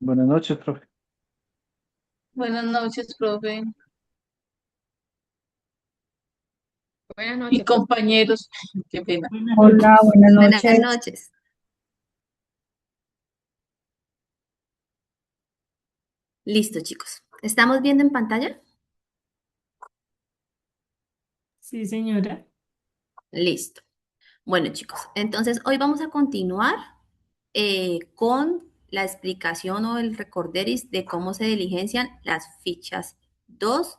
Buenas noches, profe. Buenas noches, profe Buenas y noches, profe. compañeros. Qué pena. Hola, buenas Buenas noches. noches. Listo, chicos. ¿Estamos viendo en pantalla? Sí, señora. Listo. Bueno, chicos, entonces hoy vamos a continuar con la explicación o el recorderis de cómo se diligencian las fichas 2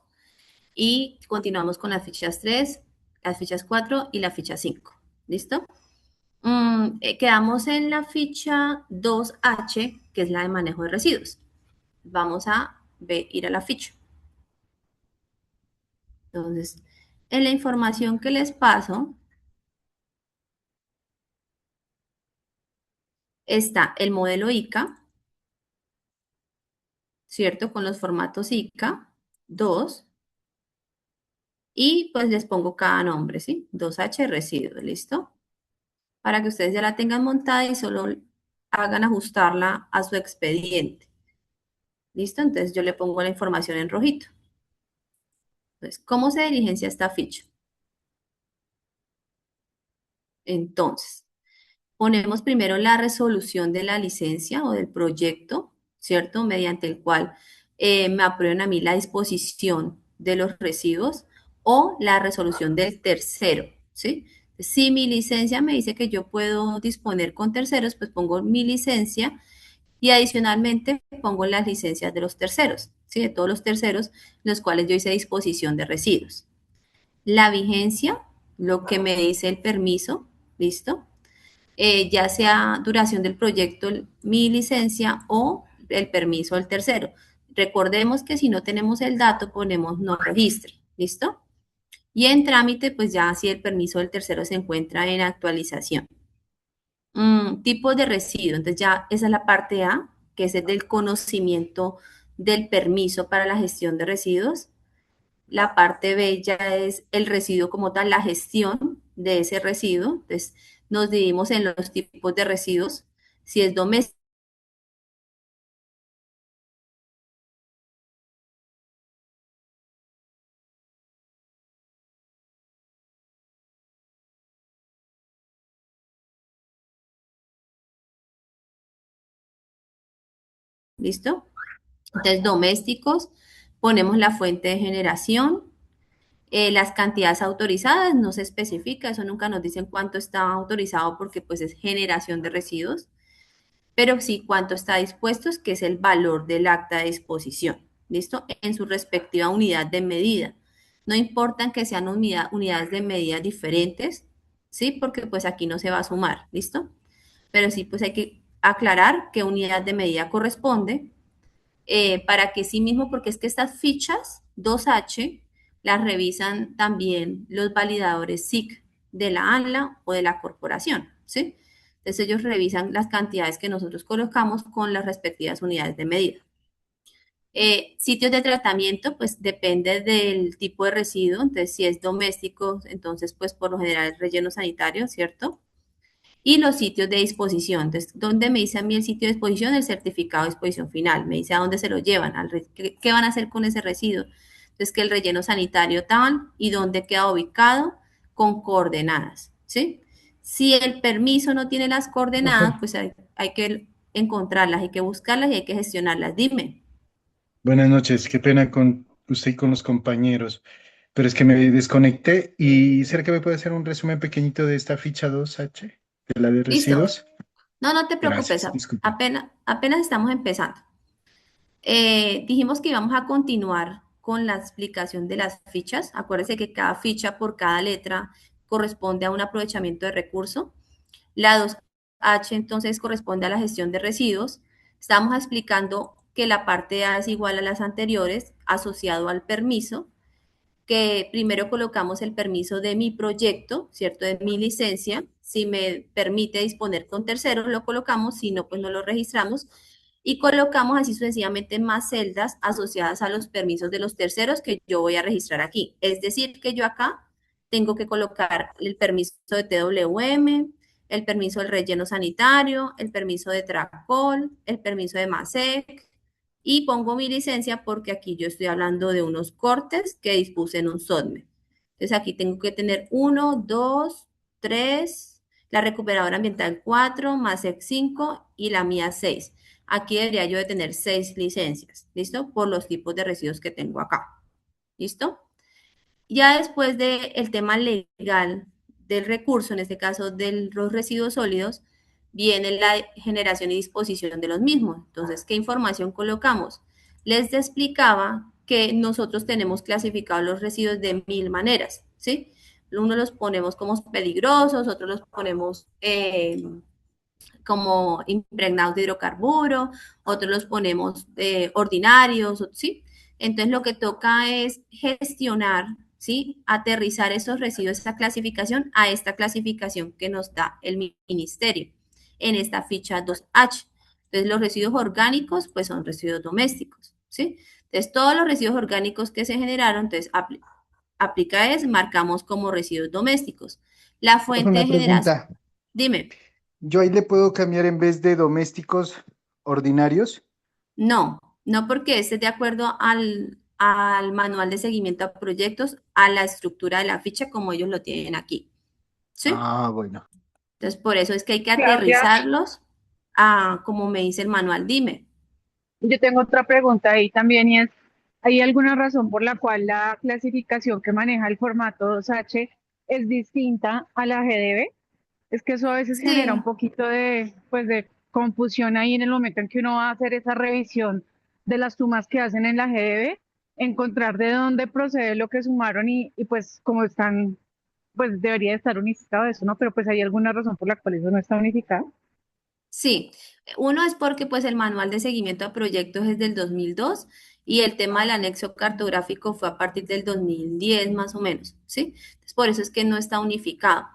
y continuamos con las fichas 3, las fichas 4 y la ficha 5. ¿Listo? Quedamos en la ficha 2H, que es la de manejo de residuos. Vamos a ir a la ficha. Entonces, en la información que les paso está el modelo ICA, ¿cierto? Con los formatos ICA 2 y pues les pongo cada nombre, ¿sí? 2H residuos, ¿listo? Para que ustedes ya la tengan montada y solo hagan ajustarla a su expediente, ¿listo? Entonces yo le pongo la información en rojito. Entonces, ¿cómo se diligencia esta ficha? Entonces, ponemos primero la resolución de la licencia o del proyecto, ¿cierto? Mediante el cual me aprueben a mí la disposición de los residuos o la resolución del tercero, ¿sí? Si mi licencia me dice que yo puedo disponer con terceros, pues pongo mi licencia y adicionalmente pongo las licencias de los terceros, ¿sí? De todos los terceros, los cuales yo hice disposición de residuos. La vigencia, lo que me dice el permiso, ¿listo? Ya sea duración del proyecto, mi licencia o el permiso del tercero. Recordemos que si no tenemos el dato, ponemos no registre, ¿listo? Y en trámite, pues ya si el permiso del tercero se encuentra en actualización. Tipos de residuo, entonces ya esa es la parte A, que es el del conocimiento del permiso para la gestión de residuos. La parte B ya es el residuo como tal, la gestión de ese residuo. Entonces, nos dividimos en los tipos de residuos. Si es doméstico, ¿listo? Entonces, domésticos, ponemos la fuente de generación, las cantidades autorizadas, no se especifica, eso nunca nos dicen cuánto está autorizado porque pues es generación de residuos, pero sí cuánto está dispuesto, que es el valor del acta de disposición, ¿listo? En su respectiva unidad de medida. No importa que sean unidades de medida diferentes, ¿sí? Porque pues aquí no se va a sumar, ¿listo? Pero sí, pues hay que aclarar qué unidad de medida corresponde, para que sí mismo, porque es que estas fichas 2H las revisan también los validadores SIC de la ANLA o de la corporación, ¿sí? Entonces ellos revisan las cantidades que nosotros colocamos con las respectivas unidades de medida. Sitios de tratamiento, pues depende del tipo de residuo, entonces si es doméstico, entonces pues por lo general es relleno sanitario, ¿cierto? Y los sitios de disposición. Entonces, ¿dónde me dice a mí el sitio de disposición? El certificado de disposición final. Me dice a dónde se lo llevan, qué van a hacer con ese residuo. Entonces, que el relleno sanitario tal y dónde queda ubicado con coordenadas, ¿sí? Si el permiso no tiene las coordenadas, Profe, pues hay que encontrarlas, hay que buscarlas y hay que gestionarlas. Dime. buenas noches. Qué pena con usted y con los compañeros. Pero es que me desconecté y ¿será que me puede hacer un resumen pequeñito de esta ficha 2H, de la de Listo. residuos? No, no te preocupes, Gracias, disculpe. apenas estamos empezando. Dijimos que íbamos a continuar con la explicación de las fichas. Acuérdense que cada ficha por cada letra corresponde a un aprovechamiento de recurso. La 2H entonces corresponde a la gestión de residuos. Estamos explicando que la parte A es igual a las anteriores asociado al permiso, que primero colocamos el permiso de mi proyecto, ¿cierto? De mi licencia. Si me permite disponer con terceros, lo colocamos, si no, pues no lo registramos. Y colocamos así sucesivamente más celdas asociadas a los permisos de los terceros que yo voy a registrar aquí. Es decir, que yo acá tengo que colocar el permiso de TWM, el permiso del relleno sanitario, el permiso de Tracol, el permiso de MASEC, y pongo mi licencia porque aquí yo estoy hablando de unos cortes que dispuse en un SODME. Entonces aquí tengo que tener 1, 2, 3, la recuperadora ambiental 4, MASEC 5 y la mía 6. Aquí debería yo de tener 6 licencias, ¿listo? Por los tipos de residuos que tengo acá, ¿listo? Ya después del tema legal del recurso, en este caso de los residuos sólidos, viene la generación y disposición de los mismos. Entonces, ¿qué información colocamos? Les explicaba que nosotros tenemos clasificados los residuos de 1000 maneras, ¿sí? Unos los ponemos como peligrosos, otros los ponemos como impregnados de hidrocarburo, otros los ponemos ordinarios, ¿sí? Entonces lo que toca es gestionar, ¿sí? Aterrizar esos residuos, esa clasificación a esta clasificación que nos da el ministerio en esta ficha 2H. Entonces los residuos orgánicos pues son residuos domésticos, ¿sí? Entonces todos los residuos orgánicos que se generaron, entonces aplica es, marcamos como residuos domésticos. La fuente Una de generación, pregunta. dime. ¿Yo ahí le puedo cambiar en vez de domésticos ordinarios? No, no porque esté de acuerdo al manual de seguimiento a proyectos, a la estructura de la ficha como ellos lo tienen aquí. ¿Sí? Ah, bueno. Entonces, por eso es que hay que Claudia, aterrizarlos a como me dice el manual. Dime. yo tengo otra pregunta ahí también y es, ¿hay alguna razón por la cual la clasificación que maneja el formato 2H es distinta a la GDB? Es que eso a veces genera un Sí, poquito de, pues, de confusión ahí en el momento en que uno va a hacer esa revisión de las sumas que hacen en la GDB, encontrar de dónde procede lo que sumaron y pues como están, pues debería estar unificado eso, ¿no? Pero pues hay alguna razón por la cual eso no está unificado. sí. Uno es porque pues el manual de seguimiento a proyectos es del 2002 y el tema del anexo cartográfico fue a partir del 2010 más o menos, ¿sí? Entonces, por eso es que no está unificado.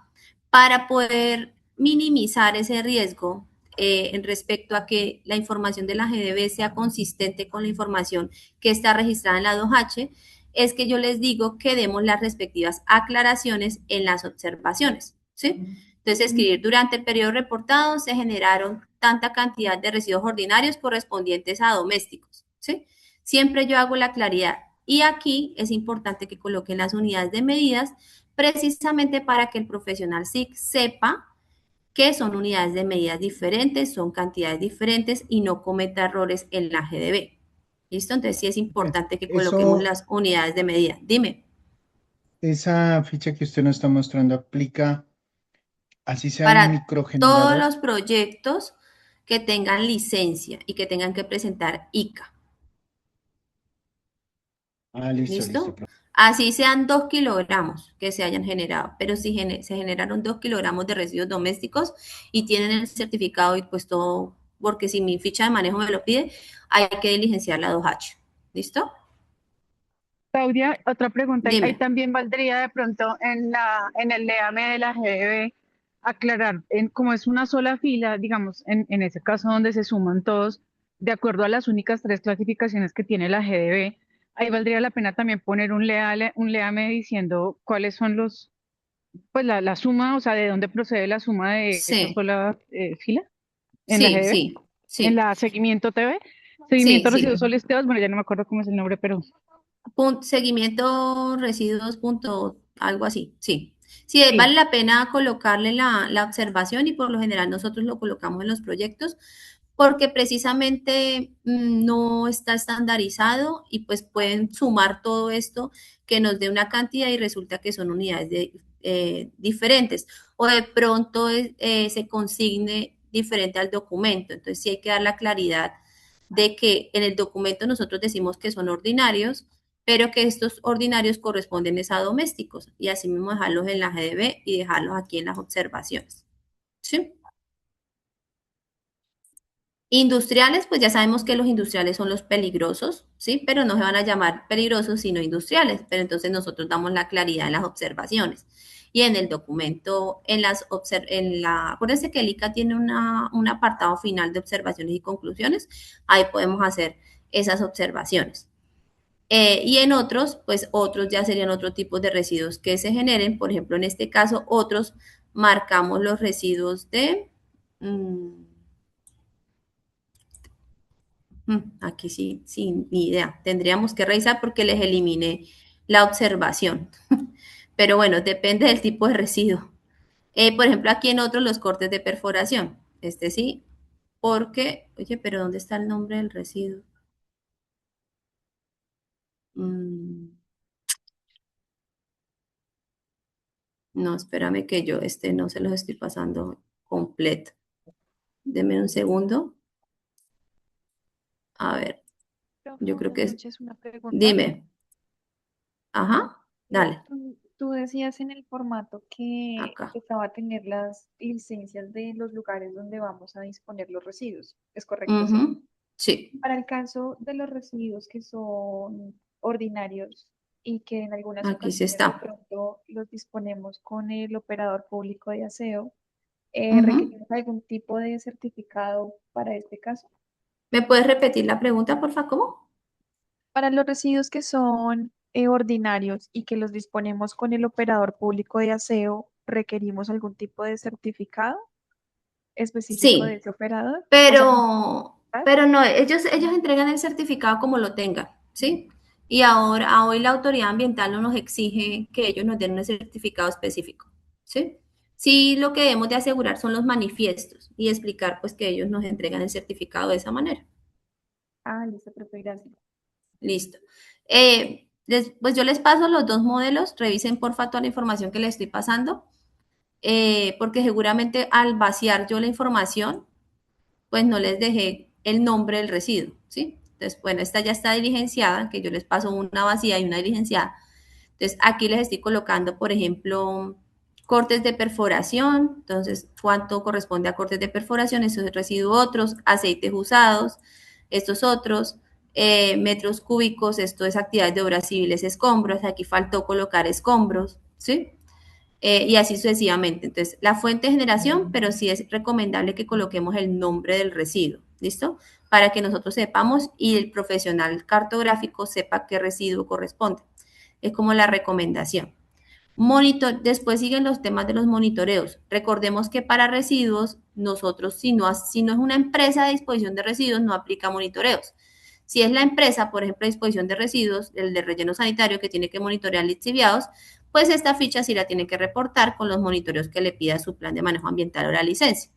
Para poder minimizar ese riesgo en respecto a que la información de la GDB sea consistente con la información que está registrada en la 2H, es que yo les digo que demos las respectivas aclaraciones en las observaciones, ¿sí? Entonces, escribir durante el periodo reportado se generaron tanta cantidad de residuos ordinarios correspondientes a domésticos, ¿sí? Siempre yo hago la claridad. Y aquí es importante que coloquen las unidades de medidas precisamente para que el profesional SIC sepa que son unidades de medidas diferentes, son cantidades diferentes y no cometa errores en la GDB. ¿Listo? Entonces sí es importante que coloquemos Eso, las unidades de medida. Dime, esa ficha que usted nos está mostrando aplica, así sea un para todos microgenerador. los proyectos que tengan licencia y que tengan que presentar ICA. Ah, listo, listo. ¿Listo? Así sean 2 kilogramos que se hayan generado, pero si se generaron 2 kilogramos de residuos domésticos y tienen el certificado y pues todo, porque si mi ficha de manejo me lo pide, hay que diligenciar la 2H. ¿Listo? Claudia, otra pregunta. Ahí Dime. también valdría de pronto en el leame de la GDB aclarar, como es una sola fila, digamos, en ese caso donde se suman todos, de acuerdo a las únicas tres clasificaciones que tiene la GDB, ahí valdría la pena también poner un leame diciendo cuáles son los, pues la suma, o sea, de dónde procede la suma de esa Sí, sola fila en la sí, GDB, sí, en sí, la seguimiento TV, sí, seguimiento sí. residuos sólidos, bueno, ya no me acuerdo cómo es el nombre, pero Seguimiento residuos, punto, algo así, sí. Sí, vale sí. la pena colocarle la observación y por lo general nosotros lo colocamos en los proyectos porque precisamente no está estandarizado y pues pueden sumar todo esto que nos dé una cantidad y resulta que son unidades diferentes o de pronto se consigne diferente al documento. Entonces sí hay que dar la claridad de que en el documento nosotros decimos que son ordinarios, pero que estos ordinarios corresponden a domésticos y así mismo dejarlos en la GDB y dejarlos aquí en las observaciones. ¿Sí? Industriales, pues ya sabemos que los industriales son los peligrosos, ¿sí? Pero no se van a llamar peligrosos sino industriales, pero entonces nosotros damos la claridad en las observaciones. Y en el documento, acuérdense que el ICA tiene un apartado final de observaciones y conclusiones, ahí podemos hacer esas observaciones. Y en otros, pues otros ya serían otros tipos de residuos que se generen, por ejemplo, en este caso, otros marcamos los residuos de... aquí sí, sin ni idea. Tendríamos que revisar porque les eliminé la observación. Pero bueno, depende del tipo de residuo. Por ejemplo, aquí en otros los cortes de perforación. Este sí, porque, oye, pero ¿dónde está el nombre del residuo? Mm, no, espérame que yo este no se los estoy pasando completo. Deme un segundo. A ver, Profe, yo creo buenas que es... noches, una pregunta. Dime. Ajá, dale, Tú decías en el formato que acá. estaba a tener las licencias de los lugares donde vamos a disponer los residuos. ¿Es correcto, sí? Ujú, sí, Para el caso de los residuos que son ordinarios y que en algunas aquí sí ocasiones de está. pronto los disponemos con el operador público de aseo, Ujú. ¿requerimos algún tipo de certificado para este caso? ¿Me puedes repetir la pregunta, por favor? ¿Cómo? Para los residuos que son ordinarios y que los disponemos con el operador público de aseo, ¿requerimos algún tipo de certificado específico de Sí, ese operador? O sea, ¿ah? pero no, ellos entregan el certificado como lo tengan, ¿sí? Y ahora, hoy la autoridad ambiental no nos exige que ellos nos den un certificado específico, ¿sí? Sí, lo que debemos de asegurar son los manifiestos y explicar pues que ellos nos entregan el certificado de esa manera. Ah, listo, profe, gracias. Listo. Pues yo les paso los dos modelos, revisen porfa toda la información que les estoy pasando, porque seguramente al vaciar yo la información, pues no les dejé el nombre del residuo, ¿sí? Entonces, bueno, esta ya está diligenciada, que yo les paso una vacía y una diligenciada. Entonces, aquí les estoy colocando, por ejemplo, cortes de perforación, entonces, ¿cuánto corresponde a cortes de perforación? Esos residuos otros, aceites usados, estos otros, metros cúbicos, esto es actividades de obras civiles, escombros, aquí faltó colocar escombros, ¿sí? Y así sucesivamente. Entonces, la fuente de generación, pero sí es recomendable que coloquemos el nombre del residuo, ¿listo? Para que nosotros sepamos y el profesional cartográfico sepa qué residuo corresponde. Es como la recomendación. Después siguen los temas de los monitoreos. Recordemos que para residuos, nosotros, si no es una empresa de disposición de residuos, no aplica monitoreos. Si es la empresa, por ejemplo, de disposición de residuos, el de relleno sanitario que tiene que monitorear lixiviados, pues esta ficha sí la tiene que reportar con los monitoreos que le pida su plan de manejo ambiental o la licencia.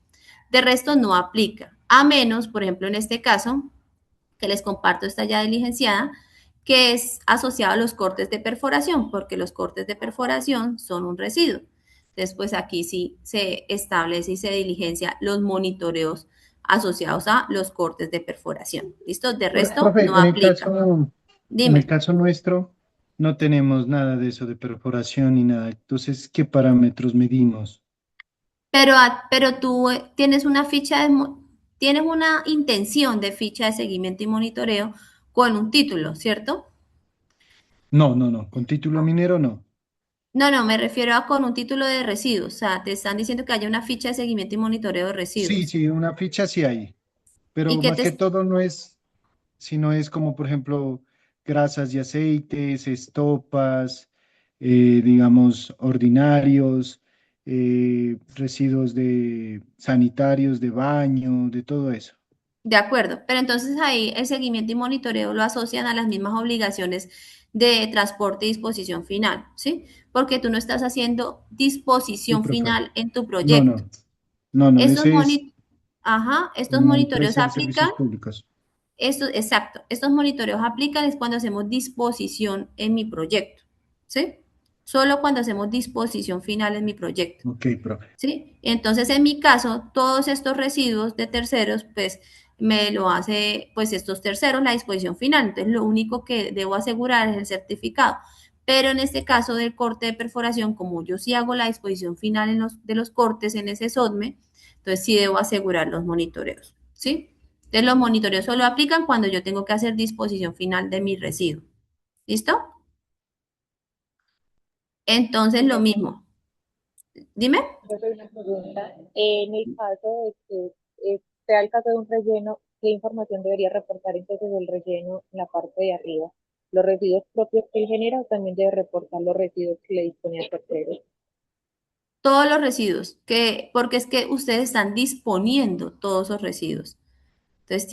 De resto, no aplica, a menos, por ejemplo, en este caso, que les comparto esta ya diligenciada, que es asociado a los cortes de perforación, porque los cortes de perforación son un residuo. Después aquí sí se establece y se diligencia los monitoreos asociados a los cortes de perforación. ¿Listo? De resto, Profe, no aplica. en el Dime, caso nuestro, no tenemos nada de eso de perforación ni nada. Entonces, ¿qué parámetros medimos? pero tú tienes una tienes una intención de ficha de seguimiento y monitoreo con un título, ¿cierto? No, no, no. Con título minero no. No, no, me refiero a con un título de residuos. O sea, te están diciendo que haya una ficha de seguimiento y monitoreo de Sí, residuos. sí, una ficha sí hay, ¿Y pero qué más que te... todo no es, sino es como, por ejemplo, grasas y aceites, estopas, digamos, ordinarios, residuos de sanitarios, de baño, de todo eso. De acuerdo, pero entonces ahí el seguimiento y monitoreo lo asocian a las mismas obligaciones de transporte y disposición final, ¿sí? Porque tú no estás haciendo Sí, disposición profe. final en tu No, proyecto. no, no, no, Estos ese es moni- Ajá, estos una monitoreos empresa de aplican. servicios públicos. Exacto, estos monitoreos aplican es cuando hacemos disposición en mi proyecto, ¿sí? Solo cuando hacemos disposición final en mi proyecto, Ok, profe. ¿sí? Entonces, en mi caso, todos estos residuos de terceros, pues me lo hace, pues estos terceros, la disposición final. Entonces, lo único que debo asegurar es el certificado. Pero en este caso del corte de perforación, como yo sí hago la disposición final de los cortes en ese SODME, entonces sí debo asegurar los monitoreos, ¿sí? Entonces, los monitoreos solo aplican cuando yo tengo que hacer disposición final de mi residuo. ¿Listo? Entonces, lo Profe, mismo. Dime. profe, una pregunta. En el caso de que sea el caso de un relleno, ¿qué información debería reportar entonces el relleno en la parte de arriba? ¿Los residuos propios que él genera o también debe reportar los residuos que le dispone a terceros? Todos los residuos, porque es que ustedes están disponiendo todos esos residuos. Entonces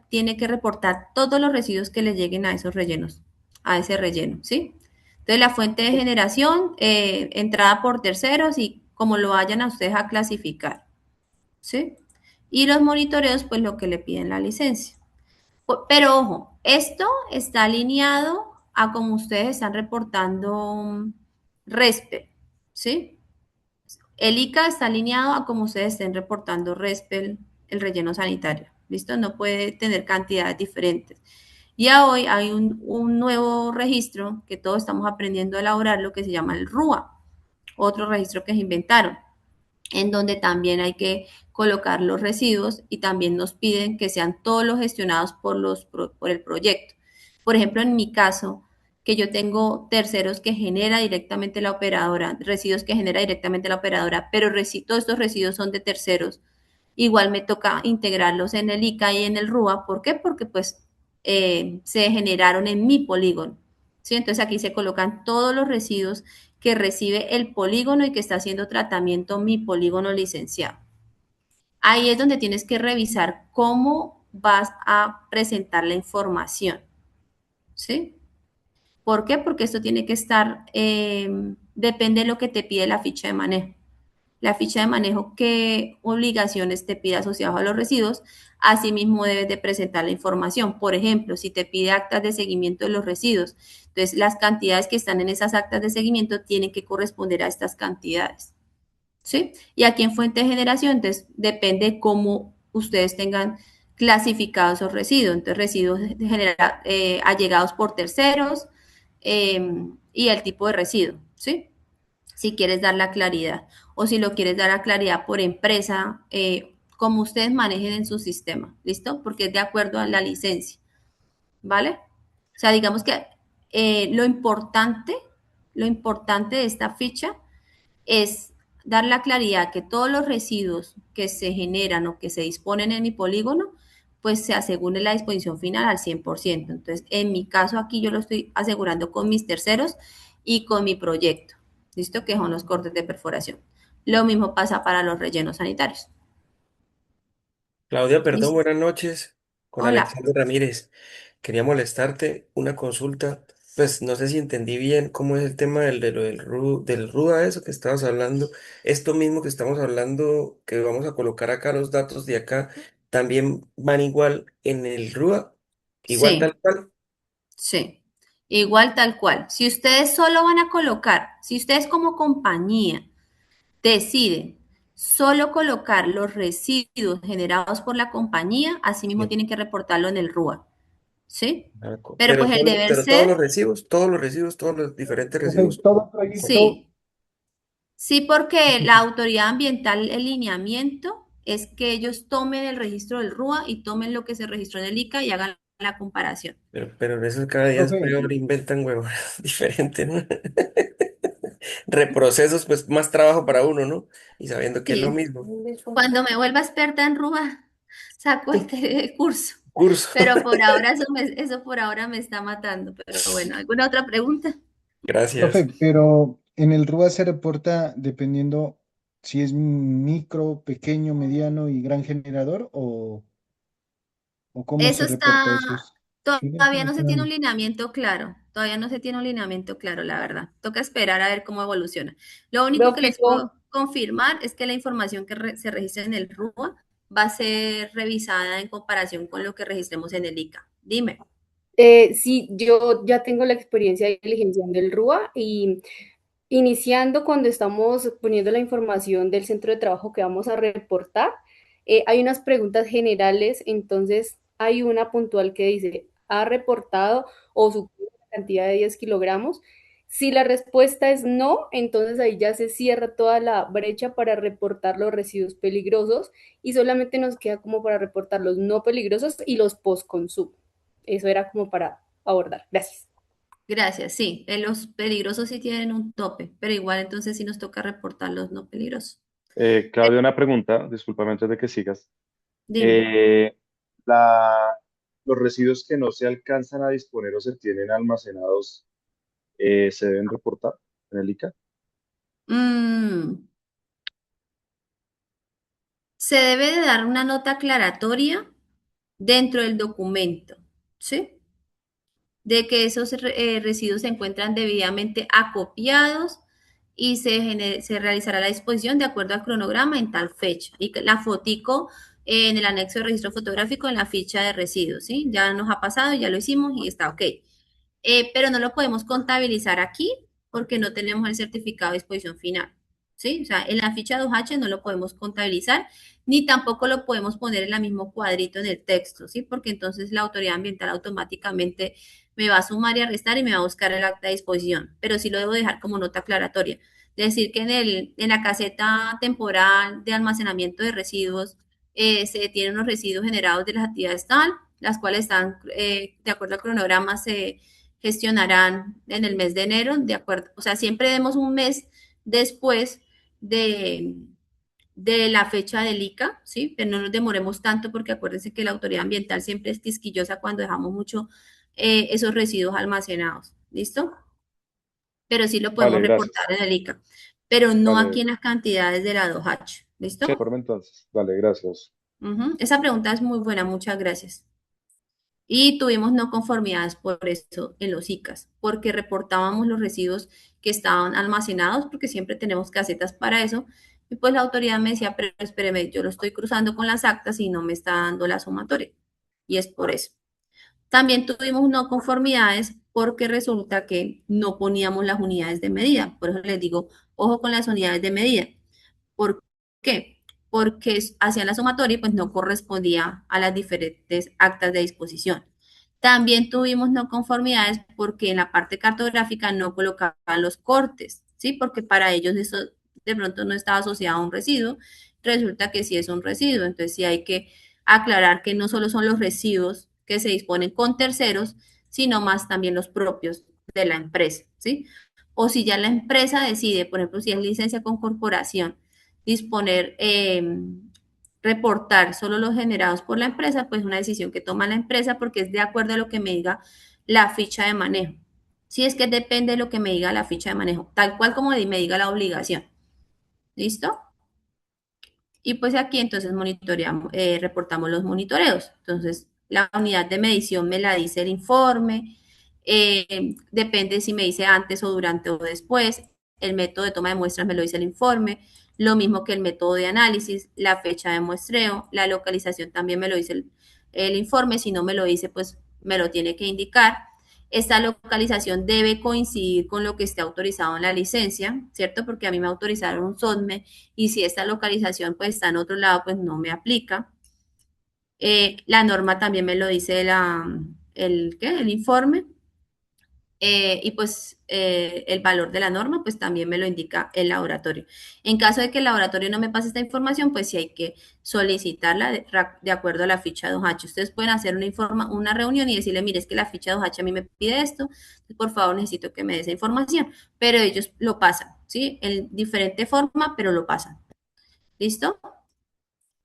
tiene que reportar todos los residuos que le lleguen a esos rellenos, a ese relleno, ¿sí? Entonces la fuente de generación, entrada por terceros y como lo vayan a ustedes a clasificar, ¿sí? Y los monitoreos, pues lo que le piden la licencia. Pero ojo, esto está alineado a como ustedes están reportando RESPER, ¿sí? El ICA está alineado a como ustedes estén reportando RESPER, el relleno sanitario. ¿Listo? No puede tener cantidades diferentes. Ya hoy hay un nuevo registro que todos estamos aprendiendo a elaborar, lo que se llama el RUA, otro registro que se inventaron, en donde también hay que colocar los residuos y también nos piden que sean todos los gestionados por el proyecto. Por ejemplo, en mi caso, que yo tengo terceros que genera directamente la operadora, residuos que genera directamente la operadora, pero todos estos residuos son de terceros. Igual me toca integrarlos en el ICA y en el RUA. ¿Por qué? Porque pues se generaron en mi polígono. ¿Sí? Entonces aquí se colocan todos los residuos que recibe el polígono y que está haciendo tratamiento mi polígono licenciado. Ahí es donde tienes que revisar cómo vas a presentar la información. ¿Sí? ¿Por qué? Porque esto tiene que estar, depende de lo que te pide la ficha de manejo. La ficha de manejo, qué obligaciones te pide asociados a los residuos, asimismo debes de presentar la información. Por ejemplo, si te pide actas de seguimiento de los residuos, entonces las cantidades que están en esas actas de seguimiento tienen que corresponder a estas cantidades. ¿Sí? Y aquí en fuente de generación, entonces depende cómo ustedes tengan clasificados esos residuos. Entonces, residuos allegados por terceros y el tipo de residuo, ¿sí? Si quieres dar la claridad o si lo quieres dar la claridad por empresa, como ustedes manejen en su sistema, ¿listo? Porque es de acuerdo a la licencia, ¿vale? O sea, digamos que lo importante de esta ficha es dar la claridad que todos los residuos que se generan o que se disponen en mi polígono, pues se asegure la disposición final al 100%. Entonces, en mi caso aquí yo lo estoy asegurando con mis terceros y con mi proyecto, ¿listo? Que son los cortes de perforación. Lo mismo pasa para los rellenos sanitarios. Claudia, perdón, ¿Listo? buenas noches. Con Hola. Alexander Ramírez. Quería molestarte una consulta. Pues no sé si entendí bien cómo es el tema de lo del RUDA, eso que estabas hablando. Esto mismo que estamos hablando, que vamos a colocar acá los datos de acá, también van igual en el RUDA, igual Sí, tal cual. sí. Igual tal cual. Si ustedes solo van a colocar, si ustedes como compañía deciden solo colocar los residuos generados por la compañía, asimismo Sí. tienen que reportarlo en el RUA, ¿sí? Pero Pero pues el deber pero ser, todos los diferentes O sea, residuos. todo proyecto, sí, sí, porque la autoridad ambiental, el lineamiento es que ellos tomen el registro del RUA y tomen lo que se registró en el ICA y hagan la comparación. Pero eso cada día es profe, peor, inventan huevos diferentes, ¿no? Reprocesos, pues más trabajo para uno, ¿no? Y sabiendo que es lo Sí, mismo. cuando me vuelva experta en RUA, saco este curso. Curso. Pero por ahora eso por ahora me está matando. Pero bueno, ¿alguna otra pregunta? Gracias. profe, pero en el RUA se reporta dependiendo si es micro, pequeño, mediano y gran generador o cómo Eso se reporta está, eso. Sí, eso todavía no no se tiene está- un lineamiento claro, todavía no se tiene un lineamiento claro, la verdad. Toca esperar a ver cómo evoluciona. Lo único que Profe, les puedo confirmar es que la información que se registra en el RUA va a ser revisada en comparación con lo que registremos en el ICA. Dime. Sí, yo ya tengo la experiencia de diligenciando el RUA y iniciando cuando estamos poniendo la información del centro de trabajo que vamos a reportar, hay unas preguntas generales, entonces hay una puntual que dice, ¿ha reportado o supera la cantidad de 10 kilogramos? Si la respuesta es no, entonces ahí ya se cierra toda la brecha para reportar los residuos peligrosos y solamente nos queda como para reportar los no peligrosos y los post-consumo. Eso era como para abordar. Gracias. Gracias, sí, los peligrosos sí tienen un tope, pero igual entonces sí nos toca reportar los no peligrosos. Claudia, una pregunta, discúlpame antes de que sigas. Dime. Eh, la- los residuos que no se alcanzan a disponer o se tienen almacenados, ¿se deben reportar en el ICA? Mm, se debe de dar una nota aclaratoria dentro del documento, ¿sí? De que esos residuos se encuentran debidamente acopiados y se realizará la disposición de acuerdo al cronograma en tal fecha. Y la fotico en el anexo de registro fotográfico en la ficha de residuos, ¿sí? Ya nos ha pasado, ya lo hicimos y está ok. Pero no lo podemos contabilizar aquí porque no tenemos el certificado de disposición final, ¿sí? O sea, en la ficha 2H no lo podemos contabilizar, ni tampoco lo podemos poner en el mismo cuadrito en el texto, ¿sí? Porque entonces la autoridad ambiental automáticamente me va a sumar y a restar y me va a buscar el acta de disposición, pero sí lo debo dejar como nota aclaratoria. Decir que en la caseta temporal de almacenamiento de residuos se tienen unos residuos generados de las actividades tal, las cuales están, de acuerdo al cronograma, se gestionarán en el mes de enero, de acuerdo, o sea, siempre demos un mes después de, de la fecha del ICA, ¿sí? Pero no nos demoremos tanto porque acuérdense que la autoridad ambiental siempre es quisquillosa cuando dejamos mucho esos residuos almacenados, ¿listo? Pero sí lo podemos Vale, reportar gracias. en el ICA, pero no aquí Vale, en las cantidades de la 2H, sí, ¿listo? informe entonces. Vale, gracias. Esa pregunta es muy buena, muchas gracias. Y tuvimos no conformidades por eso en los ICAs, porque reportábamos los residuos que estaban almacenados, porque siempre tenemos casetas para eso. Y pues la autoridad me decía, pero espéreme, yo lo estoy cruzando con las actas y no me está dando la sumatoria. Y es por eso. También tuvimos no conformidades porque resulta que no poníamos las unidades de medida. Por eso les digo, ojo con las unidades de medida. ¿Por qué? Porque hacían la sumatoria y pues no correspondía a las diferentes actas de disposición. También tuvimos no conformidades porque en la parte cartográfica no colocaban los cortes, ¿sí? Porque para ellos eso de pronto no estaba asociado a un residuo. Resulta que sí es un residuo, entonces sí hay que aclarar que no solo son los residuos que se disponen con terceros, sino más también los propios de la empresa, ¿sí? O si ya la empresa decide, por ejemplo, si es licencia con corporación, disponer, reportar solo los generados por la empresa, pues una decisión que toma la empresa porque es de acuerdo a lo que me diga la ficha de manejo. Si es que depende de lo que me diga la ficha de manejo, tal cual como me diga la obligación. ¿Listo? Y pues aquí entonces monitoreamos, reportamos los monitoreos. Entonces, la unidad de medición me la dice el informe, depende si me dice antes o durante o después. El método de toma de muestras me lo dice el informe, lo mismo que el método de análisis, la fecha de muestreo, la localización también me lo dice el informe, si no me lo dice, pues me lo tiene que indicar. Esta localización debe coincidir con lo que esté autorizado en la licencia, ¿cierto? Porque a mí me autorizaron un SODME y si esta localización pues está en otro lado, pues no me aplica. La norma también me lo dice el informe. Y pues el valor de la norma, pues también me lo indica el laboratorio. En caso de que el laboratorio no me pase esta información, pues sí hay que solicitarla de acuerdo a la ficha 2H. Ustedes pueden hacer una reunión y decirle, mire, es que la ficha 2H a mí me pide esto, por favor necesito que me dé esa información. Pero ellos lo pasan, ¿sí? En diferente forma, pero lo pasan. ¿Listo?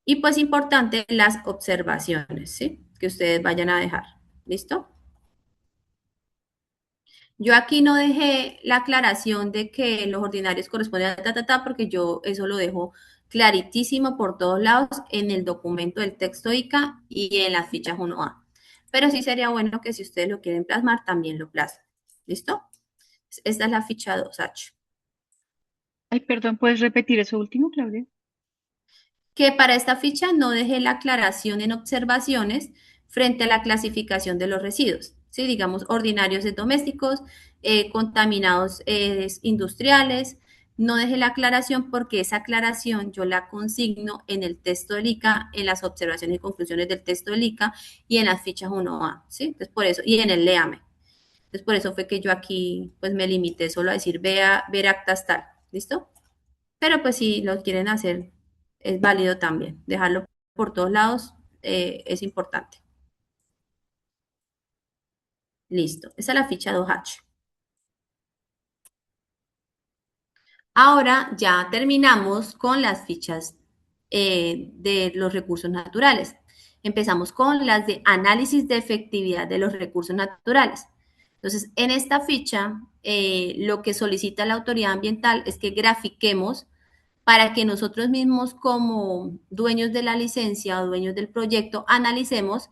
Y pues importante las observaciones, ¿sí? Que ustedes vayan a dejar. ¿Listo? Yo aquí no dejé la aclaración de que los ordinarios corresponden a porque yo eso lo dejo claritísimo por todos lados en el documento del texto ICA y en las fichas 1A. Pero sí sería bueno que si ustedes lo quieren plasmar, también lo plasmen. ¿Listo? Esta es la ficha 2H. Ay, perdón, ¿puedes repetir eso último, Claudia? Que para esta ficha no dejé la aclaración en observaciones frente a la clasificación de los residuos, ¿sí? Digamos, ordinarios de domésticos, contaminados industriales. No dejé la aclaración porque esa aclaración yo la consigno en el texto del ICA, en las observaciones y conclusiones del texto del ICA y en las fichas 1A, ¿sí? Entonces, por eso, y en el léame. Entonces, por eso fue que yo aquí, pues, me limité solo a decir, ver actas tal, ¿listo? Pero pues si lo quieren hacer, es válido también. Dejarlo por todos lados es importante. Listo. Esa es la ficha 2H. Ahora ya terminamos con las fichas de los recursos naturales. Empezamos con las de análisis de efectividad de los recursos naturales. Entonces, en esta ficha, lo que solicita la autoridad ambiental es que grafiquemos para que nosotros mismos como dueños de la licencia o dueños del proyecto analicemos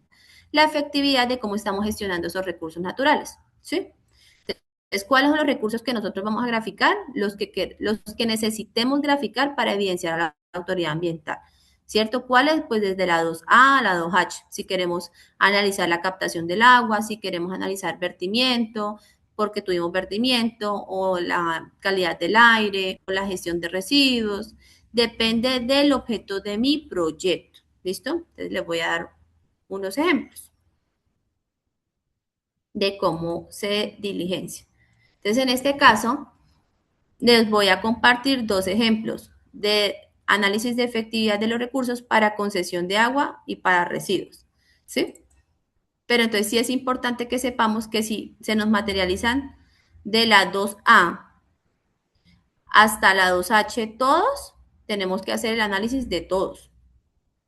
la efectividad de cómo estamos gestionando esos recursos naturales, ¿sí? Entonces, ¿cuáles son los recursos que nosotros vamos a graficar? Los que necesitemos graficar para evidenciar a la autoridad ambiental, ¿cierto? ¿Cuáles? Pues desde la 2A a la 2H, si queremos analizar la captación del agua, si queremos analizar vertimiento, porque tuvimos vertimiento, o la calidad del aire, o la gestión de residuos, depende del objeto de mi proyecto, ¿listo? Entonces les voy a dar unos ejemplos de cómo se diligencia. Entonces, en este caso, les voy a compartir dos ejemplos de análisis de efectividad de los recursos para concesión de agua y para residuos, ¿sí? Pero entonces sí es importante que sepamos que si se nos materializan de la 2A hasta la 2H todos, tenemos que hacer el análisis de todos,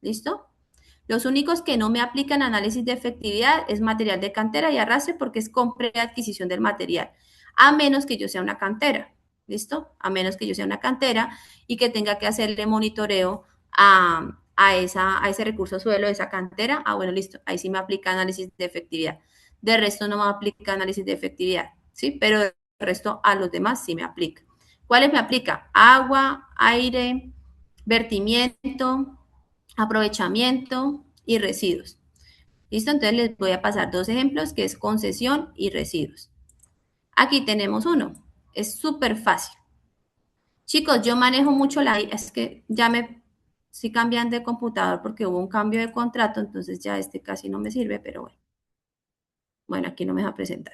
¿listo? Los únicos que no me aplican análisis de efectividad es material de cantera y arrastre porque es compra y adquisición del material, a menos que yo sea una cantera, ¿listo? A menos que yo sea una cantera y que tenga que hacerle monitoreo a ese recurso suelo, de esa cantera. Ah, bueno, listo, ahí sí me aplica análisis de efectividad. De resto no me aplica análisis de efectividad, ¿sí? Pero de resto a los demás sí me aplica. ¿Cuáles me aplica? Agua, aire, vertimiento, aprovechamiento y residuos. ¿Listo? Entonces les voy a pasar dos ejemplos que es concesión y residuos. Aquí tenemos uno. Es súper fácil. Chicos, yo manejo mucho es que ya me estoy cambiando de computador porque hubo un cambio de contrato, entonces ya este casi no me sirve, pero bueno. Bueno, aquí no me deja presentar.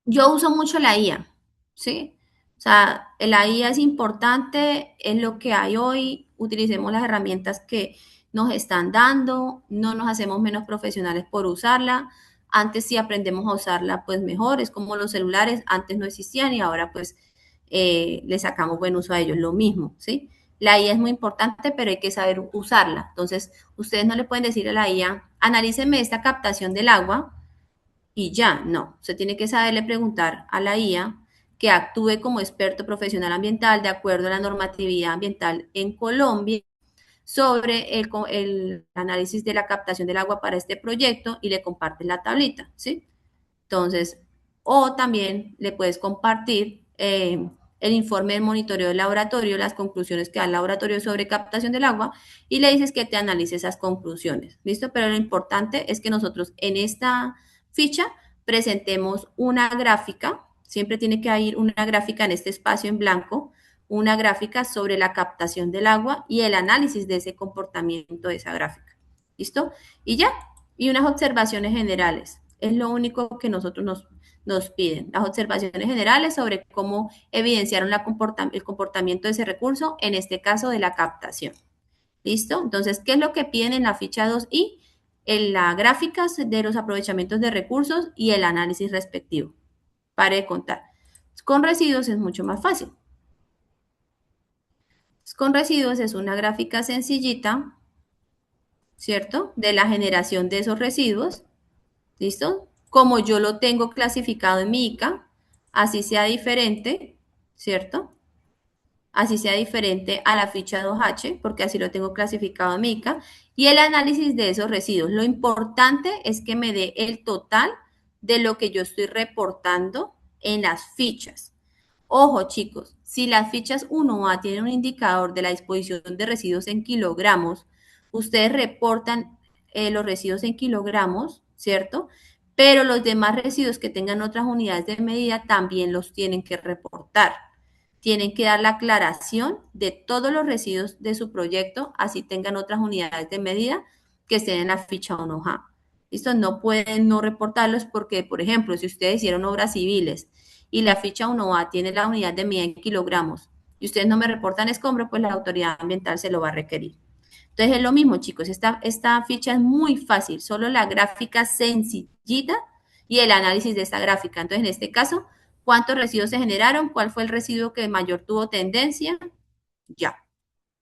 Yo uso mucho la IA, ¿sí? O sea, la IA es importante, es lo que hay hoy, utilicemos las herramientas que nos están dando, no nos hacemos menos profesionales por usarla. Antes si aprendemos a usarla, pues mejor, es como los celulares, antes no existían y ahora pues le sacamos buen uso a ellos, lo mismo, ¿sí? La IA es muy importante, pero hay que saber usarla. Entonces, ustedes no le pueden decir a la IA, analíceme esta captación del agua, y ya, no. Se tiene que saberle preguntar a la IA que actúe como experto profesional ambiental de acuerdo a la normatividad ambiental en Colombia sobre el análisis de la captación del agua para este proyecto y le compartes la tablita, ¿sí? Entonces, o también le puedes compartir el informe del monitoreo del laboratorio, las conclusiones que da el laboratorio sobre captación del agua y le dices que te analice esas conclusiones, ¿listo? Pero lo importante es que nosotros en esta ficha presentemos una gráfica, siempre tiene que ir una gráfica en este espacio en blanco, una gráfica sobre la captación del agua y el análisis de ese comportamiento de esa gráfica, ¿listo? Y ya, y unas observaciones generales. Es lo único que nosotros nos piden. Las observaciones generales sobre cómo evidenciaron el comportamiento de ese recurso, en este caso de la captación. ¿Listo? Entonces, ¿qué es lo que piden en la ficha 2i? En la gráfica de los aprovechamientos de recursos y el análisis respectivo. Pare de contar. Con residuos es mucho más fácil. Con residuos es una gráfica sencillita, ¿cierto? De la generación de esos residuos. ¿Listo? Como yo lo tengo clasificado en mi ICA, así sea diferente, ¿cierto? Así sea diferente a la ficha 2H, porque así lo tengo clasificado en mi ICA, y el análisis de esos residuos. Lo importante es que me dé el total de lo que yo estoy reportando en las fichas. Ojo, chicos, si las fichas 1A tienen un indicador de la disposición de residuos en kilogramos, ustedes reportan los residuos en kilogramos, ¿cierto? Pero los demás residuos que tengan otras unidades de medida también los tienen que reportar. Tienen que dar la aclaración de todos los residuos de su proyecto, así tengan otras unidades de medida que estén en la ficha 1A. ¿Listo? No pueden no reportarlos porque, por ejemplo, si ustedes hicieron obras civiles y la ficha 1A tiene la unidad de medida en kilogramos y ustedes no me reportan escombro, pues la autoridad ambiental se lo va a requerir. Entonces es lo mismo, chicos, esta ficha es muy fácil, solo la gráfica sencillita y el análisis de esta gráfica. Entonces, en este caso, ¿cuántos residuos se generaron? ¿Cuál fue el residuo que mayor tuvo tendencia? Ya.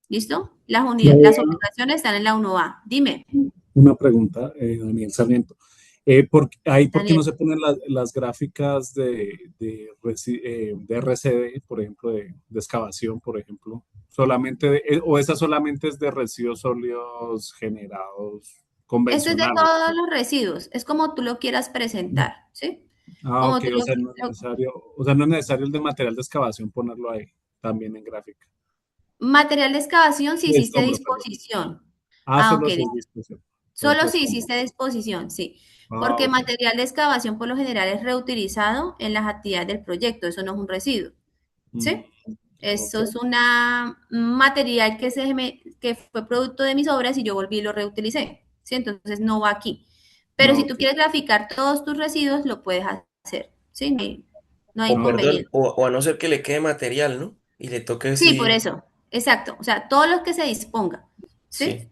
¿Listo? Las operaciones están en la 1A. Dime. Una pregunta, Daniel Sarmiento. ¿Por qué no Daniel. se ponen las gráficas de RCD, por ejemplo, de excavación, por ejemplo? O esa solamente es de residuos sólidos generados Esto es de convencionales. todos los residuos, es como tú lo quieras presentar, ¿sí? Ah, Como ok, tú o sea, no es lo- necesario, o sea, no es necesario el de material de excavación ponerlo ahí, también en gráfica. Material de excavación si De hiciste escombro, perdón. disposición. Ah, Ah, ok. solo si es disposición. Solo si Perfecto. hiciste disposición, sí. Ah, Porque ok. material de excavación por lo general es reutilizado en las actividades del proyecto, eso no es un residuo, Mm, ¿sí? Eso ok. es un material que fue producto de mis obras y yo volví y lo reutilicé, ¿sí? Entonces no va aquí. Pero No, si tú ok. quieres graficar todos tus residuos, lo puedes hacer, ¿sí? No hay O perdón, inconveniente. o a no ser que le quede material, ¿no? Y le toque Sí, por sí, eso, exacto. O sea, todo lo que se disponga, ¿sí? sí.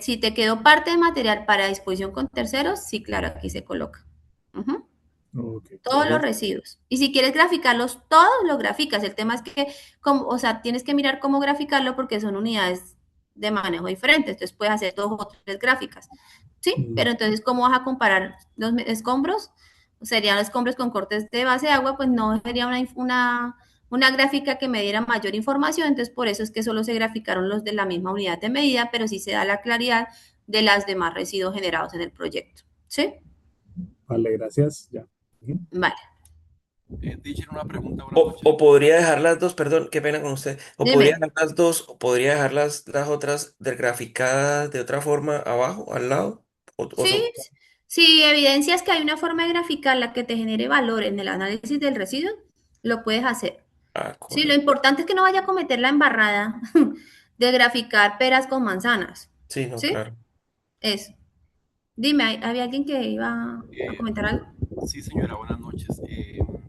Si te quedó parte de material para disposición con terceros, sí, claro, aquí se coloca. Ujú. Ok, Todos los perfecto. residuos. Y si quieres graficarlos, todos los graficas. El tema es que, o sea, tienes que mirar cómo graficarlo porque son unidades de manejo diferentes. Entonces puedes hacer dos o tres gráficas. ¿Sí? Mm, Pero entonces, ¿cómo vas a comparar los escombros? Serían escombros con cortes de base de agua, pues no sería una gráfica que me diera mayor información. Entonces, por eso es que solo se graficaron los de la misma unidad de medida, pero sí se da la claridad de las demás residuos generados en el proyecto. ¿Sí? vale, gracias. Ya. Ujú. Vale. Teacher, una pregunta, buenas noches. O podría dejar las dos, perdón, qué pena con usted. O podría Dime. dejar las dos, o podría dejar las otras graficadas de otra forma abajo, al lado. O Sí, son. si evidencias que hay una forma de graficar la que te genere valor en el análisis del residuo, lo puedes hacer. Ah, Sí, lo correcto. importante es que no vaya a cometer la embarrada de graficar peras con manzanas. Sí, no, ¿Sí? claro. Eso. Dime, ¿había alguien que iba a Eh, comentar algo? sí, señora, buenas noches.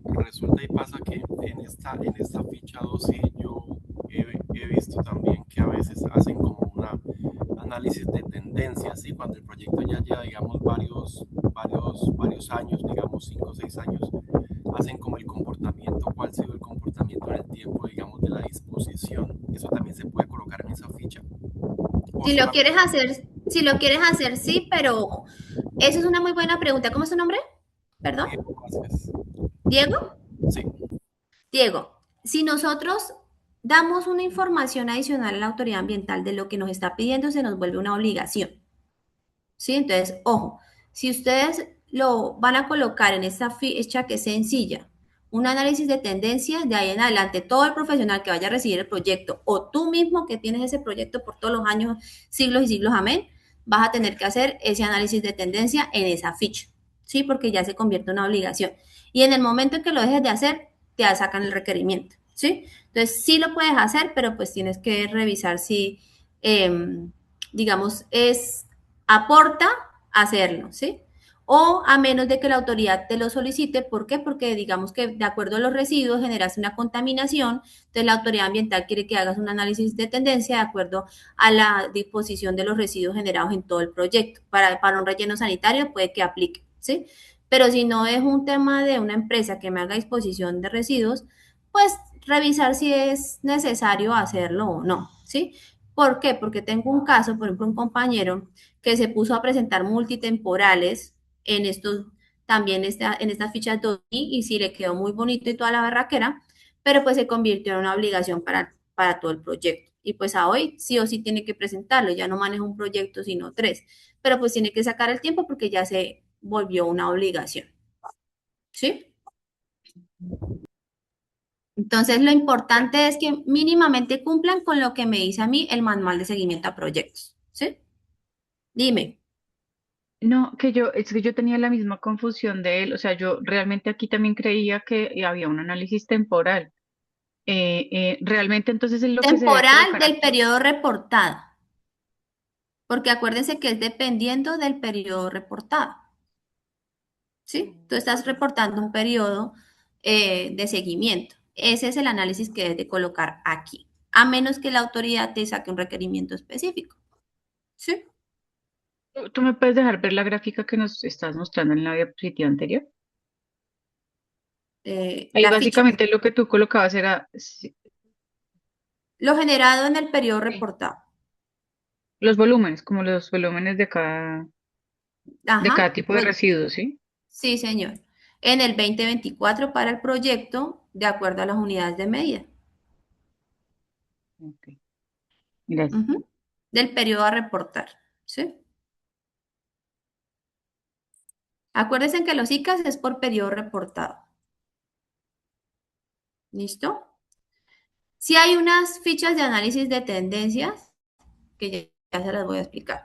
Resulta y pasa que en esta ficha 2 sí, yo he visto también que a veces hacen como una análisis de tendencias, ¿sí? Cuando el proyecto ya lleva, digamos, varios años, digamos, 5 o 6 años, hacen como el comportamiento, cuál ha sido el comportamiento en el tiempo, digamos, de la disposición. Eso también se puede colocar en esa ficha. O Si lo solamente quieres hacer, si lo quieres hacer, sí, pero eso es una muy buena pregunta. ¿Cómo es tu nombre? Perdón. Diego Vázquez. ¿Diego? Sí. Diego, si nosotros damos una información adicional a la autoridad ambiental de lo que nos está pidiendo, se nos vuelve una obligación. ¿Sí? Entonces, ojo, si ustedes lo van a colocar en esta ficha que es sencilla, un análisis de tendencia, de ahí en adelante, todo el profesional que vaya a recibir el proyecto o tú mismo que tienes ese proyecto por todos los años, siglos y siglos, amén, vas a tener que hacer ese análisis de tendencia en esa ficha, ¿sí? Porque ya se convierte en una obligación. Y en el momento en que lo dejes de hacer, te sacan el requerimiento, ¿sí? Entonces, sí lo puedes hacer, pero pues tienes que revisar si, digamos, aporta hacerlo, ¿sí? O a menos de que la autoridad te lo solicite, ¿por qué? Porque digamos que de acuerdo a los residuos generas una contaminación, entonces la autoridad ambiental quiere que hagas un análisis de tendencia de acuerdo a la disposición de los residuos generados en todo el proyecto. Para un relleno sanitario puede que aplique, ¿sí? Pero si no es un tema de una empresa que me haga disposición de residuos, pues revisar si es necesario hacerlo o no, ¿sí? ¿Por qué? Porque tengo un caso, por ejemplo, un compañero que se puso a presentar multitemporales en estos, también en estas fichas 2i y sí le quedó muy bonito y toda la barraquera, pero pues se convirtió en una obligación para todo el proyecto. Y pues a hoy sí o sí tiene que presentarlo, ya no maneja un proyecto sino tres, pero pues tiene que sacar el tiempo porque ya se volvió una obligación, ¿sí? Entonces lo importante es que mínimamente cumplan con lo que me dice a mí el manual de seguimiento a proyectos, ¿sí? Dime. No, es que yo tenía la misma confusión de él, o sea, yo realmente aquí también creía que había un análisis temporal. Realmente entonces es lo que se debe Temporal colocar del aquí. periodo reportado, porque acuérdense que es dependiendo del periodo reportado, ¿sí? Tú estás reportando un periodo de seguimiento. Ese es el análisis que debes de colocar aquí, a menos que la autoridad te saque un requerimiento específico, ¿sí? ¿Tú me puedes dejar ver la gráfica que nos estás mostrando en la diapositiva anterior? Ahí La ficha. básicamente lo que tú colocabas era sí, Lo generado en el periodo reportado. los volúmenes, como los volúmenes de cada... de cada Ajá, tipo de residuo, ¿sí? sí, señor. En el 2024 para el proyecto, de acuerdo a las unidades de medida. Ok, gracias. Ujú. Del periodo a reportar, ¿sí? Acuérdense que los ICAS es por periodo reportado. ¿Listo? Si hay unas fichas de análisis de tendencias, que ya se las voy a explicar.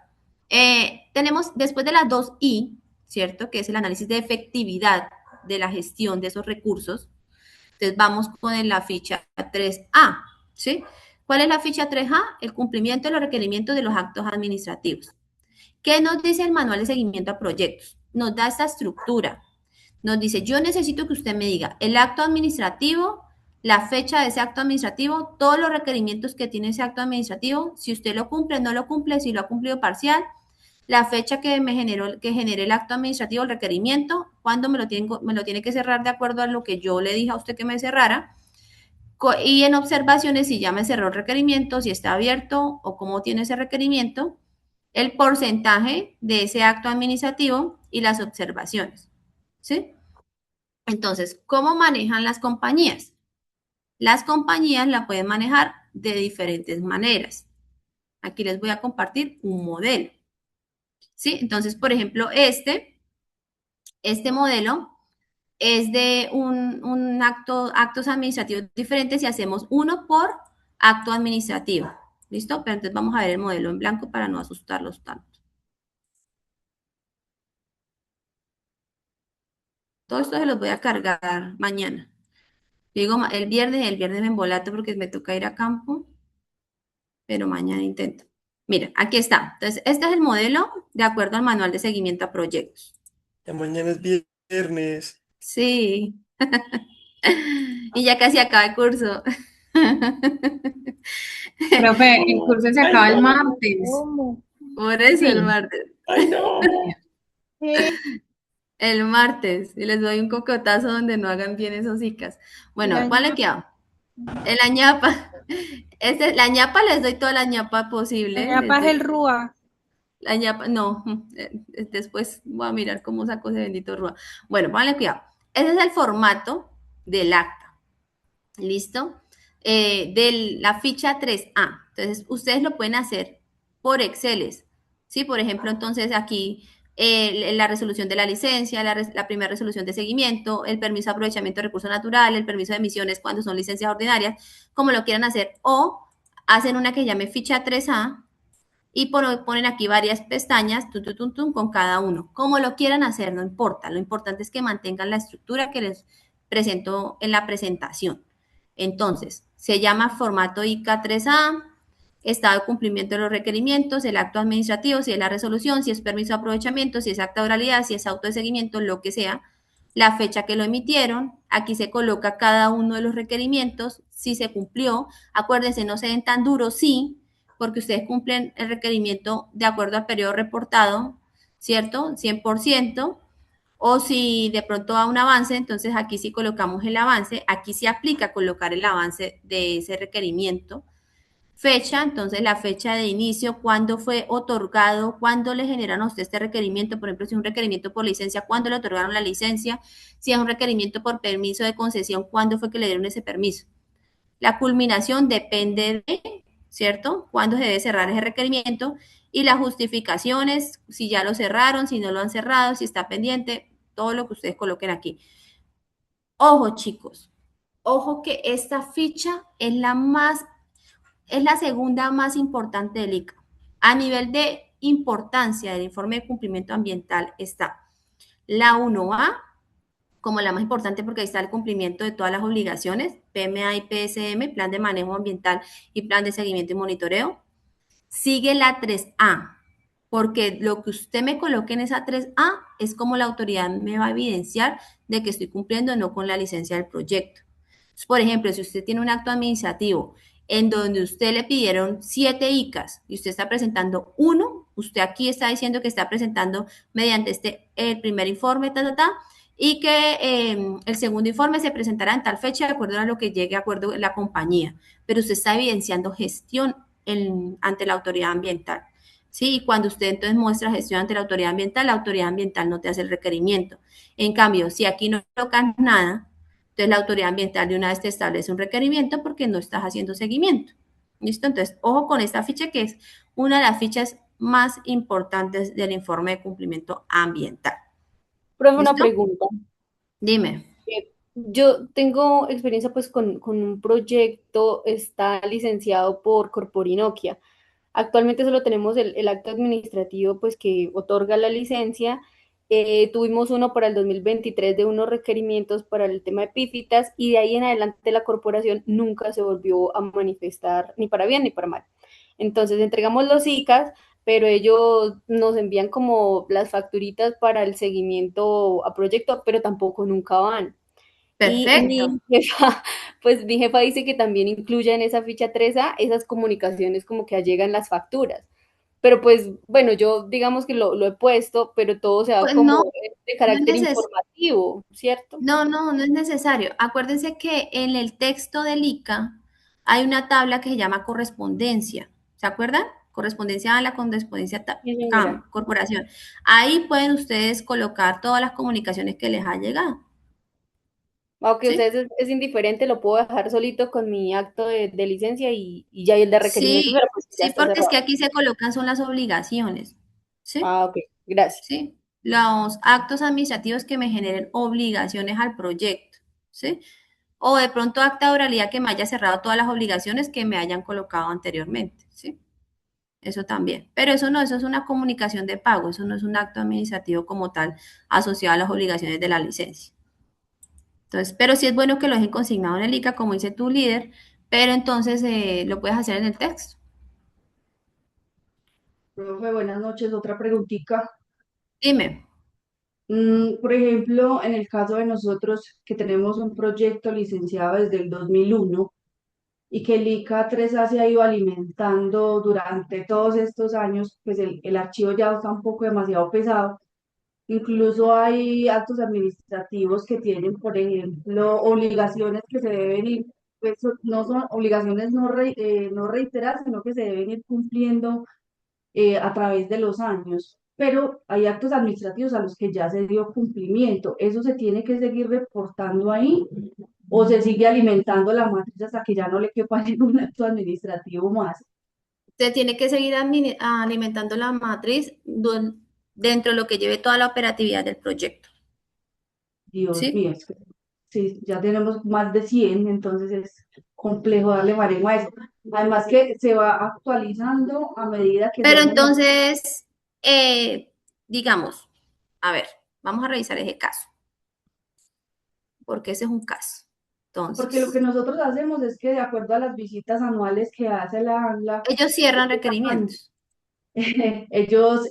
Tenemos después de las 2I, ¿cierto? Que es el análisis de efectividad de la gestión de esos recursos. Entonces vamos con la ficha 3A, ¿sí? ¿Cuál es la ficha 3A? El cumplimiento de los requerimientos de los actos administrativos. ¿Qué nos dice el manual de seguimiento a proyectos? Nos da esta estructura. Nos dice, yo necesito que usted me diga el acto administrativo, la fecha de ese acto administrativo, todos los requerimientos que tiene ese acto administrativo, si usted lo cumple, no lo cumple, si lo ha cumplido parcial, la fecha que me generó, que generé el acto administrativo, el requerimiento, cuándo me lo tiene que cerrar de acuerdo a lo que yo le dije a usted que me cerrara, y en observaciones si ya me cerró el requerimiento, si está abierto o cómo tiene ese requerimiento, el porcentaje de ese acto administrativo y las observaciones, ¿sí? Entonces, ¿cómo manejan las compañías? Las compañías la pueden manejar de diferentes maneras. Aquí les voy a compartir un modelo, ¿sí? Entonces, por ejemplo, este modelo es de actos administrativos diferentes y hacemos uno por acto administrativo. ¿Listo? Pero entonces vamos a ver el modelo en blanco para no asustarlos tanto. Todo esto se los voy a cargar mañana. Digo el viernes me embolato porque me toca ir a campo, pero mañana intento. Mira, aquí está. Entonces, este es el modelo de acuerdo al manual de seguimiento a proyectos. Ya mañana es viernes. Sí. Y ya casi acaba el curso. Profe, el curso se Ay, acaba el no. martes. Por eso Sí. el martes. Ay, no. El martes. Y les doy un cocotazo donde no hagan bien esos ICAs. Bueno, La ¿cuál le queda? La ñapa. La ñapa les doy toda la ñapa posible. ñapa Les es doy el RUA. la ñapa, no. Después voy a mirar cómo saco ese bendito RUA. Bueno, pónganle cuidado. Ese es el formato del acta. ¿Listo? De la ficha 3A. Entonces, ustedes lo pueden hacer por Excel. ¿Sí? Por ejemplo, entonces aquí la resolución de la licencia, la primera resolución de seguimiento, el permiso de aprovechamiento de recursos naturales, el permiso de emisiones cuando son licencias ordinarias, como lo quieran hacer. O hacen una que llame ficha 3A y ponen aquí varias pestañas con cada uno. Como lo quieran hacer, no importa. Lo importante es que mantengan la estructura que les presento en la presentación. Entonces, se llama formato IK3A, estado de cumplimiento de los requerimientos, el acto administrativo, si es la resolución, si es permiso de aprovechamiento, si es acta de oralidad, si es auto de seguimiento, lo que sea, la fecha que lo emitieron, aquí se coloca cada uno de los requerimientos, si se cumplió, acuérdense, no se den tan duros, sí, porque ustedes cumplen el requerimiento de acuerdo al periodo reportado, ¿cierto? 100%. O si de pronto va un avance, entonces aquí sí colocamos el avance, aquí sí aplica colocar el avance de ese requerimiento. Fecha, entonces la fecha de inicio, cuándo fue otorgado, cuándo le generan a usted este requerimiento, por ejemplo, si es un requerimiento por licencia, cuándo le otorgaron la licencia, si es un requerimiento por permiso de concesión, cuándo fue que le dieron ese permiso. La culminación depende de, ¿cierto?, cuándo se debe cerrar ese requerimiento y las justificaciones, si ya lo cerraron, si no lo han cerrado, si está pendiente, todo lo que ustedes coloquen aquí. Ojo, chicos, ojo que esta ficha es la segunda más importante del ICA. A nivel de importancia del informe de cumplimiento ambiental está la 1A, como la más importante porque ahí está el cumplimiento de todas las obligaciones, PMA y PSM, Plan de Manejo Ambiental y Plan de Seguimiento y Monitoreo. Sigue la 3A, porque lo que usted me coloque en esa 3A es como la autoridad me va a evidenciar de que estoy cumpliendo o no con la licencia del proyecto. Entonces, por ejemplo, si usted tiene un acto administrativo en donde usted le pidieron 7 ICAs y usted está presentando uno, usted aquí está diciendo que está presentando mediante el primer informe, y que el segundo informe se presentará en tal fecha de acuerdo a lo que llegue a acuerdo la compañía, pero usted está evidenciando gestión ante la autoridad ambiental. ¿sí? Y cuando usted entonces muestra gestión ante la autoridad ambiental no te hace el requerimiento. En cambio, si aquí no colocas nada, entonces la autoridad ambiental de una vez te establece un requerimiento porque no estás haciendo seguimiento. ¿Listo? Entonces, ojo con esta ficha que es una de las fichas más importantes del informe de cumplimiento ambiental. Profe, una ¿Listo? pregunta. Dime. Yo tengo experiencia pues con un proyecto, está licenciado por Corporinoquia. Actualmente solo tenemos el acto administrativo pues que otorga la licencia. Tuvimos uno para el 2023 de unos requerimientos para el tema de epífitas y de ahí en adelante la corporación nunca se volvió a manifestar ni para bien ni para mal. Entonces entregamos los ICAs, pero ellos nos envían como las facturitas para el seguimiento a proyecto, pero tampoco nunca van. Y Perfecto. pues mi jefa dice que también incluya en esa ficha 3A esas comunicaciones como que allegan las facturas. Pero pues bueno, yo digamos que lo he puesto, pero todo se da Pues no, como de no es carácter necesario. informativo, ¿cierto? No es necesario. Acuérdense que en el texto del ICA hay una tabla que se llama correspondencia. ¿Se acuerdan? Correspondencia a la correspondencia Sí, señora. CAM, corporación. Ahí pueden ustedes colocar todas las comunicaciones que les ha llegado. Aunque ¿Sí? ustedes es indiferente, lo puedo dejar solito con mi acto de licencia y ya y el de requerimiento, Sí, pero pues ya sí, está porque es que cerrado. aquí se colocan son las obligaciones. ¿Sí? Ah, ok, gracias. ¿Sí? Los actos administrativos que me generen obligaciones al proyecto. ¿Sí? O de pronto acta de oralidad que me haya cerrado todas las obligaciones que me hayan colocado anteriormente, ¿sí? Eso también. Pero eso no, eso es una comunicación de pago, eso no es un acto administrativo como tal asociado a las obligaciones de la licencia. Entonces, pero sí es bueno que lo dejen consignado en el ICA, como dice tu líder, pero entonces lo puedes hacer en el texto. Profe, buenas noches. Otra preguntita. Dime. Por ejemplo, en el caso de nosotros que tenemos un proyecto licenciado desde el 2001 y que el ICA 3A se ha ido alimentando durante todos estos años, pues el archivo ya está un poco demasiado pesado. Incluso hay actos administrativos que tienen, por ejemplo, obligaciones que se deben ir, pues no son obligaciones no reiteradas, sino que se deben ir cumpliendo a través de los años, pero hay actos administrativos a los que ya se dio cumplimiento. ¿Eso se tiene que seguir reportando ahí o se sigue alimentando la matriz hasta que ya no le quepa ningún acto administrativo más? Se tiene que seguir alimentando la matriz dentro de lo que lleve toda la operatividad del proyecto, Dios ¿sí? mío, es que sí, ya tenemos más de 100, entonces es complejo darle manejo a eso. Además que se va actualizando a medida que se Pero van generando. entonces, digamos, a ver, vamos a revisar ese caso, porque ese es un caso. Porque lo que Entonces, nosotros hacemos es que de acuerdo a las visitas anuales que hace la ANLA, ellos cierran requerimientos. ellos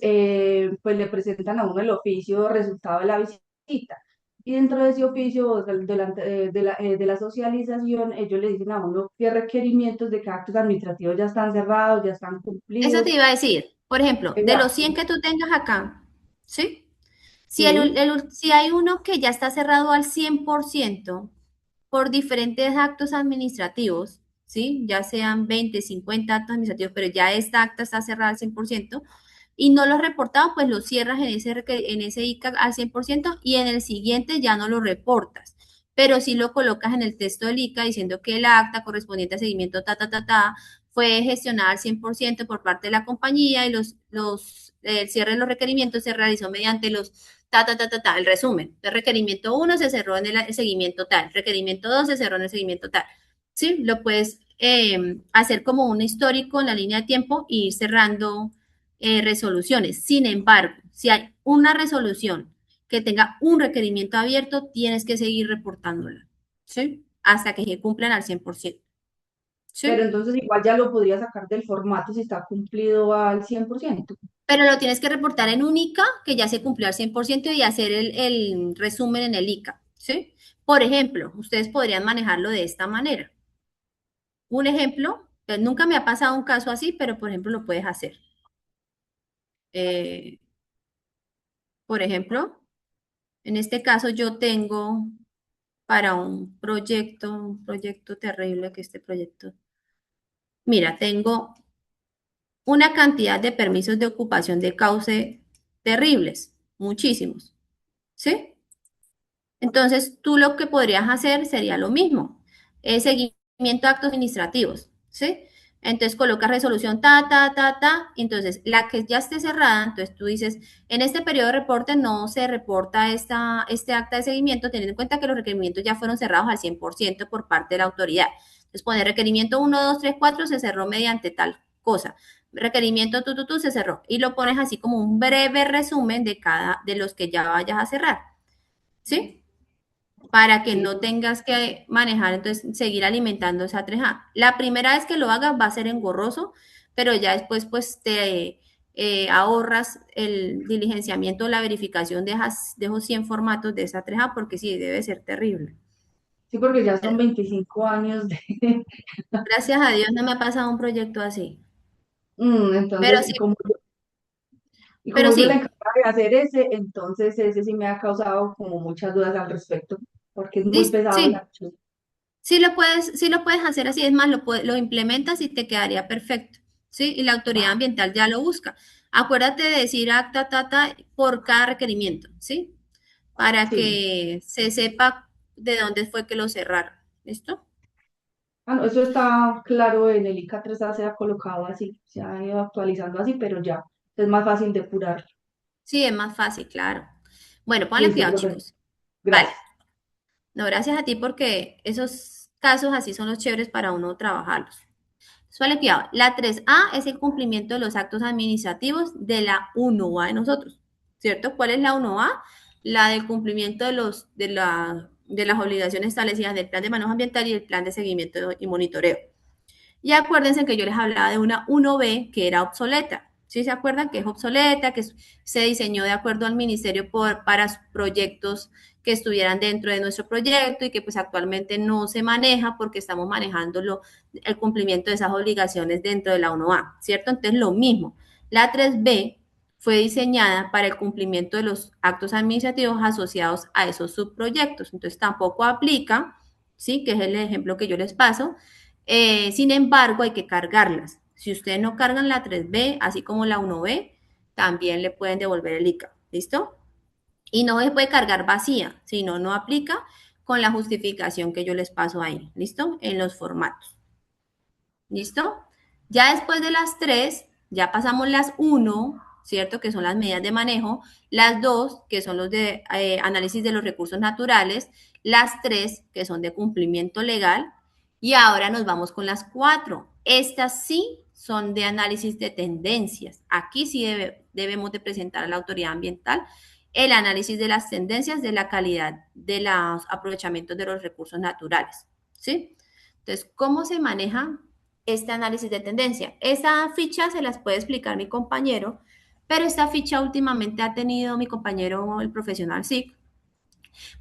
pues le presentan a uno el oficio resultado de la visita. Y dentro de ese oficio, de la socialización, ellos le dicen a uno qué requerimientos de qué actos administrativos ya están cerrados, ya están Eso te cumplidos. iba a decir. Por ejemplo, de los Exacto. 100 que tú tengas acá, ¿sí? Si, Sí, si hay uno que ya está cerrado al 100% por diferentes actos administrativos, ¿sí? Ya sean 20, 50 actos administrativos, pero ya esta acta está cerrada al 100% y no lo has reportado, pues lo cierras en ese ICA al 100% y en el siguiente ya no lo reportas. Pero sí lo colocas en el texto del ICA diciendo que el acta correspondiente a seguimiento fue gestionada al 100% por parte de la compañía y el cierre de los requerimientos se realizó mediante los el resumen. El requerimiento uno se cerró en el seguimiento tal, requerimiento 2 se cerró en el seguimiento tal. ¿Sí? Lo puedes hacer como un histórico en la línea de tiempo y ir cerrando resoluciones. Sin embargo, si hay una resolución que tenga un requerimiento abierto, tienes que seguir reportándola, ¿sí? Hasta que se cumplan al 100%, pero ¿sí? entonces igual ya lo podría sacar del formato si está cumplido al 100%. Pero lo tienes que reportar en un ICA que ya se cumplió al 100% y hacer el resumen en el ICA, ¿sí? Por ejemplo, ustedes podrían manejarlo de esta manera. Un ejemplo, pues nunca me ha pasado un caso así, pero por ejemplo lo puedes hacer. Eh, por ejemplo, en este caso yo tengo para un proyecto terrible que este proyecto. Mira, tengo una cantidad de permisos de ocupación de cauce terribles, muchísimos, ¿sí? Entonces, tú lo que podrías hacer sería lo mismo, seguimiento de actos administrativos, ¿sí? Entonces, colocas resolución entonces, la que ya esté cerrada, entonces tú dices, en este periodo de reporte no se reporta este acta de seguimiento, teniendo en cuenta que los requerimientos ya fueron cerrados al 100% por parte de la autoridad. Entonces, poner requerimiento 1, 2, 3, 4 se cerró mediante tal cosa. Requerimiento se cerró. Y lo pones así como un breve resumen de los que ya vayas a cerrar, ¿sí? Para que Sí, no tengas que manejar, entonces seguir alimentando esa 3A. La primera vez que lo hagas va a ser engorroso, pero ya después pues te ahorras el diligenciamiento, la verificación de esos 100 formatos de esa 3A, porque sí, debe ser terrible. sí, porque ya son 25 años de... Gracias a Dios no me ha pasado un proyecto así. Pero Entonces, sí, y como pero yo soy la sí, encargada de hacer ese, entonces ese sí me ha causado como muchas dudas al respecto, porque es muy pesado el sí, archivo. sí lo puedes hacer así, es más, lo implementas y te quedaría perfecto, ¿sí? Y la autoridad ambiental ya lo busca. Acuérdate de decir acta, por cada requerimiento, ¿sí? Para Sí. que se sepa de dónde fue que lo cerraron, ¿listo? Ah, no, eso está claro en el ICA 3A se ha colocado así, se ha ido actualizando así, pero ya es más fácil depurar. Sí, es más fácil, claro. Bueno, ponle Listo, cuidado, profe. chicos. Vale. Gracias. No, gracias a ti porque esos casos así son los chéveres para uno trabajarlos. Suele cuidado. La 3A es el cumplimiento de los actos administrativos de la 1A de nosotros, ¿cierto? ¿Cuál es la 1A? La del cumplimiento de las obligaciones establecidas del plan de manejo ambiental y el plan de seguimiento y monitoreo. Y acuérdense que yo les hablaba de una 1B que era obsoleta. ¿Sí se acuerdan que es obsoleta, que se diseñó de acuerdo al ministerio para proyectos que estuvieran dentro de nuestro proyecto y que pues actualmente no se maneja porque estamos manejando el cumplimiento de esas obligaciones dentro de la 1A, ¿cierto? Entonces lo mismo, la 3B fue diseñada para el cumplimiento de los actos administrativos asociados a esos subproyectos, entonces tampoco aplica, ¿sí? Que es el ejemplo que yo les paso. Sin embargo, hay que cargarlas. Si ustedes no cargan la 3B, así como la 1B, también le pueden devolver el ICA. ¿Listo? Y no se puede cargar vacía, si no, no aplica con la justificación que yo les paso ahí. ¿Listo? En los formatos. ¿Listo? Ya después de las 3, ya pasamos las 1, ¿cierto? Que son las medidas de manejo, las 2, que son los de análisis de los recursos naturales, las 3, que son de cumplimiento legal, y ahora nos vamos con las 4. Estas sí son de análisis de tendencias. Aquí sí debemos de presentar a la autoridad ambiental el análisis de las tendencias de la calidad de los aprovechamientos de los recursos naturales, ¿sí? Entonces, ¿cómo se maneja este análisis de tendencia? Esa ficha se las puede explicar mi compañero, pero esta ficha últimamente ha tenido mi compañero, el profesional SIC,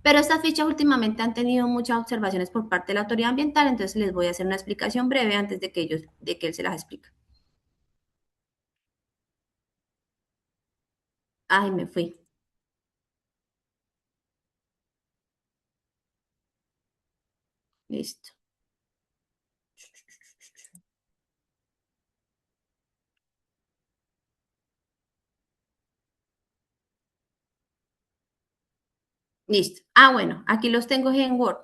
pero estas fichas últimamente han tenido muchas observaciones por parte de la autoridad ambiental, entonces les voy a hacer una explicación breve antes de que él se las explique. Ay, me fui. Listo. Listo. Ah, bueno, aquí los tengo en Word.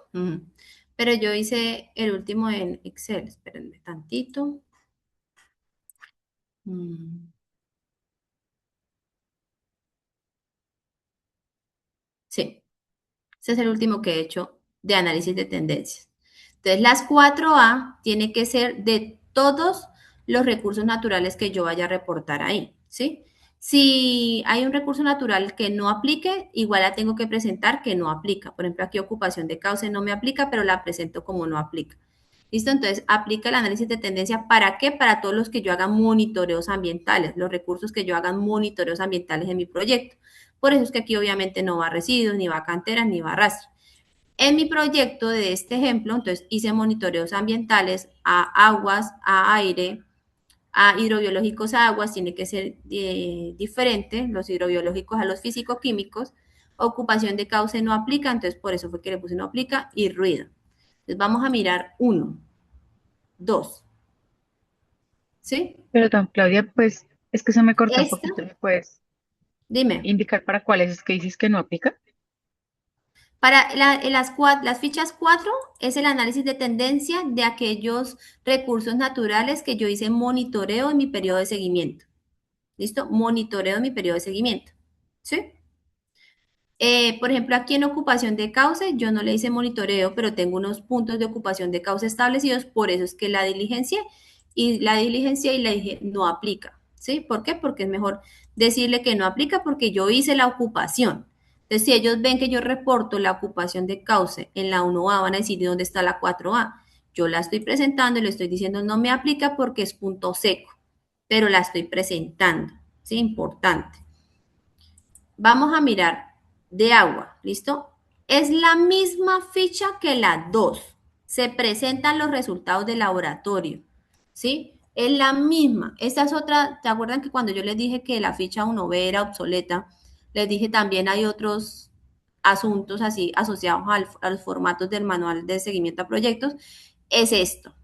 Pero yo hice el último en Excel. Espérenme tantito. Sí. Ese es el último que he hecho de análisis de tendencias. Entonces, las 4A tiene que ser de todos los recursos naturales que yo vaya a reportar ahí, ¿sí? Si hay un recurso natural que no aplique, igual la tengo que presentar que no aplica. Por ejemplo, aquí ocupación de cauce no me aplica, pero la presento como no aplica. ¿Listo? Entonces, aplica el análisis de tendencia. ¿Para qué? Para todos los que yo haga monitoreos ambientales, los recursos que yo haga monitoreos ambientales en mi proyecto. Por eso es que aquí obviamente no va residuos, ni va canteras, ni va rastro. En mi proyecto de este ejemplo, entonces hice monitoreos ambientales a aguas, a aire, a hidrobiológicos a aguas, tiene que ser diferente, los hidrobiológicos a los físico-químicos. Ocupación de cauce no aplica, entonces por eso fue que le puse no aplica, y ruido. Entonces vamos a mirar 1, 2, ¿sí? Perdón, Claudia, pues es que se me cortó un Esta, poquito. ¿Me puedes dime. indicar para cuáles es que dices que no aplica? Para las fichas 4 es el análisis de tendencia de aquellos recursos naturales que yo hice monitoreo en mi periodo de seguimiento. ¿Listo? Monitoreo en mi periodo de seguimiento. ¿Sí? Por ejemplo, aquí en ocupación de cauce, yo no le hice monitoreo, pero tengo unos puntos de ocupación de cauce establecidos, por eso es que la diligencia y le dije no aplica. ¿Sí? ¿Por qué? Porque es mejor decirle que no aplica porque yo hice la ocupación. Entonces, si ellos ven que yo reporto la ocupación de cauce en la 1A, van a decir, ¿de dónde está la 4A? Yo la estoy presentando y le estoy diciendo no me aplica porque es punto seco, pero la estoy presentando. ¿Sí? Importante. Vamos a mirar de agua, ¿listo? Es la misma ficha que la 2. Se presentan los resultados del laboratorio, ¿sí? Es la misma. Esta es otra, ¿te acuerdan que cuando yo les dije que la ficha 1B era obsoleta? Les dije también hay otros asuntos así asociados a los formatos del manual de seguimiento a proyectos. Es esto.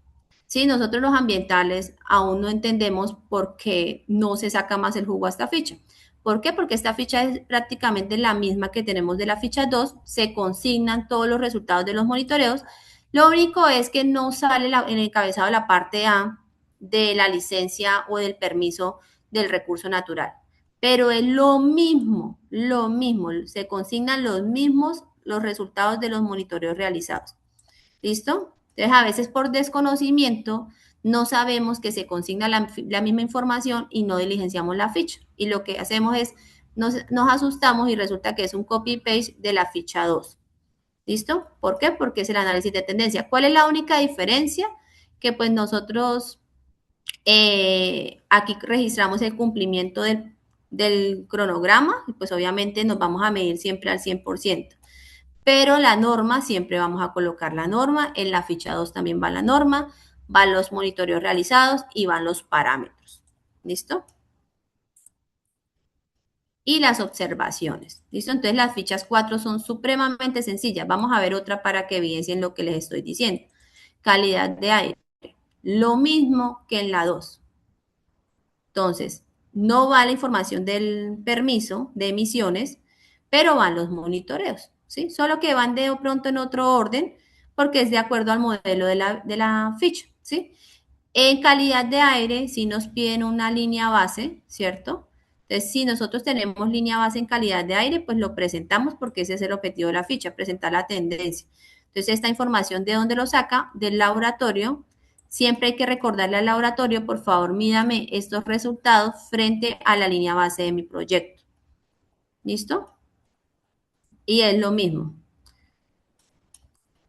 Sí, nosotros los ambientales aún no entendemos por qué no se saca más el jugo a esta ficha. ¿Por qué? Porque esta ficha es prácticamente la misma que tenemos de la ficha 2, se consignan todos los resultados de los monitoreos. Lo único es que no sale en el encabezado la parte A de la licencia o del permiso del recurso natural. Pero es lo mismo, se consignan los mismos los resultados de los monitoreos realizados. ¿Listo? Entonces, a veces por desconocimiento no sabemos que se consigna la misma información y no diligenciamos la ficha. Y lo que hacemos es, nos asustamos y resulta que es un copy-paste de la ficha 2. ¿Listo? ¿Por qué? Porque es el análisis de tendencia. ¿Cuál es la única diferencia? Que pues nosotros aquí registramos el cumplimiento del cronograma y pues obviamente nos vamos a medir siempre al 100%. Pero la norma, siempre vamos a colocar la norma, en la ficha 2 también va la norma, van los monitoreos realizados y van los parámetros. ¿Listo? Y las observaciones. ¿Listo? Entonces las fichas 4 son supremamente sencillas. Vamos a ver otra para que evidencien lo que les estoy diciendo. Calidad de aire. Lo mismo que en la 2. Entonces, no va la información del permiso de emisiones, pero van los monitoreos, ¿sí? Solo que van de pronto en otro orden porque es de acuerdo al modelo de la ficha, ¿sí? En calidad de aire, si nos piden una línea base, ¿cierto? Entonces, si nosotros tenemos línea base en calidad de aire, pues lo presentamos porque ese es el objetivo de la ficha, presentar la tendencia. Entonces, esta información, ¿de dónde lo saca? Del laboratorio. Siempre hay que recordarle al laboratorio, por favor, mídame estos resultados frente a la línea base de mi proyecto. ¿Listo? Y es lo mismo.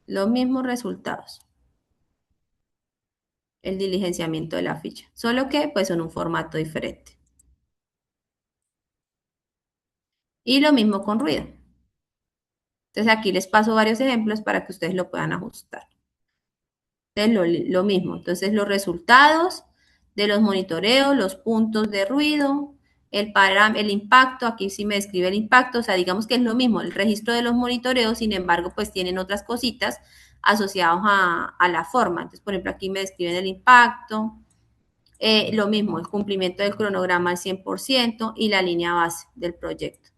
Los mismos resultados. El diligenciamiento de la ficha. Solo que, pues, son un formato diferente. Y lo mismo con ruido. Entonces, aquí les paso varios ejemplos para que ustedes lo puedan ajustar. Entonces, lo mismo. Entonces, los resultados de los monitoreos, los puntos de ruido, el impacto, aquí sí me describe el impacto, o sea, digamos que es lo mismo, el registro de los monitoreos, sin embargo, pues tienen otras cositas asociadas a la forma. Entonces, por ejemplo, aquí me describen el impacto, lo mismo, el cumplimiento del cronograma al 100% y la línea base del proyecto.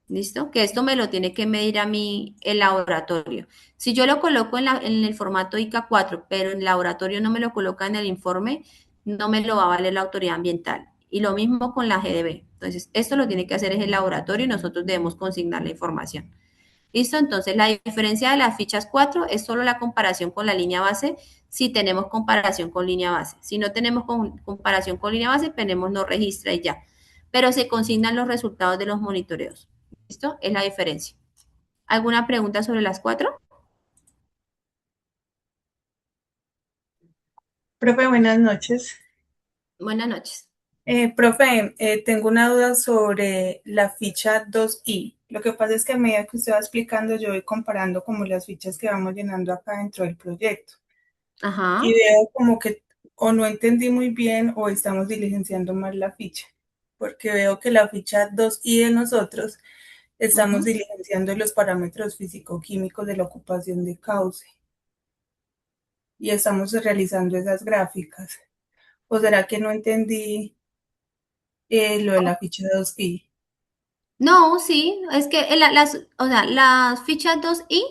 ¿Listo? Que esto me lo tiene que medir a mí el laboratorio. Si yo lo coloco en el formato ICA 4, pero el laboratorio no me lo coloca en el informe, no me lo va a valer la autoridad ambiental. Y lo mismo con la GDB. Entonces, esto lo tiene que hacer es el laboratorio y nosotros debemos consignar la información. ¿Listo? Entonces, la diferencia de las fichas 4 es solo la comparación con la línea base si tenemos comparación con línea base. Si no tenemos comparación con línea base, tenemos no registra y ya. Pero se consignan los resultados de los monitoreos. ¿Listo? Es la diferencia. ¿Alguna pregunta sobre las 4? Profe, buenas noches. Buenas noches. Profe, tengo una duda sobre la ficha 2i. Lo que pasa es que a medida que usted va explicando, yo voy comparando como las fichas que vamos llenando acá dentro del proyecto. Ajá. Y veo como que o no entendí muy bien o estamos diligenciando mal la ficha. Porque veo que la ficha 2i de nosotros estamos diligenciando los parámetros físico-químicos de la ocupación de cauce. Y estamos realizando esas gráficas. ¿O será que no entendí lo de la ficha 2i? No, sí, es que o sea, las fichas 2i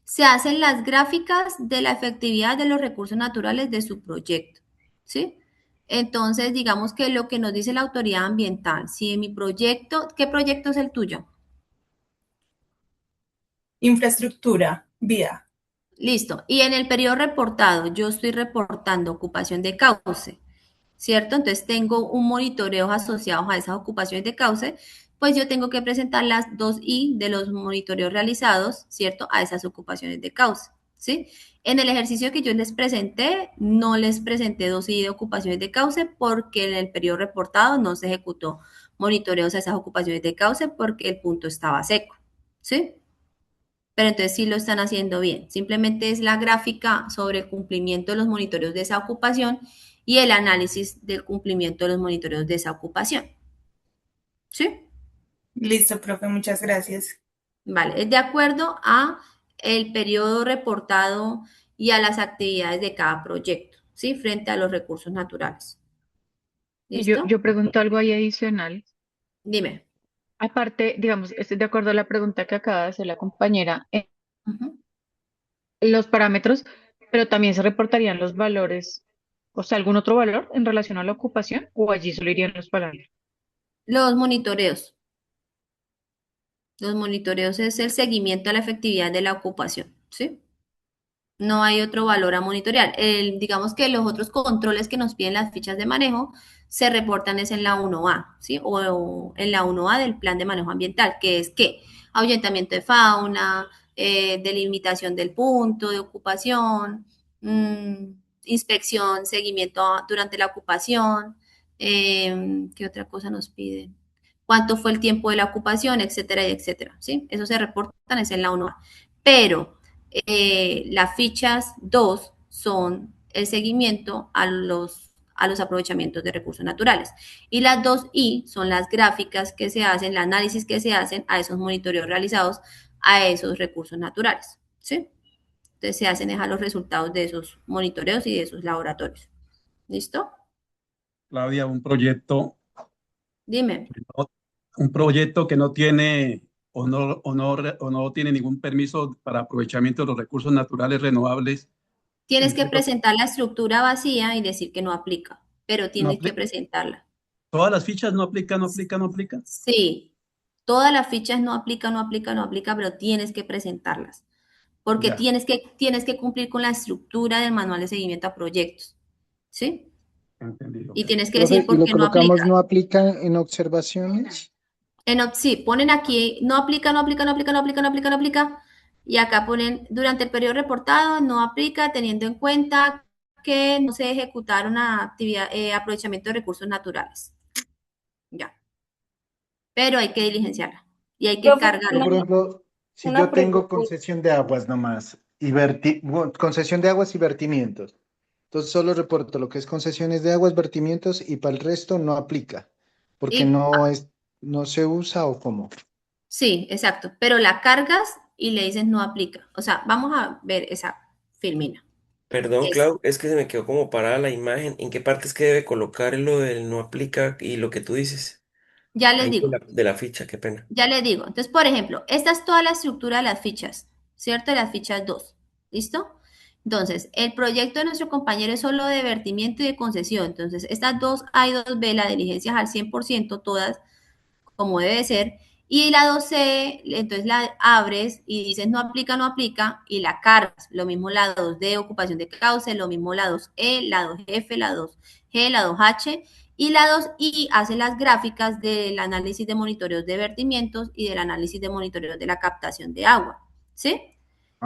se hacen las gráficas de la efectividad de los recursos naturales de su proyecto, ¿sí? Entonces, digamos que lo que nos dice la autoridad ambiental, si en mi proyecto, ¿qué proyecto es el tuyo? Infraestructura, vía. Listo. Y en el periodo reportado, yo estoy reportando ocupación de cauce, ¿cierto? Entonces tengo un monitoreo asociado a esas ocupaciones de cauce, pues yo tengo que presentar las 2i de los monitoreos realizados, ¿cierto? A esas ocupaciones de cauce, ¿sí? En el ejercicio que yo les presenté, no les presenté 2i de ocupaciones de cauce porque en el periodo reportado no se ejecutó monitoreos a esas ocupaciones de cauce porque el punto estaba seco, ¿sí? Pero entonces sí lo están haciendo bien. Simplemente es la gráfica sobre el cumplimiento de los monitoreos de esa ocupación y el análisis del cumplimiento de los monitoreos de esa ocupación. ¿Sí? Listo, profe, muchas gracias. Vale, es de acuerdo a el periodo reportado y a las actividades de cada proyecto, ¿sí? Frente a los recursos naturales. Y yo, ¿Listo? yo pregunto algo ahí adicional. Dime. Aparte, digamos, estoy de acuerdo a la pregunta que acaba de hacer la compañera, Ujú. los parámetros, pero también se reportarían los valores, o sea, algún otro valor en relación a la ocupación, o allí solo irían los parámetros. Los monitoreos. Los monitoreos es el seguimiento a la efectividad de la ocupación, ¿sí? No hay otro valor a monitorear. Digamos que los otros controles que nos piden las fichas de manejo se reportan es en la 1A, ¿sí? O en la 1A del plan de manejo ambiental, que es que ahuyentamiento de fauna, delimitación del punto de ocupación, inspección, seguimiento durante la ocupación, ¿qué otra cosa nos piden? ¿Cuánto fue el tiempo de la ocupación, etcétera, etcétera? ¿Sí? Eso se reportan es en la 1A. Pero las fichas 2 son el seguimiento a los aprovechamientos de recursos naturales. Y las 2i son las gráficas que se hacen, el análisis que se hacen a esos monitoreos realizados a esos recursos naturales. ¿Sí? Entonces se hacen a los resultados de esos monitoreos y de esos laboratorios. ¿Listo? Claudia, un proyecto, Dime. un proyecto que no tiene o no tiene ningún permiso para aprovechamiento de los recursos naturales renovables. Tienes ¿En que qué presentar la estructura vacía y decir que no aplica, pero no tienes que presentarla. todas las fichas no aplican, no aplican, no aplican? Sí, todas las fichas no aplica, no aplica, no aplica, pero tienes que presentarlas, porque Ya, tienes que cumplir con la estructura del manual de seguimiento a proyectos, ¿sí? entendido. Y tienes que decir Profe, ¿y por lo qué no aplica. colocamos no aplica en observaciones? Sí, ponen aquí, no aplica, no aplica, no aplica, no aplica, no aplica, no aplica, y acá ponen, durante el periodo reportado, no aplica, teniendo en cuenta que no se ejecutaron una actividad, aprovechamiento de recursos naturales. Ya, pero hay que diligenciarla y hay que Profe, Pero, cargarla. por ejemplo, si una yo tengo pregunta. concesión de aguas nomás y concesión de aguas y vertimientos, entonces solo reporto lo que es concesiones de aguas, vertimientos y para el resto no aplica, porque Y no se usa o cómo. sí, exacto, pero la cargas y le dices no aplica. O sea, vamos a ver esa filmina. Perdón, Es, Clau, es que se me quedó como parada la imagen. ¿En qué parte es que debe colocar lo del no aplica y lo que tú dices? ya les Ahí digo, de la ficha, qué pena. ya les digo. Entonces, por ejemplo, esta es toda la estructura de las fichas, ¿cierto? De las fichas 2. ¿Listo? Entonces, el proyecto de nuestro compañero es solo de vertimiento y de concesión. Entonces, estas 2A y 2B, la diligencias al 100%, todas como debe ser, y la 2C, entonces la abres y dices no aplica, no aplica, y la cargas. Lo mismo la 2D, ocupación de cauce, lo mismo la 2E, la 2F, la 2G, la 2H, y la 2I hace las gráficas del análisis de monitoreos de vertimientos y del análisis de monitoreos de la captación de agua. ¿Sí?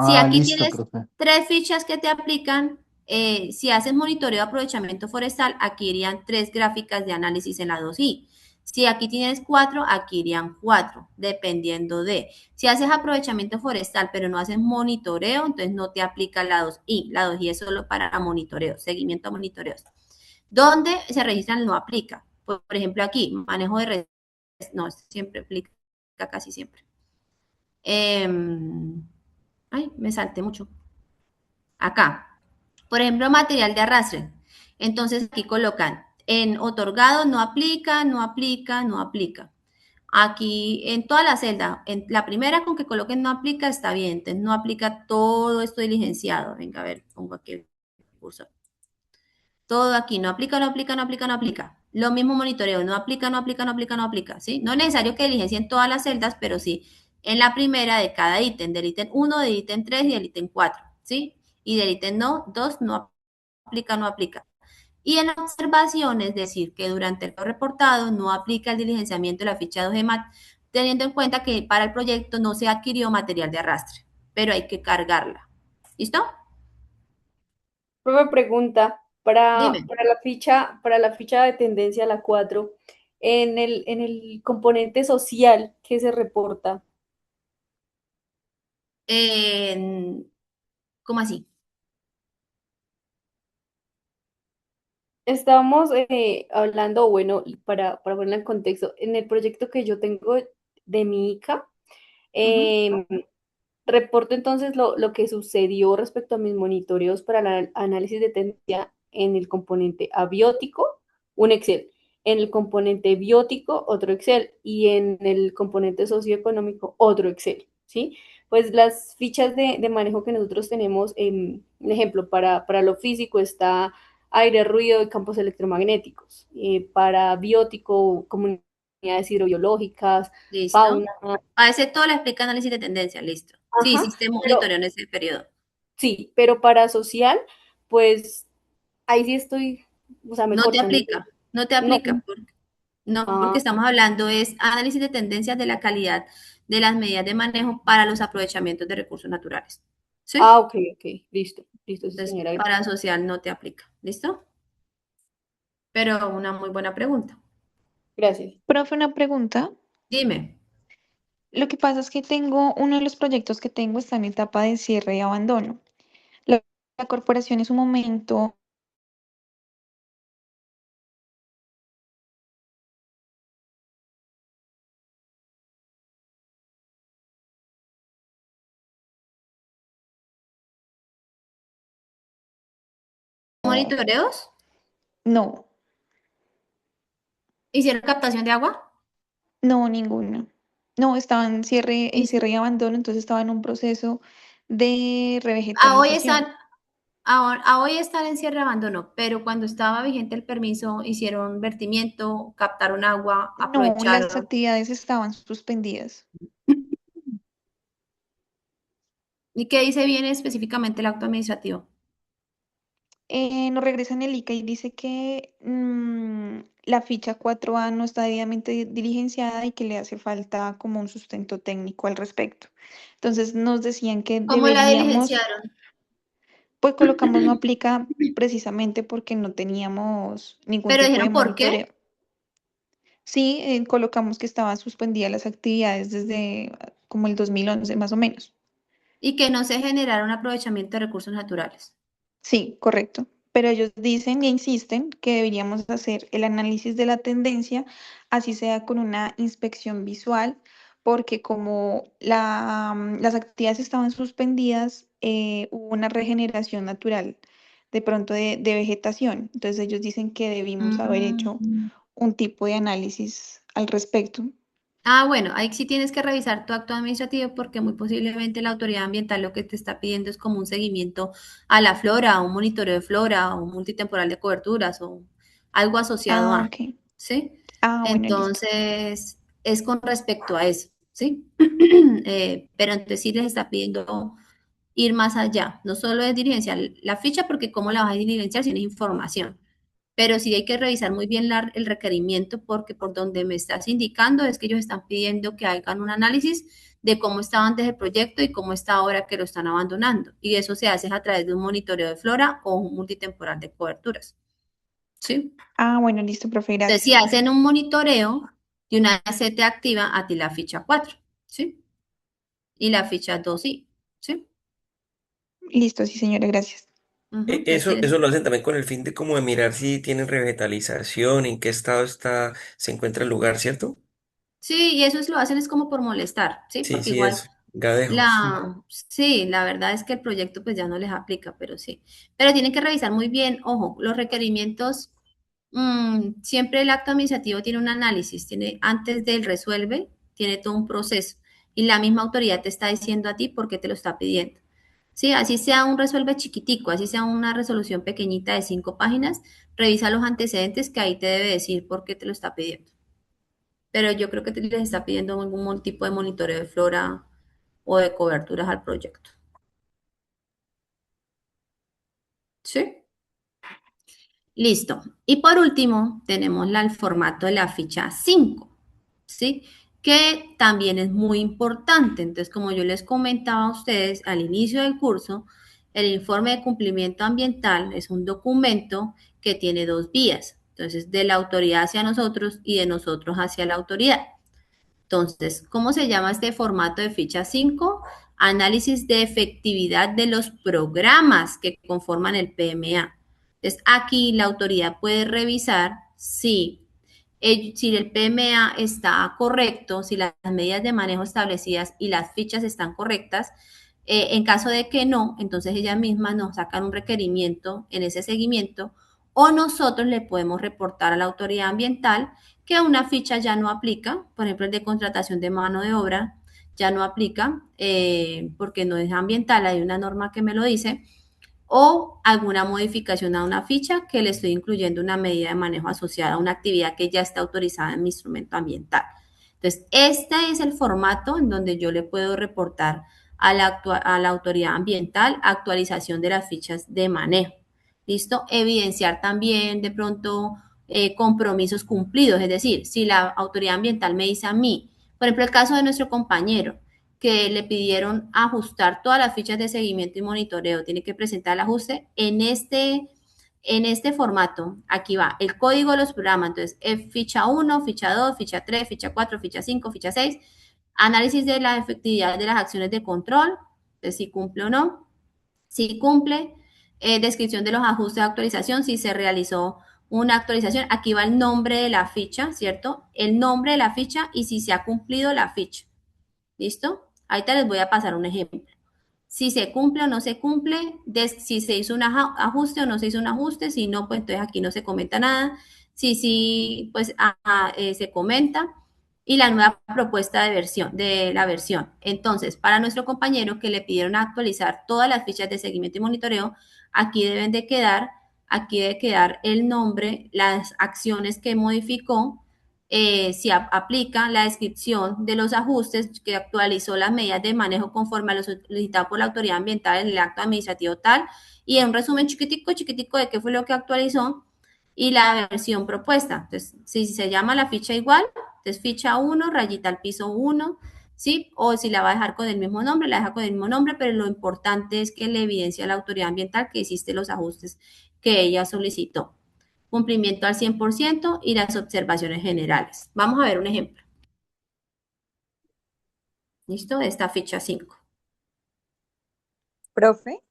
Si Ah, aquí listo, tienes profe. 3 fichas que te aplican, si haces monitoreo de aprovechamiento forestal, aquí irían 3 gráficas de análisis en la 2I. Si aquí tienes 4, aquí irían 4, dependiendo de. Si haces aprovechamiento forestal, pero no haces monitoreo, entonces no te aplica la 2I. La 2I es solo para monitoreo, seguimiento a monitoreos. ¿Dónde se registran? No aplica. Por ejemplo, aquí, manejo de redes. No, siempre aplica, casi siempre. Ay, me salté mucho. Acá. Por ejemplo, material de arrastre. Entonces aquí colocan en otorgado no aplica, no aplica, no aplica. Aquí en toda la celda, en la primera con que coloquen no aplica está bien, entonces no aplica todo esto diligenciado. Venga, a ver, pongo aquí el cursor. Todo aquí, no aplica, no aplica, no aplica, no aplica. Lo mismo monitoreo, no aplica, no aplica, no aplica, no aplica, ¿sí? No es necesario que diligencien todas las celdas, pero sí en la primera de cada ítem, del ítem 1, del ítem 3 y del ítem 4, ¿sí? Y del ítem 2 no aplica, no aplica. Y en observación, es decir, que durante el reportado no aplica el diligenciamiento de la ficha 2 EMAT, teniendo en cuenta que para el proyecto no se adquirió material de arrastre, pero hay que cargarla. ¿Listo? Profe, pregunta, Dime. para la ficha de tendencia, la 4, en el componente social, ¿qué se reporta? ¿Cómo así? Estamos hablando, bueno, para ponerla en contexto, en el proyecto que yo tengo de mi ICA, em, reporto entonces lo que sucedió respecto a mis monitoreos para el análisis de tendencia en el componente abiótico, un Excel, en el componente biótico, otro Excel, y en el componente socioeconómico, otro Excel, ¿sí? Pues las fichas de manejo que nosotros tenemos, un ejemplo, para lo físico está aire, ruido y campos electromagnéticos, para biótico, comunidades hidrobiológicas, Listo. fauna. A ese todo le explica análisis de tendencia, listo. Sí, Ajá, hiciste pero monitoreo en ese periodo. sí, pero para social, pues ahí sí estoy, o sea, No mejor te también. aplica, no te No, aplica. No, porque ah, estamos hablando es análisis de tendencias de la calidad de las medidas de manejo para los aprovechamientos de recursos naturales. ¿Sí? ok, ok, listo, listo, sí, Entonces, señora. para social no te aplica. ¿Listo? Pero una muy buena pregunta. Gracias. Profe, una pregunta. Dime. Lo que pasa es que tengo, uno de los proyectos que tengo está en etapa de cierre y abandono. La corporación en su momento ¿Monitoreos? no, ¿Hicieron captación de agua? no, ninguno. No, estaba en Y cierre y abandono, entonces estaba en un proceso de hoy están, revegetalización. hoy están en cierre de abandono, pero cuando estaba vigente el permiso, hicieron vertimiento, captaron agua, No, las aprovecharon. actividades estaban suspendidas. ¿Y qué dice bien específicamente el acto administrativo? Nos regresan el ICA y dice que la ficha 4A no está debidamente diligenciada y que le hace falta como un sustento técnico al respecto. Entonces nos decían que ¿Cómo la deberíamos, diligenciaron? pues colocamos no aplica precisamente porque no teníamos ningún Pero tipo de dijeron por qué monitoreo. Sí, colocamos que estaban suspendidas las actividades desde como el 2011 más o menos. y que no se generara un aprovechamiento de recursos naturales. Sí, correcto. Pero ellos dicen e insisten que deberíamos hacer el análisis de la tendencia, así sea con una inspección visual, porque como las actividades estaban suspendidas, hubo una regeneración natural de pronto de vegetación. Entonces ellos dicen que debimos haber hecho Mm. un tipo de análisis al respecto. Ah, bueno, ahí sí tienes que revisar tu acto administrativo porque muy posiblemente la autoridad ambiental lo que te está pidiendo es como un seguimiento a la flora, un monitoreo de flora, o un multitemporal de coberturas o algo asociado Ah, a, ok. ¿sí? Ah, bueno, listo. Entonces, es con respecto a eso, ¿sí? Pero entonces sí les está pidiendo ir más allá, no solo es diligenciar la ficha porque cómo la vas a diligenciar si no es información. Pero sí hay que revisar muy bien el requerimiento porque por donde me estás indicando es que ellos están pidiendo que hagan un análisis de cómo estaba antes el proyecto y cómo está ahora que lo están abandonando. Y eso se hace a través de un monitoreo de flora o un multitemporal de coberturas. ¿Sí? Ah, bueno, listo, profe, Entonces, si gracias. hacen un monitoreo y una vez se te activa a ti la ficha 4, ¿sí? Y la ficha 2, sí. ¿Sí? Listo, sí, señora, gracias. Entonces Eso, tienes. eso lo hacen también con el fin de como de mirar si tienen revitalización, en qué estado se encuentra el lugar, ¿cierto? Sí, y eso lo hacen es como por molestar, ¿sí? Sí, Porque sí, igual eso. Gadejos. Sí, la verdad es que el proyecto pues ya no les aplica, pero sí. Pero tienen que revisar muy bien, ojo, los requerimientos, siempre el acto administrativo tiene un análisis, tiene antes del resuelve, tiene todo un proceso y la misma autoridad te está diciendo a ti por qué te lo está pidiendo. Sí, así sea un resuelve chiquitico, así sea una resolución pequeñita de 5 páginas, revisa los antecedentes que ahí te debe decir por qué te lo está pidiendo. Pero yo creo que les está pidiendo algún tipo de monitoreo de flora o de coberturas al proyecto. ¿Sí? Listo. Y por último, tenemos el formato de la ficha 5, ¿sí? Que también es muy importante. Entonces, como yo les comentaba a ustedes al inicio del curso, el informe de cumplimiento ambiental es un documento que tiene 2 vías. Entonces, de la autoridad hacia nosotros y de nosotros hacia la autoridad. Entonces, ¿cómo se llama este formato de ficha 5? Análisis de efectividad de los programas que conforman el PMA. Entonces, aquí la autoridad puede revisar si el PMA está correcto, si las medidas de manejo establecidas y las fichas están correctas. En caso de que no, entonces ellas mismas nos sacan un requerimiento en ese seguimiento o nosotros le podemos reportar a la autoridad ambiental que una ficha ya no aplica, por ejemplo, el de contratación de mano de obra ya no aplica porque no es ambiental, hay una norma que me lo dice, o alguna modificación a una ficha que le estoy incluyendo una medida de manejo asociada a una actividad que ya está autorizada en mi instrumento ambiental. Entonces, este es el formato en donde yo le puedo reportar a la autoridad ambiental actualización de las fichas de manejo. ¿Listo? Evidenciar también de pronto compromisos cumplidos, es decir, si la autoridad ambiental me dice a mí, por ejemplo, el caso de nuestro compañero, que le pidieron ajustar todas las fichas de seguimiento y monitoreo, tiene que presentar el ajuste en este formato. Aquí va el código de los programas, entonces ficha 1, ficha 2, ficha 3, ficha 4, ficha 5, ficha 6, análisis de la efectividad de las acciones de control, de si cumple o no. Si cumple, descripción de los ajustes de actualización, si se realizó una actualización, aquí va el nombre de la ficha, ¿cierto? El nombre de la ficha y si se ha cumplido la ficha. ¿Listo? Ahorita les voy a pasar un ejemplo. Si se cumple o no se cumple, si se hizo un ajuste o no se hizo un ajuste, si no, pues entonces aquí no se comenta nada. Si sí, pues se comenta. Y la nueva propuesta de la versión. Entonces, para nuestro compañero que le pidieron actualizar todas las fichas de seguimiento y monitoreo, aquí debe quedar el nombre, las acciones que modificó, si aplica la descripción de los ajustes que actualizó las medidas de manejo conforme a lo solicitado por la autoridad ambiental en el acto administrativo tal, y en un resumen chiquitico de qué fue lo que actualizó y la versión propuesta. Entonces, si se llama la ficha igual, entonces ficha 1, rayita al piso 1, ¿sí? O si la va a dejar con el mismo nombre, la deja con el mismo nombre, pero lo importante es que le evidencia a la autoridad ambiental que hiciste los ajustes que ella solicitó. Cumplimiento al 100% y las observaciones generales. Vamos a ver un ejemplo. ¿Listo? De esta ficha 5. Profe,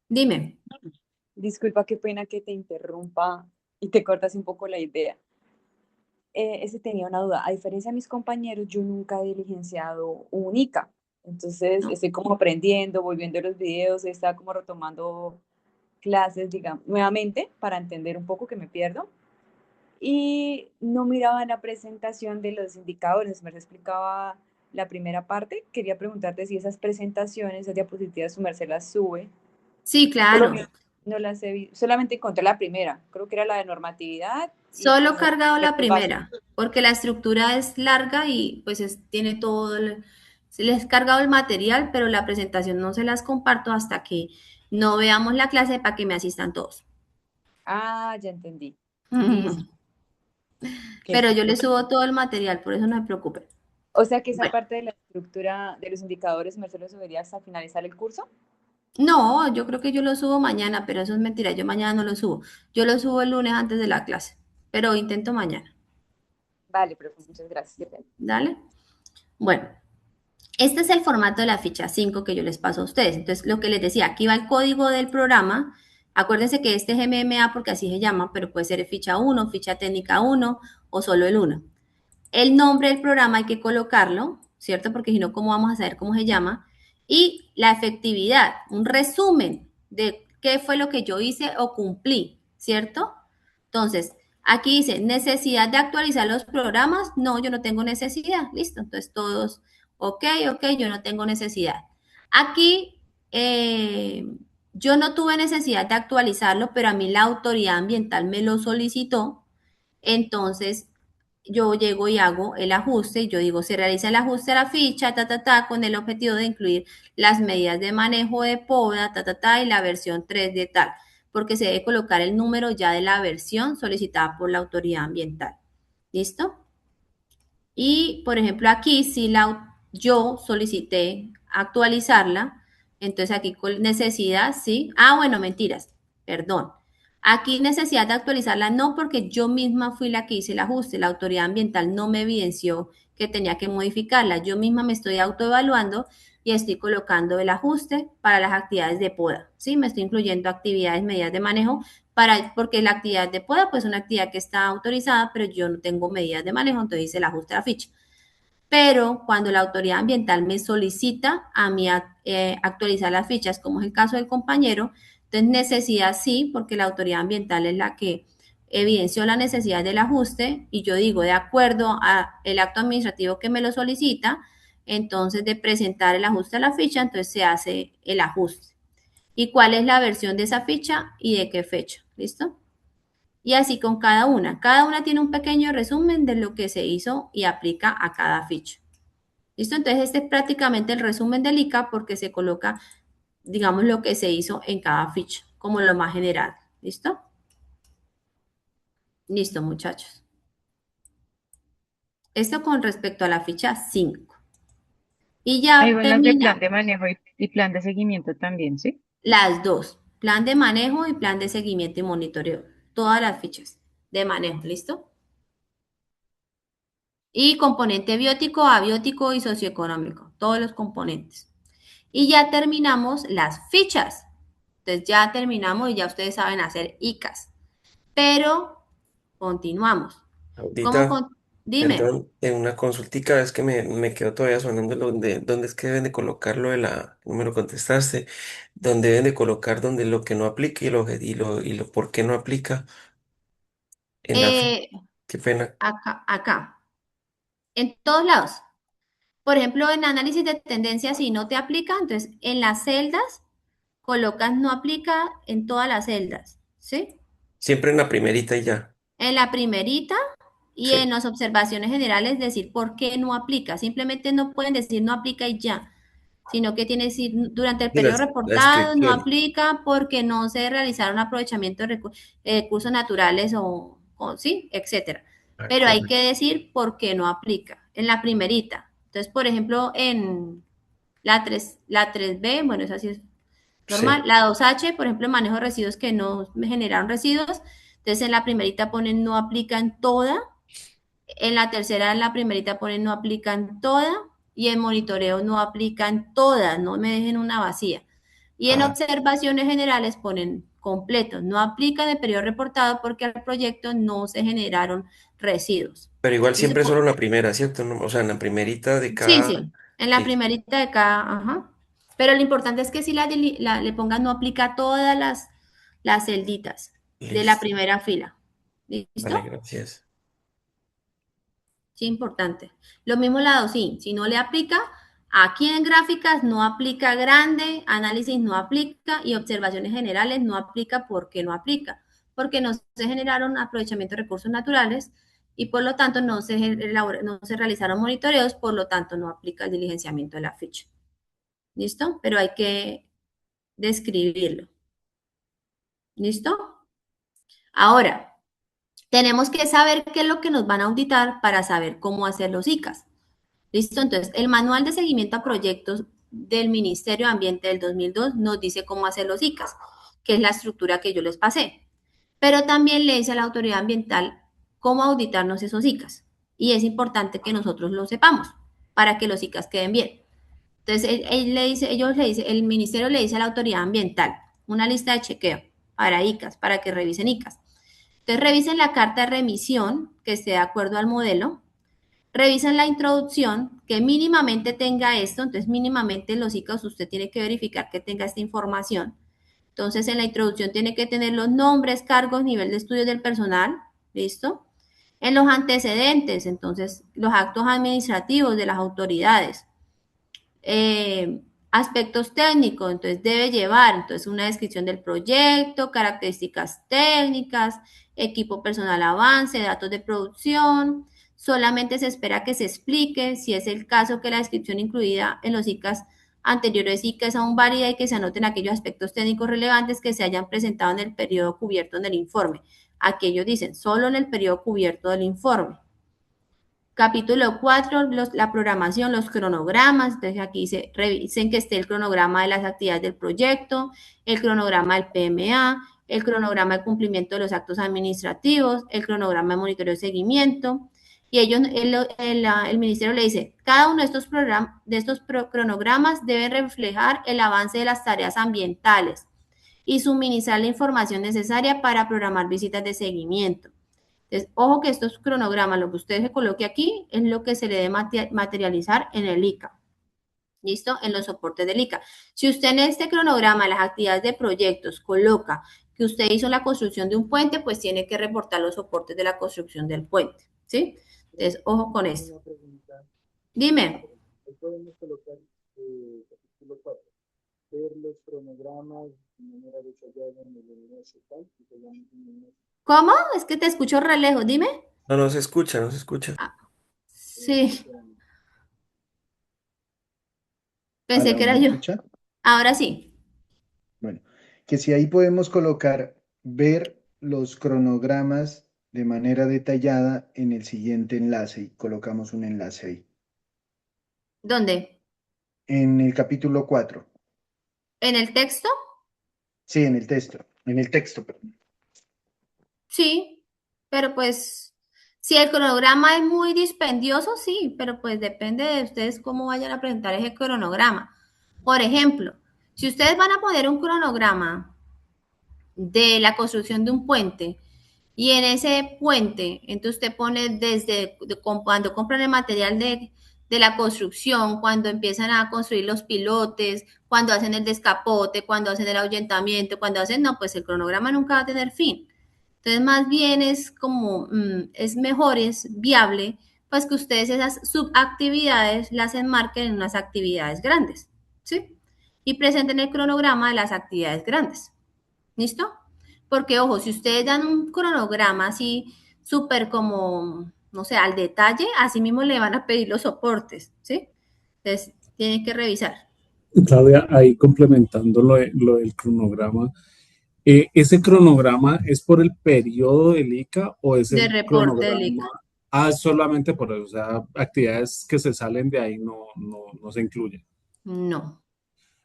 Dime. disculpa, qué pena que te interrumpa y te cortas un poco la idea. Tenía una duda. A diferencia de mis compañeros, yo nunca he diligenciado un ICA. Entonces, estoy como aprendiendo, voy viendo los videos, estaba como retomando clases, digamos, nuevamente para entender un poco que me pierdo. Y no miraba la presentación de los indicadores, me explicaba la primera parte. Quería preguntarte si esas presentaciones, esas diapositivas, su merced las sube. Sí, claro. No las he visto, solamente encontré la primera, creo que era la de normatividad. Solo cargado la primera, porque la estructura es larga y pues tiene todo, se les ha cargado el material, pero la presentación no se las comparto hasta que no veamos la clase para que me asistan todos. Ah, ya entendí. Pero yo les subo todo el material, por eso no se preocupen. O sea que esa parte de la estructura de los indicadores, ¿me lo subiría hasta finalizar el curso? No, yo creo que yo lo subo mañana, pero eso es mentira, yo mañana no lo subo. Yo lo subo el lunes antes de la clase, pero intento mañana. Vale, profe, muchas gracias. Dale. Bueno, este es el formato de la ficha 5 que yo les paso a ustedes. Entonces, lo que les decía, aquí va el código del programa. Acuérdense que este es MMA porque así se llama, pero puede ser ficha 1, ficha técnica 1 o solo el 1. El nombre del programa hay que colocarlo, ¿cierto? Porque si no, ¿cómo vamos a saber cómo se llama? Y la efectividad, un resumen de qué fue lo que yo hice o cumplí, ¿cierto? Entonces, aquí dice, necesidad de actualizar los programas. No, yo no tengo necesidad. Listo. Entonces, todos, ok, yo no tengo necesidad. Aquí, yo no tuve necesidad de actualizarlo, pero a mí la autoridad ambiental me lo solicitó. Entonces, yo llego y hago el ajuste, yo digo, se realiza el ajuste a la ficha, con el objetivo de incluir las medidas de manejo de poda, y la versión 3 de tal, porque se debe colocar el número ya de la versión solicitada por la autoridad ambiental. ¿Listo? Y, por ejemplo, aquí si yo solicité actualizarla, entonces aquí con necesidad, sí. Ah, bueno, mentiras, perdón. Aquí necesidad de actualizarla no porque yo misma fui la que hice el ajuste, la autoridad ambiental no me evidenció que tenía que modificarla. Yo misma me estoy autoevaluando y estoy colocando el ajuste para las actividades de poda, ¿sí? Me estoy incluyendo actividades, medidas de manejo, porque la actividad de poda pues es una actividad que está autorizada, pero yo no tengo medidas de manejo, entonces hice el ajuste a la ficha. Pero cuando la autoridad ambiental me solicita a mí actualizar las fichas, como es el caso del compañero, entonces necesidad sí, porque la autoridad ambiental es la que evidenció la necesidad del ajuste y yo digo, de acuerdo al acto administrativo que me lo solicita, entonces de presentar el ajuste a la ficha, entonces se hace el ajuste. ¿Y cuál es la versión de esa ficha y de qué fecha? ¿Listo? Y así con cada una. Cada una tiene un pequeño resumen de lo que se hizo y aplica a cada ficha. ¿Listo? Entonces este es prácticamente el resumen del ICA porque se coloca, digamos, lo que se hizo en cada ficha, como lo más general. ¿Listo? Listo, muchachos. Esto con respecto a la ficha 5. Y Hay ya unas de plan termina de manejo y plan de seguimiento también, ¿sí? las dos. Plan de manejo y plan de seguimiento y monitoreo. Todas las fichas de manejo. ¿Listo? Y componente biótico, abiótico y socioeconómico, todos los componentes. Y ya terminamos las fichas. Entonces ya terminamos y ya ustedes saben hacer ICAS. Pero continuamos. Audita, Dime. perdón, en una consultica es que me quedó todavía sonando donde es que deben de colocarlo de no me lo contestaste, donde deben de colocar donde lo que no aplica y lo por qué no aplica en Eh, qué pena. acá. En todos lados. Por ejemplo, en análisis de tendencia, si no te aplica, entonces en las celdas colocas no aplica en todas las celdas, ¿sí? Siempre en la primerita y ya. En la primerita y en Sí. las observaciones generales decir por qué no aplica. Simplemente no pueden decir no aplica y ya, sino que tiene que decir durante el Y la, periodo la reportado no descripción. aplica porque no se realizaron aprovechamiento de recursos naturales o sí, etcétera. Ah, Pero hay correcto. que decir por qué no aplica en la primerita. Entonces, por ejemplo, en la 3B, bueno, esa sí es normal. Sí. La 2H, por ejemplo, manejo de residuos que no me generaron residuos. Entonces, en la primerita ponen no aplica en toda. En la tercera, en la primerita ponen no aplica en toda. Y en monitoreo no aplica en todas. No me dejen una vacía. Y en Ah, observaciones generales ponen completo. No aplica en el periodo reportado porque al proyecto no se generaron residuos. pero igual Dice, siempre solo en la primera, ¿cierto? O sea, en la primerita de sí, cada. sí, en la Listo. primerita de cada, ajá. Pero lo importante es que si le pongan no aplica a todas las celditas de la Listo. primera fila. Vale, ¿Listo? gracias. Sí, importante. Lo mismo la sí, si no le aplica, aquí en gráficas no aplica grande, análisis no aplica y observaciones generales no aplica porque no aplica, porque no se generaron aprovechamiento de recursos naturales y por lo tanto no se realizaron monitoreos, por lo tanto no aplica el diligenciamiento de la ficha. ¿Listo? Pero hay que describirlo. ¿Listo? Ahora, tenemos que saber qué es lo que nos van a auditar para saber cómo hacer los ICAS. ¿Listo? Entonces, el manual de seguimiento a proyectos del Ministerio de Ambiente del 2002 nos dice cómo hacer los ICAS, que es la estructura que yo les pasé. Pero también le dice a la autoridad ambiental cómo auditarnos esos ICAS. Y es importante que nosotros lo sepamos para que los ICAS queden bien. Entonces, el ministerio le dice a la autoridad ambiental una lista de chequeo para ICAS, para que revisen ICAS. Entonces, revisen la carta de remisión que esté de acuerdo al modelo. Revisen la introducción, que mínimamente tenga esto, entonces mínimamente en los ICAOs usted tiene que verificar que tenga esta información. Entonces en la introducción tiene que tener los nombres, cargos, nivel de estudios del personal, ¿listo? En los antecedentes, entonces los actos administrativos de las autoridades. Aspectos técnicos, entonces debe llevar entonces una descripción del proyecto, características técnicas, equipo personal avance, datos de producción. Solamente se espera que se explique si es el caso que la descripción incluida en los ICAs anteriores ICA es aún válida y que se anoten aquellos aspectos técnicos relevantes que se hayan presentado en el periodo cubierto en el informe. Aquí ellos dicen solo en el periodo cubierto del informe. Capítulo 4, la programación, los cronogramas. Entonces aquí se revisen que esté el cronograma de las actividades del proyecto, el cronograma del PMA, el cronograma de cumplimiento de los actos administrativos, el cronograma de monitoreo y seguimiento. Y ellos, el ministerio le dice, cada uno de estos cronogramas debe reflejar el avance de las tareas ambientales y suministrar la información necesaria para programar visitas de seguimiento. Entonces, ojo que estos cronogramas, lo que usted se coloque aquí, es lo que se le debe materializar en el ICA. ¿Listo? En los soportes del ICA. Si usted en este cronograma, las actividades de proyectos, coloca que usted hizo la construcción de un puente, pues tiene que reportar los soportes de la construcción del puente. ¿Sí? Entonces, ojo con esto. Dime. Podemos colocar capítulo 4, ver los cronogramas de manera detallada en el enlace tal, y se llama un enlace. ¿Cómo? Es que te escucho re lejos, dime. No, no se escucha, no se escucha. Sí. Pensé Hola, que era ¿me yo. escucha? Ahora sí. Bueno, que si ahí podemos colocar ver los cronogramas de manera detallada en el siguiente enlace y colocamos un enlace ahí. ¿Dónde? En el capítulo 4. ¿En el texto? Sí, en el texto, perdón. Sí, pero pues si el cronograma es muy dispendioso, sí, pero pues depende de ustedes cómo vayan a presentar ese cronograma. Por ejemplo, si ustedes van a poner un cronograma de la construcción de un puente y en ese puente, entonces usted pone cuando compran el material de la construcción, cuando empiezan a construir los pilotes, cuando hacen el descapote, cuando hacen el ahuyentamiento, cuando hacen, no, pues el cronograma nunca va a tener fin. Entonces, más bien es como, es mejor, es viable, pues que ustedes esas subactividades las enmarquen en unas actividades grandes, ¿sí? Y presenten el cronograma de las actividades grandes. ¿Listo? Porque, ojo, si ustedes dan un cronograma así súper como, no sé, al detalle, así mismo le van a pedir los soportes, ¿sí? Entonces, tienen que revisar. Claudia, ahí complementando lo del cronograma, ¿ese cronograma es por el periodo del ICA o es De el reporte del cronograma? ICA. Ah, solamente por eso, o sea, actividades que se salen de ahí no se incluyen. No.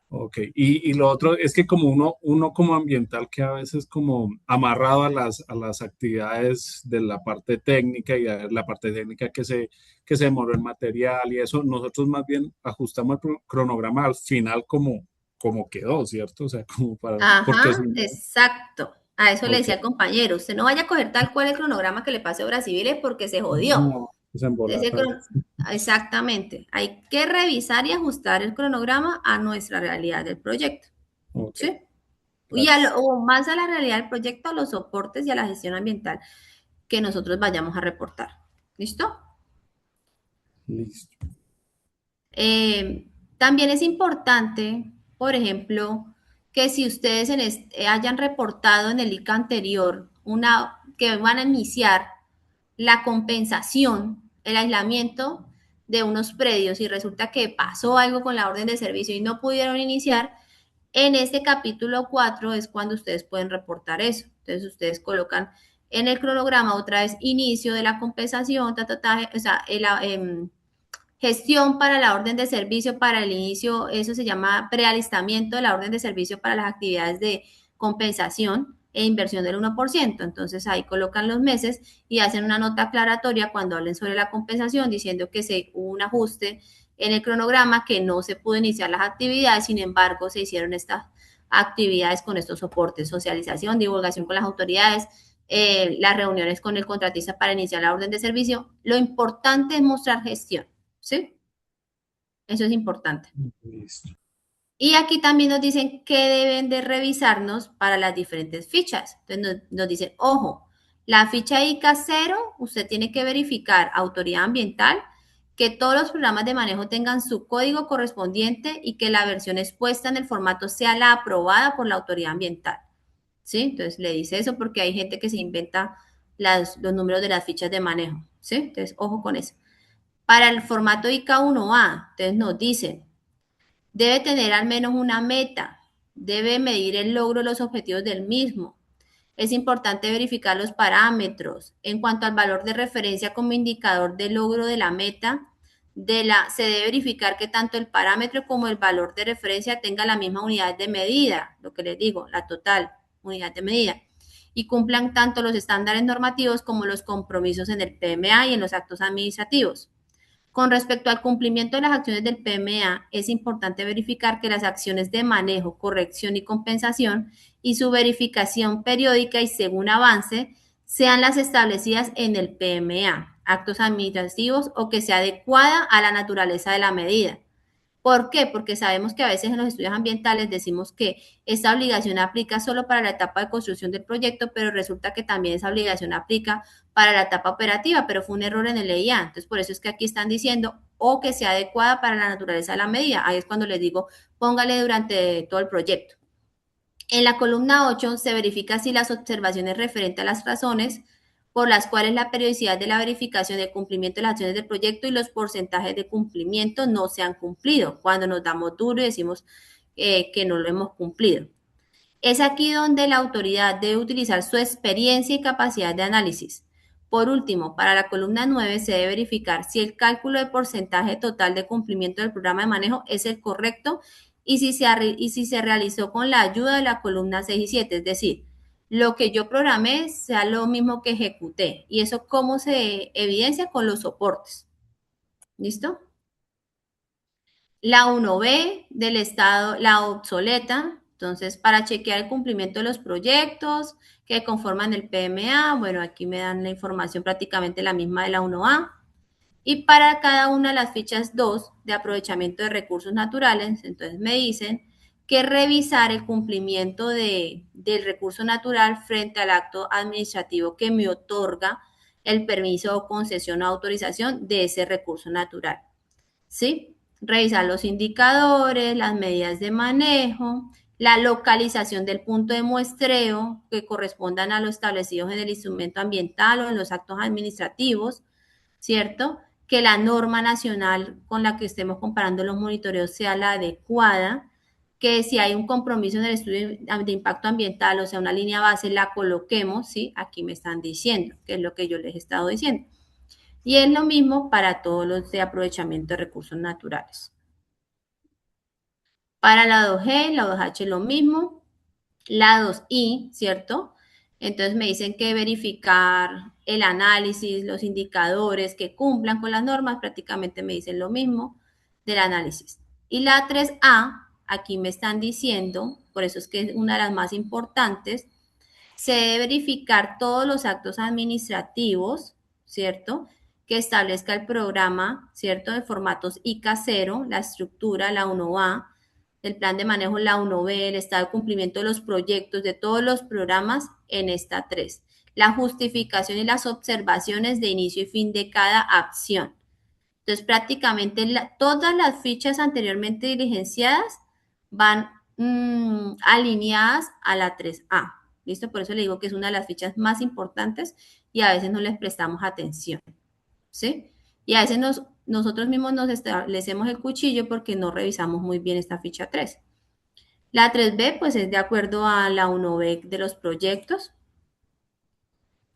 Ok, y lo otro es que como uno como ambiental que a veces como amarrado a las actividades de la parte técnica y a la parte técnica que se demoró el material y eso, nosotros más bien ajustamos el cronograma al final como quedó, ¿cierto? O sea, como para, porque Ajá, si no, exacto. A eso le ok, decía al compañero, usted no vaya a coger tal cual el cronograma que le pase a Obras Civiles porque se jodió. no, se Ese embolata. Exactamente. Hay que revisar y ajustar el cronograma a nuestra realidad del proyecto. Ok, ¿Sí? gracias. O más a la realidad del proyecto, a los soportes y a la gestión ambiental que nosotros vayamos a reportar. ¿Listo? Listo. También es importante, por ejemplo, que si ustedes hayan reportado en el ICA anterior que van a iniciar la compensación, el aislamiento de unos predios y resulta que pasó algo con la orden de servicio y no pudieron iniciar, en este capítulo 4 es cuando ustedes pueden reportar eso. Entonces ustedes colocan en el cronograma otra vez inicio de la compensación, o sea, gestión para la orden de servicio para el inicio, eso se llama prealistamiento de la orden de servicio para las actividades de compensación e inversión del 1%. Entonces ahí colocan los meses y hacen una nota aclaratoria cuando hablen sobre la compensación diciendo que hubo un ajuste en el cronograma, que no se pudo iniciar las actividades, sin embargo se hicieron estas actividades con estos soportes, socialización, divulgación con las autoridades, las reuniones con el contratista para iniciar la orden de servicio. Lo importante es mostrar gestión, ¿sí? Eso es importante. Listo. Y aquí también nos dicen que deben de revisarnos para las diferentes fichas. Entonces nos dicen, ojo, la ficha ICA 0, usted tiene que verificar autoridad ambiental, que todos los programas de manejo tengan su código correspondiente y que la versión expuesta en el formato sea la aprobada por la autoridad ambiental. ¿Sí? Entonces le dice eso porque hay gente que se inventa los números de las fichas de manejo. ¿Sí? Entonces, ojo con eso. Para el formato ICA 1A, entonces nos dicen, debe tener al menos una meta, debe medir el logro de los objetivos del mismo. Es importante verificar los parámetros. En cuanto al valor de referencia como indicador de logro de la meta, se debe verificar que tanto el parámetro como el valor de referencia tenga la misma unidad de medida, lo que les digo, la total unidad de medida, y cumplan tanto los estándares normativos como los compromisos en el PMA y en los actos administrativos. Con respecto al cumplimiento de las acciones del PMA, es importante verificar que las acciones de manejo, corrección y compensación y su verificación periódica y según avance sean las establecidas en el PMA, actos administrativos o que sea adecuada a la naturaleza de la medida. ¿Por qué? Porque sabemos que a veces en los estudios ambientales decimos que esta obligación aplica solo para la etapa de construcción del proyecto, pero resulta que también esa obligación aplica para la etapa operativa, pero fue un error en el EIA. Entonces, por eso es que aquí están diciendo o que sea adecuada para la naturaleza de la medida. Ahí es cuando les digo, póngale durante todo el proyecto. En la columna 8 se verifica si las observaciones referentes a las razones por las cuales la periodicidad de la verificación del cumplimiento de las acciones del proyecto y los porcentajes de cumplimiento no se han cumplido, cuando nos damos duro y decimos que no lo hemos cumplido. Es aquí donde la autoridad debe utilizar su experiencia y capacidad de análisis. Por último, para la columna 9 se debe verificar si el cálculo de porcentaje total de cumplimiento del programa de manejo es el correcto y si se realizó con la ayuda de la columna 6 y 7, es decir, lo que yo programé sea lo mismo que ejecuté. ¿Y eso cómo se evidencia? Con los soportes. ¿Listo? La 1B del estado, la obsoleta. Entonces, para chequear el cumplimiento de los proyectos que conforman el PMA, bueno, aquí me dan la información prácticamente la misma de la 1A. Y para cada una de las fichas 2 de aprovechamiento de recursos naturales, entonces me dicen que revisar el cumplimiento del recurso natural frente al acto administrativo que me otorga el permiso o concesión o autorización de ese recurso natural. ¿Sí? Revisar los indicadores, las medidas de manejo, la localización del punto de muestreo que correspondan a lo establecido en el instrumento ambiental o en los actos administrativos, ¿cierto? Que la norma nacional con la que estemos comparando los monitoreos sea la adecuada, que si hay un compromiso en el estudio de impacto ambiental, o sea, una línea base, la coloquemos, ¿sí? Aquí me están diciendo, que es lo que yo les he estado diciendo. Y es lo mismo para todos los de aprovechamiento de recursos naturales. Para la 2G, la 2H lo mismo, la 2I, ¿cierto? Entonces me dicen que verificar el análisis, los indicadores que cumplan con las normas, prácticamente me dicen lo mismo del análisis. Y la 3A, aquí me están diciendo, por eso es que es una de las más importantes, se debe verificar todos los actos administrativos, ¿cierto? Que establezca el programa, ¿cierto? De formatos ICA 0, la estructura, la 1A, el plan de manejo, la 1B, el estado de cumplimiento de los proyectos, de todos los programas en esta 3. La justificación y las observaciones de inicio y fin de cada acción. Entonces, prácticamente todas las fichas anteriormente diligenciadas van alineadas a la 3A. ¿Listo? Por eso le digo que es una de las fichas más importantes y a veces no les prestamos atención. ¿Sí? Y a veces nosotros mismos nos establecemos el cuchillo porque no revisamos muy bien esta ficha 3. La 3B, pues es de acuerdo a la 1B de los proyectos.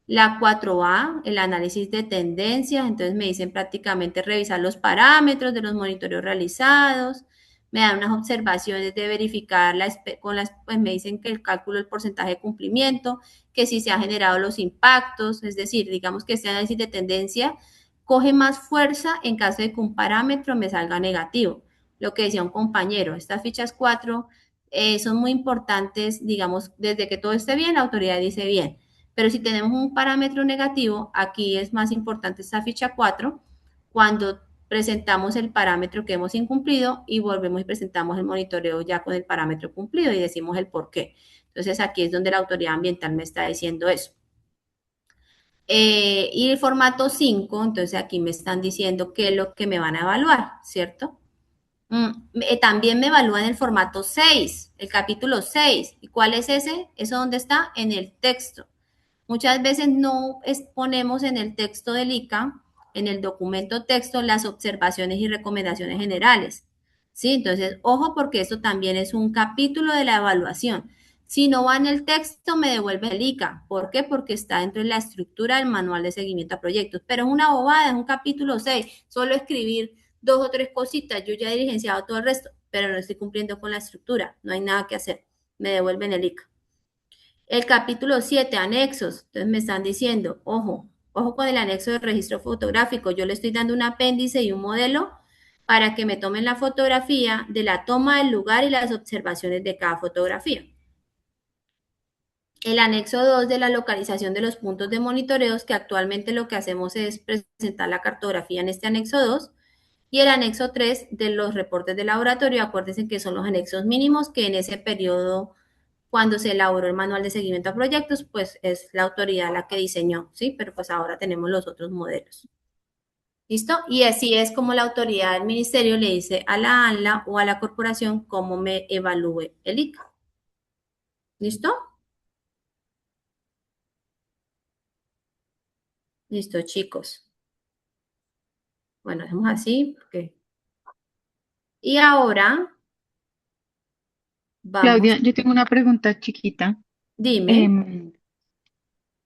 La 4A, el análisis de tendencias. Entonces me dicen prácticamente revisar los parámetros de los monitoreos realizados. Me dan unas observaciones de verificar, pues me dicen que el cálculo del porcentaje de cumplimiento, que si se han generado los impactos, es decir, digamos que este análisis de tendencia coge más fuerza en caso de que un parámetro me salga negativo. Lo que decía un compañero, estas fichas 4 son muy importantes, digamos, desde que todo esté bien, la autoridad dice bien, Pero si tenemos un parámetro negativo, aquí es más importante esta ficha 4, cuando presentamos el parámetro que hemos incumplido y volvemos y presentamos el monitoreo ya con el parámetro cumplido y decimos el por qué. Entonces, aquí es donde la autoridad ambiental me está diciendo eso. Y el formato 5, entonces aquí me están diciendo qué es lo que me van a evaluar, ¿cierto? También me evalúan el formato 6, el capítulo 6. ¿Y cuál es ese? ¿Eso dónde está? En el texto. Muchas veces no ponemos en el texto del ICA, en el documento texto, las observaciones y recomendaciones generales. ¿Sí? Entonces, ojo porque esto también es un capítulo de la evaluación. Si no va en el texto, me devuelve el ICA. ¿Por qué? Porque está dentro de la estructura del manual de seguimiento a proyectos. Pero es una bobada, es un capítulo 6. Solo escribir 2 o 3 cositas. Yo ya he diligenciado todo el resto, pero no estoy cumpliendo con la estructura. No hay nada que hacer. Me devuelven el ICA. El capítulo 7, anexos. Entonces me están diciendo, ojo, ojo con el anexo de registro fotográfico. Yo le estoy dando un apéndice y un modelo para que me tomen la fotografía de la toma del lugar y las observaciones de cada fotografía. El anexo 2 de la localización de los puntos de monitoreos, que actualmente lo que hacemos es presentar la cartografía en este anexo 2. Y el anexo 3 de los reportes de laboratorio. Acuérdense que son los anexos mínimos que en ese periodo, cuando se elaboró el manual de seguimiento a proyectos, pues es la autoridad la que diseñó, ¿sí? Pero pues ahora tenemos los otros modelos. ¿Listo? Y así es como la autoridad del ministerio le dice a la ANLA o a la corporación cómo me evalúe el ICA. ¿Listo? Listo, chicos. Bueno, dejemos así. Okay. Y ahora vamos. Claudia, yo tengo una pregunta chiquita. Dime.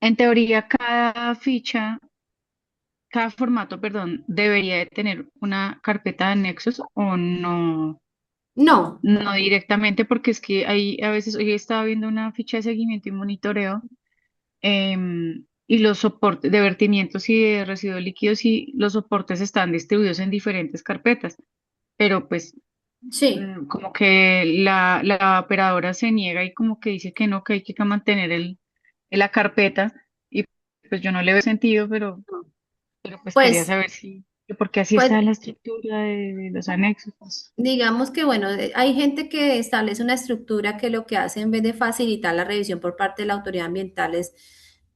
En teoría, cada formato, perdón, debería de tener una carpeta de anexos o no. No. No directamente, porque es que hay a veces, hoy estaba viendo una ficha de seguimiento y monitoreo, y los soportes de vertimientos y de residuos líquidos y los soportes están distribuidos en diferentes carpetas, pero pues sí, como que la operadora se niega y como que dice que no, que hay que mantener la carpeta, y pues yo no le veo sentido, pero pues quería pues, saber porque así pues está la estructura de los anexos. digamos que, bueno, hay gente que establece una estructura que lo que hace en vez de facilitar la revisión por parte de la autoridad ambiental es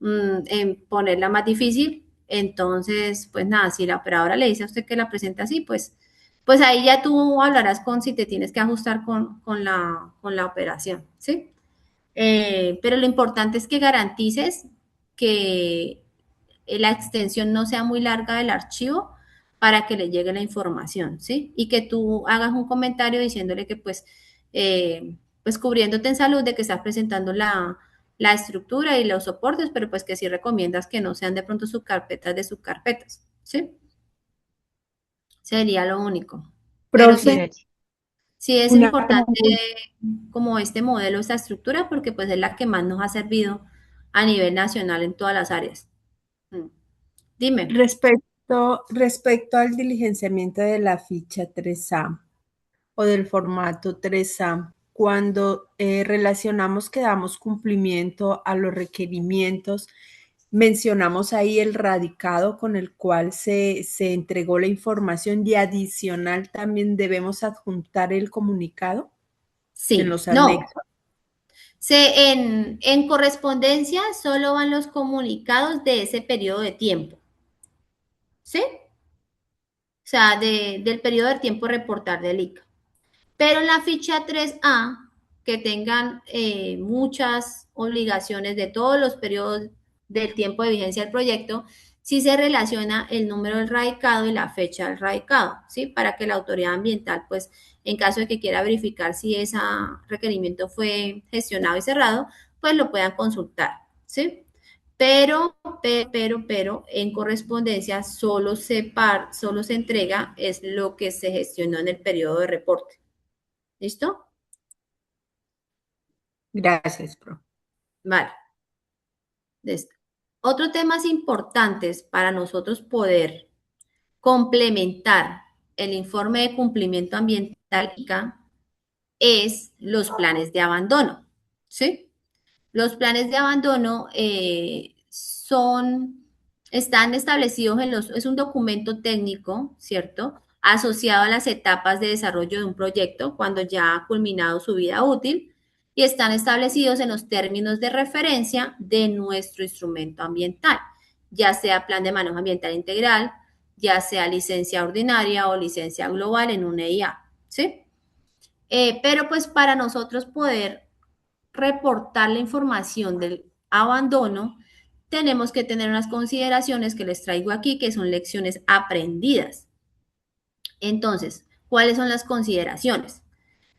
en ponerla más difícil. Entonces, pues nada, si la operadora le dice a usted que la presenta así, pues ahí ya tú hablarás con si te tienes que ajustar con la operación, ¿sí? Pero lo importante es que garantices que la extensión no sea muy larga del archivo para que le llegue la información, ¿sí? Y que tú hagas un comentario diciéndole que pues cubriéndote en salud de que estás presentando la estructura y los soportes, pero pues que sí recomiendas que no sean de pronto subcarpetas de subcarpetas, ¿sí? Sería lo único. Pero Profe, sí es una importante consulta. como este modelo, esta estructura, porque pues es la que más nos ha servido a nivel nacional en todas las áreas. Dime. Respecto al diligenciamiento de la ficha 3A o del formato 3A, cuando relacionamos que damos cumplimiento a los requerimientos, mencionamos ahí el radicado con el cual se entregó la información y adicional también debemos adjuntar el comunicado en los No. anexos. En correspondencia solo van los comunicados de ese periodo de tiempo. ¿Sí? O sea, del periodo de tiempo reportar del ICA. Pero en la ficha 3A, que tengan muchas obligaciones de todos los periodos del tiempo de vigencia del proyecto, sí se relaciona el número del radicado y la fecha del radicado, ¿sí? Para que la autoridad ambiental, pues, en caso de que quiera verificar si ese requerimiento fue gestionado y cerrado, pues lo puedan consultar, ¿sí? Pero, en correspondencia solo se entrega es lo que se gestionó en el periodo de reporte. ¿Listo? Gracias, Pro. Vale. Otro temas importantes para nosotros poder complementar el informe de cumplimiento ambiental es los planes de abandono, ¿sí? Los planes de abandono están establecidos es un documento técnico, ¿cierto? Asociado a las etapas de desarrollo de un proyecto cuando ya ha culminado su vida útil y están establecidos en los términos de referencia de nuestro instrumento ambiental, ya sea plan de manejo ambiental integral, ya sea licencia ordinaria o licencia global en un EIA, ¿sí? Pero pues para nosotros poder reportar la información del abandono, tenemos que tener unas consideraciones que les traigo aquí, que son lecciones aprendidas. Entonces, ¿cuáles son las consideraciones?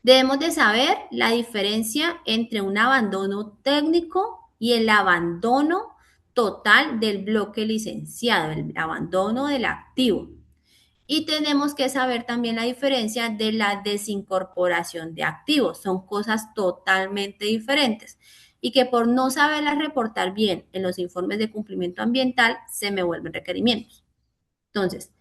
Debemos de saber la diferencia entre un abandono técnico y el abandono total del bloque licenciado, el abandono del activo. Y tenemos que saber también la diferencia de la desincorporación de activos. Son cosas totalmente diferentes y que por no saberlas reportar bien en los informes de cumplimiento ambiental se me vuelven requerimientos. Entonces,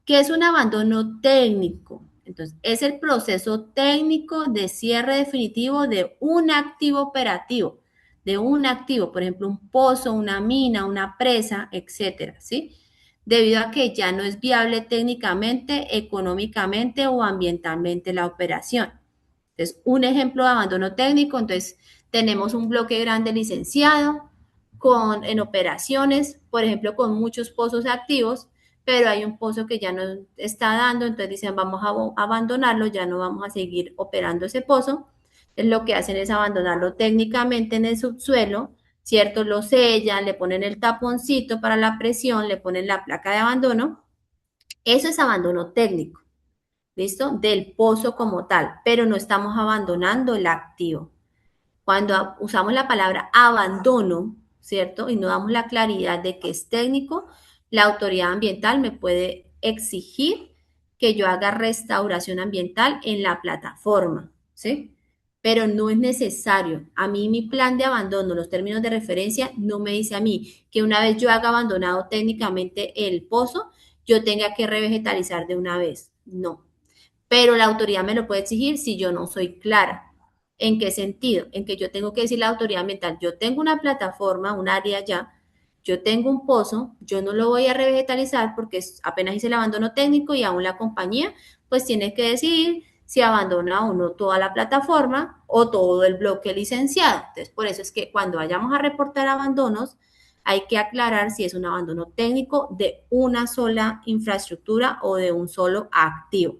¿qué es un abandono técnico? Entonces, es el proceso técnico de cierre definitivo de un activo operativo, de un activo, por ejemplo, un pozo, una mina, una presa, etcétera, ¿sí? Debido a que ya no es viable técnicamente, económicamente o ambientalmente la operación. Entonces, un ejemplo de abandono técnico, entonces tenemos un bloque grande licenciado en operaciones, por ejemplo, con muchos pozos activos, pero hay un pozo que ya no está dando, entonces dicen vamos a abandonarlo, ya no vamos a seguir operando ese pozo. Entonces lo que hacen es abandonarlo técnicamente en el subsuelo, ¿cierto? Lo sellan, le ponen el taponcito para la presión, le ponen la placa de abandono. Eso es abandono técnico, ¿listo? Del pozo como tal, pero no estamos abandonando el activo. Cuando usamos la palabra abandono, ¿cierto? Y no damos la claridad de que es técnico, la autoridad ambiental me puede exigir que yo haga restauración ambiental en la plataforma, ¿sí? Pero no es necesario. A mí mi plan de abandono, los términos de referencia, no me dice a mí que una vez yo haga abandonado técnicamente el pozo, yo tenga que revegetalizar de una vez. No. Pero la autoridad me lo puede exigir si yo no soy clara. ¿En qué sentido? En que yo tengo que decir a la autoridad ambiental, yo tengo una plataforma, un área ya, yo tengo un pozo, yo no lo voy a revegetalizar porque apenas hice el abandono técnico y aún la compañía pues tiene que decidir si abandona o no toda la plataforma o todo el bloque licenciado. Entonces, por eso es que cuando vayamos a reportar abandonos, hay que aclarar si es un abandono técnico de una sola infraestructura o de un solo activo,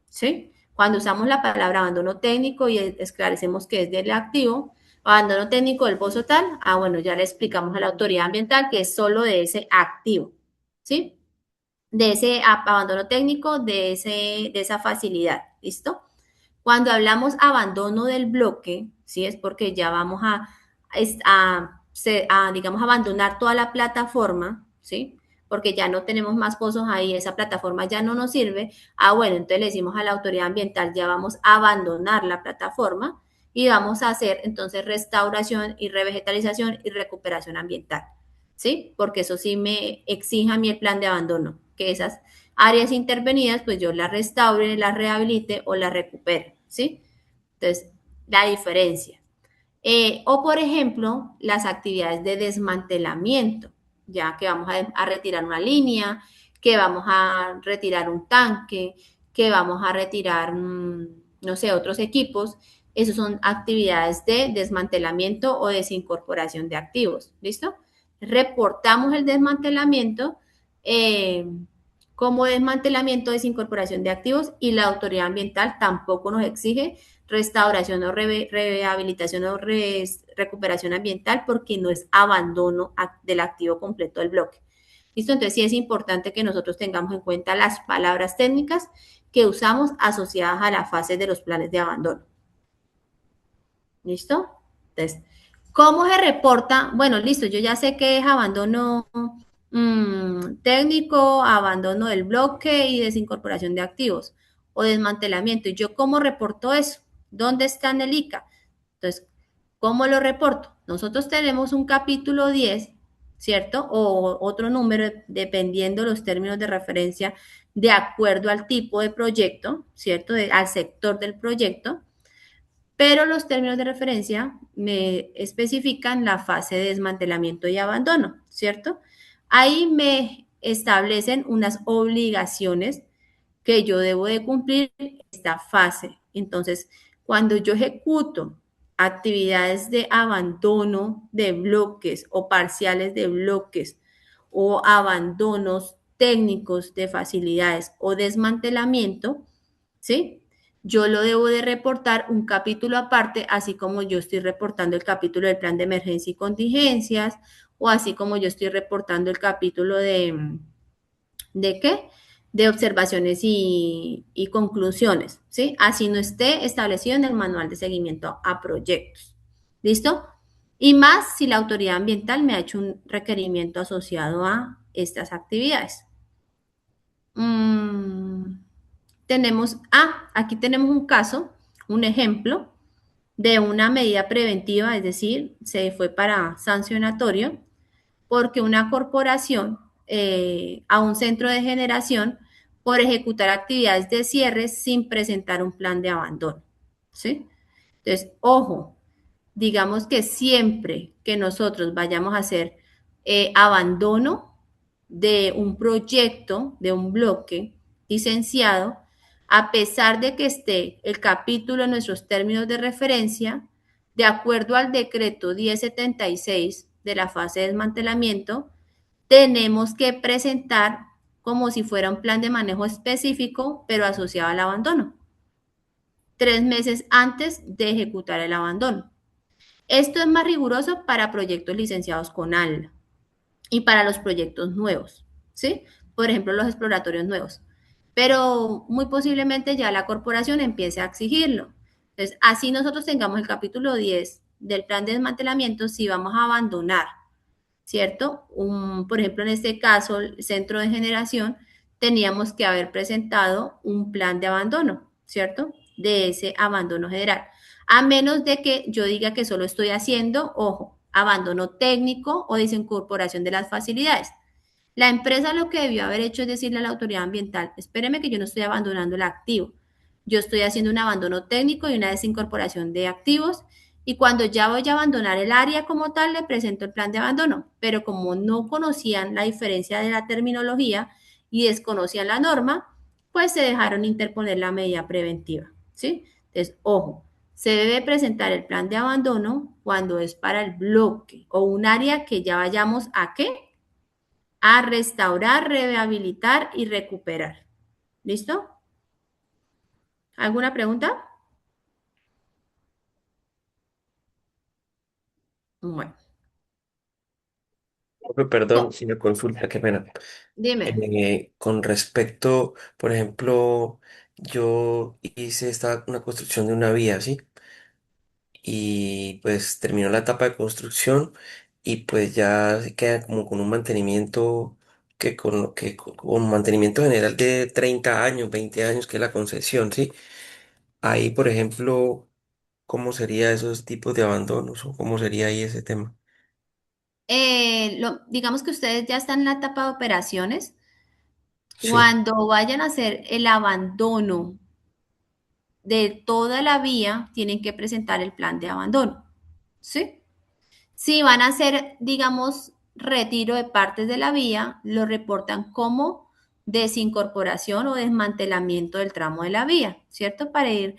¿sí? Cuando usamos la palabra abandono técnico y esclarecemos que es del activo, abandono técnico del pozo tal, bueno, ya le explicamos a la autoridad ambiental que es solo de ese activo, ¿sí? De ese abandono técnico, de esa facilidad, ¿listo? Cuando hablamos abandono del bloque, ¿sí? Es porque ya vamos digamos, abandonar toda la plataforma, ¿sí? Porque ya no tenemos más pozos ahí, esa plataforma ya no nos sirve. Bueno, entonces le decimos a la autoridad ambiental, ya vamos a abandonar la plataforma y vamos a hacer entonces restauración y revegetalización y recuperación ambiental, ¿sí? Porque eso sí me exige a mí el plan de abandono, que esas áreas intervenidas, pues yo las restaure, las rehabilite o las recupere, ¿sí? Entonces, la diferencia. O, por ejemplo, las actividades de desmantelamiento, ya que vamos a retirar una línea, que vamos a retirar un tanque, que vamos a retirar, no sé, otros equipos. Esas son actividades de desmantelamiento o desincorporación de activos, ¿listo? Reportamos el desmantelamiento como desmantelamiento o desincorporación de activos y la autoridad ambiental tampoco nos exige restauración o rehabilitación o recuperación ambiental porque no es abandono del activo completo del bloque. ¿Listo? Entonces sí es importante que nosotros tengamos en cuenta las palabras técnicas que usamos asociadas a la fase de los planes de abandono. ¿Listo? Entonces, ¿cómo se reporta? Bueno, listo, yo ya sé que es abandono técnico, abandono del bloque y desincorporación de activos o desmantelamiento. ¿Y yo cómo reporto eso? ¿Dónde está en el ICA? Entonces, ¿cómo lo reporto? Nosotros tenemos un capítulo 10, ¿cierto? O otro número, dependiendo los términos de referencia, de acuerdo al tipo de proyecto, ¿cierto? Al sector del proyecto. pero los términos de referencia me especifican la fase de desmantelamiento y abandono, ¿cierto? Ahí me establecen unas obligaciones que yo debo de cumplir esta fase. Entonces, cuando yo ejecuto actividades de abandono de bloques o parciales de bloques o abandonos técnicos de facilidades o desmantelamiento, ¿sí? Yo lo debo de reportar un capítulo aparte, así como yo estoy reportando el capítulo del plan de emergencia y contingencias, o así como yo estoy reportando el capítulo ¿de qué? De observaciones y conclusiones, ¿sí? Así no esté establecido en el manual de seguimiento a proyectos. ¿Listo? Y más si la autoridad ambiental me ha hecho un requerimiento asociado a estas actividades. Aquí tenemos un caso, un ejemplo de una medida preventiva, es decir, se fue para sancionatorio, porque una corporación a un centro de generación por ejecutar actividades de cierre sin presentar un plan de abandono, ¿sí? Entonces, ojo, digamos que siempre que nosotros vayamos a hacer abandono de un proyecto, de un bloque licenciado, a pesar de que esté el capítulo en nuestros términos de referencia, de acuerdo al decreto 1076 de la fase de desmantelamiento, tenemos que presentar como si fuera un plan de manejo específico, pero asociado al abandono, 3 meses antes de ejecutar el abandono. Esto es más riguroso para proyectos licenciados con ANLA y para los proyectos nuevos, ¿sí? Por ejemplo, los exploratorios nuevos. Pero muy posiblemente ya la corporación empiece a exigirlo. Entonces, así nosotros tengamos el capítulo 10 del plan de desmantelamiento, si vamos a abandonar, ¿cierto? Por ejemplo, en este caso, el centro de generación, teníamos que haber presentado un plan de abandono, ¿cierto? De ese abandono general. A menos de que yo diga que solo estoy haciendo, ojo, abandono técnico o desincorporación de las facilidades. La empresa lo que debió haber hecho es decirle a la autoridad ambiental, espéreme que yo no estoy abandonando el activo, yo estoy haciendo un abandono técnico y una desincorporación de activos y cuando ya voy a abandonar el área como tal, le presento el plan de abandono, pero como no conocían la diferencia de la terminología y desconocían la norma, pues se dejaron interponer la medida preventiva, ¿sí? Entonces, ojo, se debe presentar el plan de abandono cuando es para el bloque o un área que ya vayamos a ¿qué? A restaurar, rehabilitar y recuperar. ¿Listo? ¿Alguna pregunta? Bueno, Perdón, si me consulta, qué pena. dime. Con respecto, por ejemplo, yo hice una construcción de una vía, ¿sí? Y pues terminó la etapa de construcción y pues ya se queda como con un mantenimiento con mantenimiento general de 30 años, 20 años, que es la concesión, ¿sí? Ahí, por ejemplo, ¿cómo sería esos tipos de abandonos o cómo sería ahí ese tema? Digamos que ustedes ya están en la etapa de operaciones. Sí. Cuando vayan a hacer el abandono de toda la vía, tienen que presentar el plan de abandono, ¿sí? Si van a hacer, digamos, retiro de partes de la vía, lo reportan como desincorporación o desmantelamiento del tramo de la vía, ¿cierto? Para ir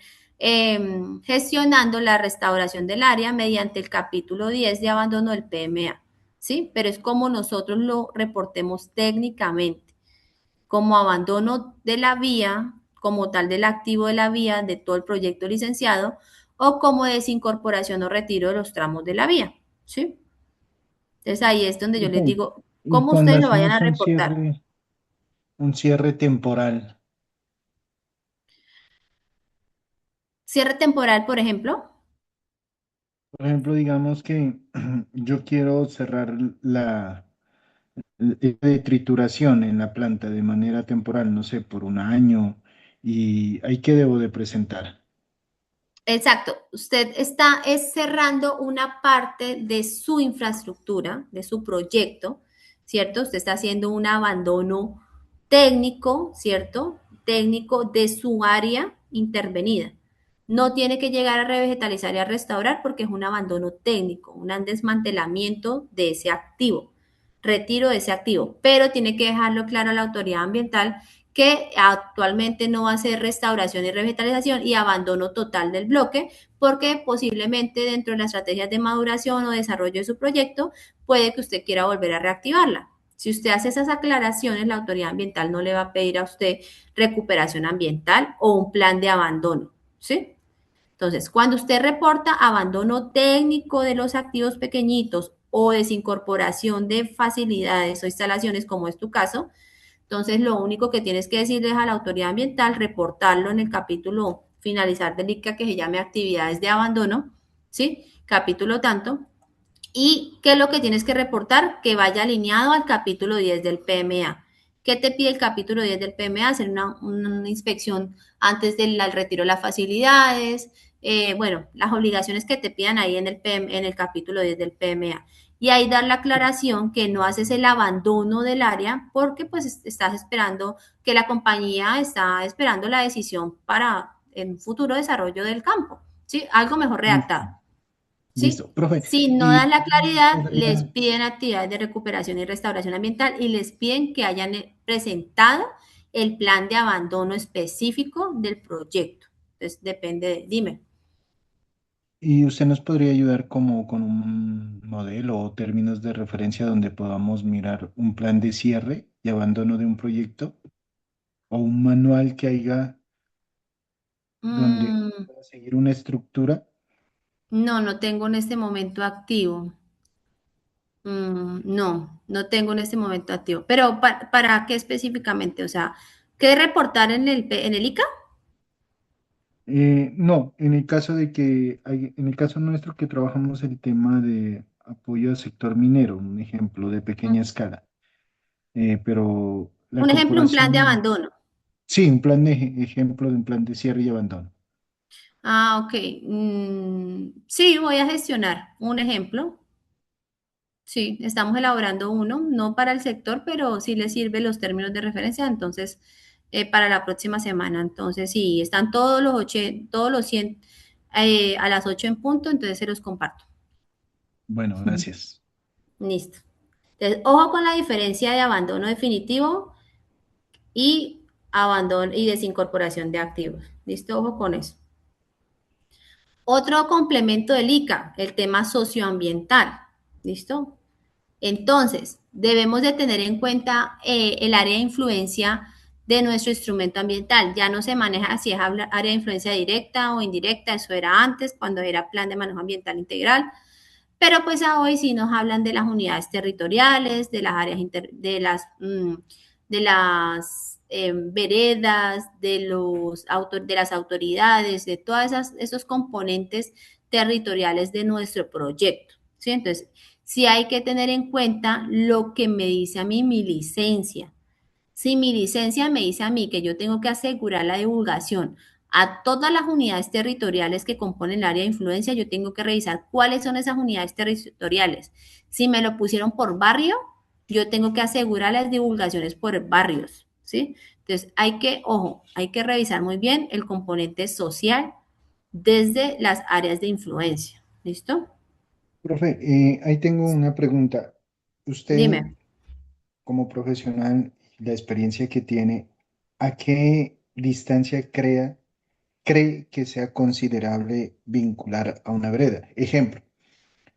gestionando la restauración del área mediante el capítulo 10 de abandono del PMA, ¿sí? Pero es como nosotros lo reportemos técnicamente, como abandono de la vía, como tal del activo de la vía, de todo el proyecto licenciado, o como desincorporación o retiro de los tramos de la vía, ¿sí? Entonces ahí es donde yo les Ok. digo, Y ¿cómo cuando ustedes lo vayan a hacemos reportar? un cierre temporal, Cierre temporal, por ejemplo. por ejemplo, digamos que yo quiero cerrar de trituración en la planta de manera temporal, no sé, por un año, y ahí qué debo de presentar. Exacto, usted está cerrando una parte de su infraestructura, de su proyecto, ¿cierto? Usted está haciendo un abandono técnico, ¿cierto? Técnico de su área intervenida. no tiene que llegar a revegetalizar y a restaurar porque es un abandono técnico, un desmantelamiento de ese activo, retiro de ese activo, pero tiene que dejarlo claro a la autoridad ambiental que actualmente no va a hacer restauración y revitalización y abandono total del bloque, porque posiblemente dentro de las estrategias de maduración o desarrollo de su proyecto puede que usted quiera volver a reactivarla. Si usted hace esas aclaraciones, la autoridad ambiental no le va a pedir a usted recuperación ambiental o un plan de abandono, ¿sí? Entonces, cuando usted reporta abandono técnico de los activos pequeñitos o desincorporación de facilidades o instalaciones, como es tu caso, entonces lo único que tienes que decirles a la autoridad ambiental, reportarlo en el capítulo finalizar del ICA que se llame actividades de abandono, ¿sí? Capítulo tanto. ¿Y qué es lo que tienes que reportar? Que vaya alineado al capítulo 10 del PMA. ¿Qué te pide el capítulo 10 del PMA? Hacer una inspección antes del retiro de las facilidades, bueno, las obligaciones que te pidan ahí en el capítulo 10 del PMA. Y ahí dar la aclaración que no haces el abandono del área porque pues estás esperando que la compañía está esperando la decisión para el futuro desarrollo del campo, ¿sí? Algo mejor redactado. ¿Sí? Listo, profe. Si no Y dan la claridad, les podría- piden actividades de recuperación y restauración ambiental y les piden que hayan presentado el plan de abandono específico del proyecto. Entonces, dime. ¿Y usted nos podría ayudar como con un modelo o términos de referencia donde podamos mirar un plan de cierre y abandono de un proyecto o un manual que haya donde Mm, pueda seguir una estructura? no tengo en este momento activo. No tengo en este momento activo. Pero ¿para qué específicamente? O sea, ¿qué reportar en el ICA? No, en el caso de que, en el caso nuestro que trabajamos el tema de apoyo al sector minero, un ejemplo de pequeña escala, pero la Un ejemplo, un plan de corporación, abandono. sí, un plan de ejemplo de un plan de cierre y abandono. Ah, ok. Sí, voy a gestionar un ejemplo. Sí, estamos elaborando uno, no para el sector, pero sí le sirve los términos de referencia, entonces, para la próxima semana. Entonces, sí, están todos los 100 a las 8 en punto, entonces se los comparto. Bueno, gracias. Listo. Entonces, ojo con la diferencia de abandono definitivo y abandono y desincorporación de activos. ¿Listo? Ojo con eso. Otro complemento del ICA, el tema socioambiental. ¿Listo? Entonces, debemos de tener en cuenta el área de influencia de nuestro instrumento ambiental. Ya no se maneja si es área de influencia directa o indirecta, eso era antes, cuando era plan de manejo ambiental integral, pero pues a hoy sí nos hablan de las unidades territoriales, de las áreas de las veredas, de las autoridades, de todas esos componentes territoriales de nuestro proyecto. ¿Sí? Entonces, sí hay que tener en cuenta lo que me dice a mí mi licencia. Si mi licencia me dice a mí que yo tengo que asegurar la divulgación a todas las unidades territoriales que componen el área de influencia, yo tengo que revisar cuáles son esas unidades territoriales. Si me lo pusieron por barrio, yo tengo que asegurar las divulgaciones por barrios, ¿sí? Entonces, hay que revisar muy bien el componente social desde las áreas de influencia. ¿Listo? Profe, ahí tengo una pregunta. Usted, Dime. como profesional, la experiencia que tiene, ¿a qué distancia cree que sea considerable vincular a una vereda? Ejemplo,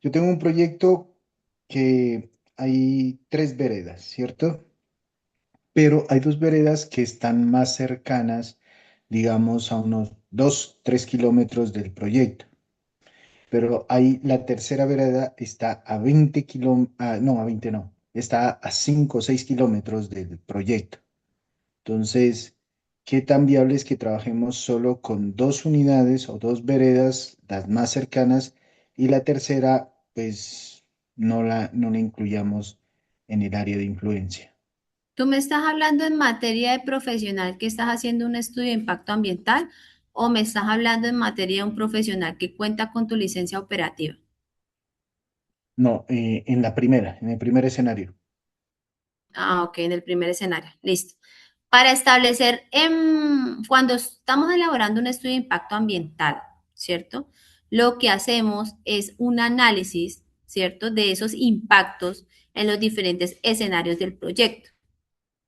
yo tengo un proyecto que hay 3 veredas, ¿cierto? Pero hay 2 veredas que están más cercanas, digamos, a unos 2, 3 kilómetros del proyecto. Pero ahí la tercera vereda está a 20 kilómetros, no, a 20 no, está a 5 o 6 kilómetros del proyecto. Entonces, ¿qué tan viable es que trabajemos solo con 2 unidades o 2 veredas, las más cercanas, y la tercera, pues, no la incluyamos en el área de influencia? ¿Tú me estás hablando en materia de profesional que estás haciendo un estudio de impacto ambiental o me estás hablando en materia de un profesional que cuenta con tu licencia operativa? No, en el primer escenario. Ah, ok, en el primer escenario. Listo. Para establecer, cuando estamos elaborando un estudio de impacto ambiental, ¿cierto? Lo que hacemos es un análisis, ¿cierto? De esos impactos en los diferentes escenarios del proyecto,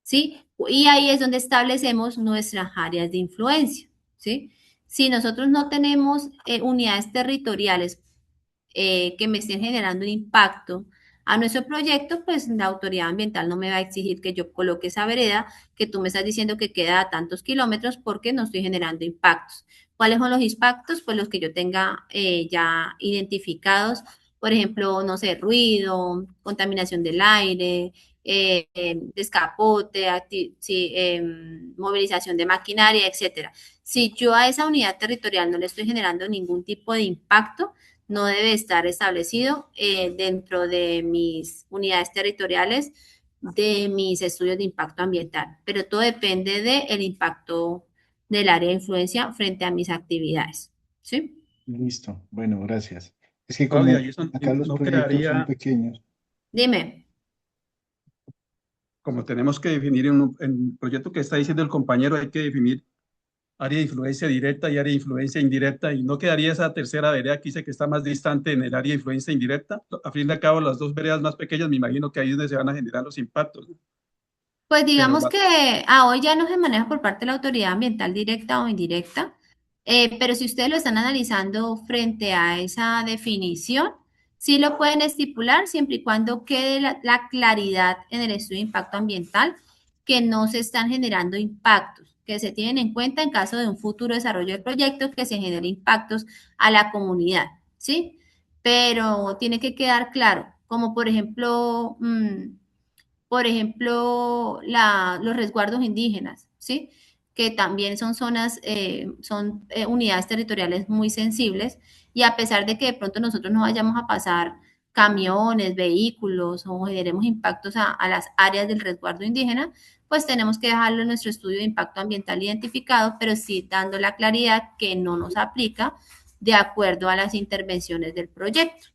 ¿sí? Y ahí es donde establecemos nuestras áreas de influencia, ¿sí? Si nosotros no tenemos unidades territoriales que me estén generando un impacto a nuestro proyecto, pues la autoridad ambiental no me va a exigir que yo coloque esa vereda que tú me estás diciendo que queda a tantos kilómetros porque no estoy generando impactos. ¿Cuáles son los impactos? Pues los que yo tenga ya identificados, por ejemplo, no sé, ruido, contaminación del aire, descapote, sí, movilización de maquinaria, etcétera. Si yo a esa unidad territorial no le estoy generando ningún tipo de impacto, no debe estar establecido dentro de mis unidades territoriales de mis estudios de impacto ambiental, pero todo depende del impacto del área de influencia frente a mis actividades, ¿sí? Listo. Bueno, gracias. Es que Claudia, como y eso acá los no proyectos son quedaría, pequeños. Dime. como tenemos que definir en el proyecto que está diciendo el compañero, hay que definir área de influencia directa y área de influencia indirecta, y no quedaría esa tercera vereda que dice que está más distante en el área de influencia indirecta. A fin de cabo, las dos veredas más pequeñas, me imagino que ahí es donde se van a generar los impactos, ¿no? Pues Pero digamos que hoy ya no se maneja por parte de la autoridad ambiental directa o indirecta, pero si ustedes lo están analizando frente a esa definición, sí lo pueden estipular siempre y cuando quede la claridad en el estudio de impacto ambiental que no se están generando impactos, que se tienen en cuenta en caso de un futuro desarrollo del proyecto que se genere impactos a la comunidad, ¿sí? Pero tiene que quedar claro, como por ejemplo, los resguardos indígenas, ¿sí? Que también son zonas, son unidades territoriales muy sensibles y a pesar de que de pronto nosotros no vayamos a pasar camiones, vehículos o generemos impactos a las áreas del resguardo indígena, pues tenemos que dejarlo en nuestro estudio de impacto ambiental identificado, pero sí dando la claridad que no nos aplica de acuerdo a las intervenciones del proyecto,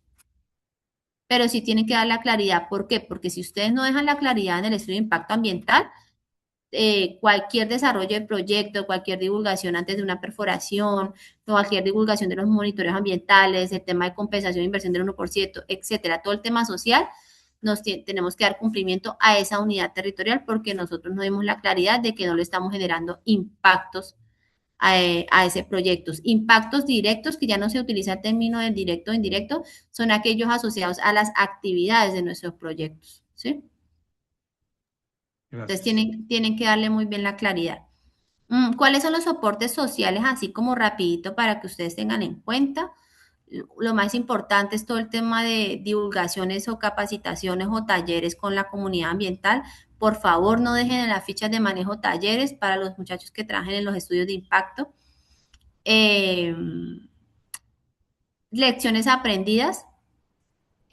pero sí tienen que dar la claridad. ¿Por qué? Porque si ustedes no dejan la claridad en el estudio de impacto ambiental, cualquier desarrollo de proyecto, cualquier divulgación antes de una perforación, cualquier divulgación de los monitoreos ambientales, el tema de compensación de inversión del 1%, etcétera, todo el tema social, tenemos que dar cumplimiento a esa unidad territorial porque nosotros no dimos la claridad de que no le estamos generando impactos a ese proyecto. Impactos directos, que ya no se utiliza el término de directo o indirecto, son aquellos asociados a las actividades de nuestros proyectos, ¿sí? Entonces gracias. tienen que darle muy bien la claridad. ¿Cuáles son los soportes sociales, así como rapidito para que ustedes tengan en cuenta? Lo más importante es todo el tema de divulgaciones o capacitaciones o talleres con la comunidad ambiental. Por favor, no dejen en las fichas de manejo talleres para los muchachos que trabajen en los estudios de impacto. Eh, lecciones aprendidas.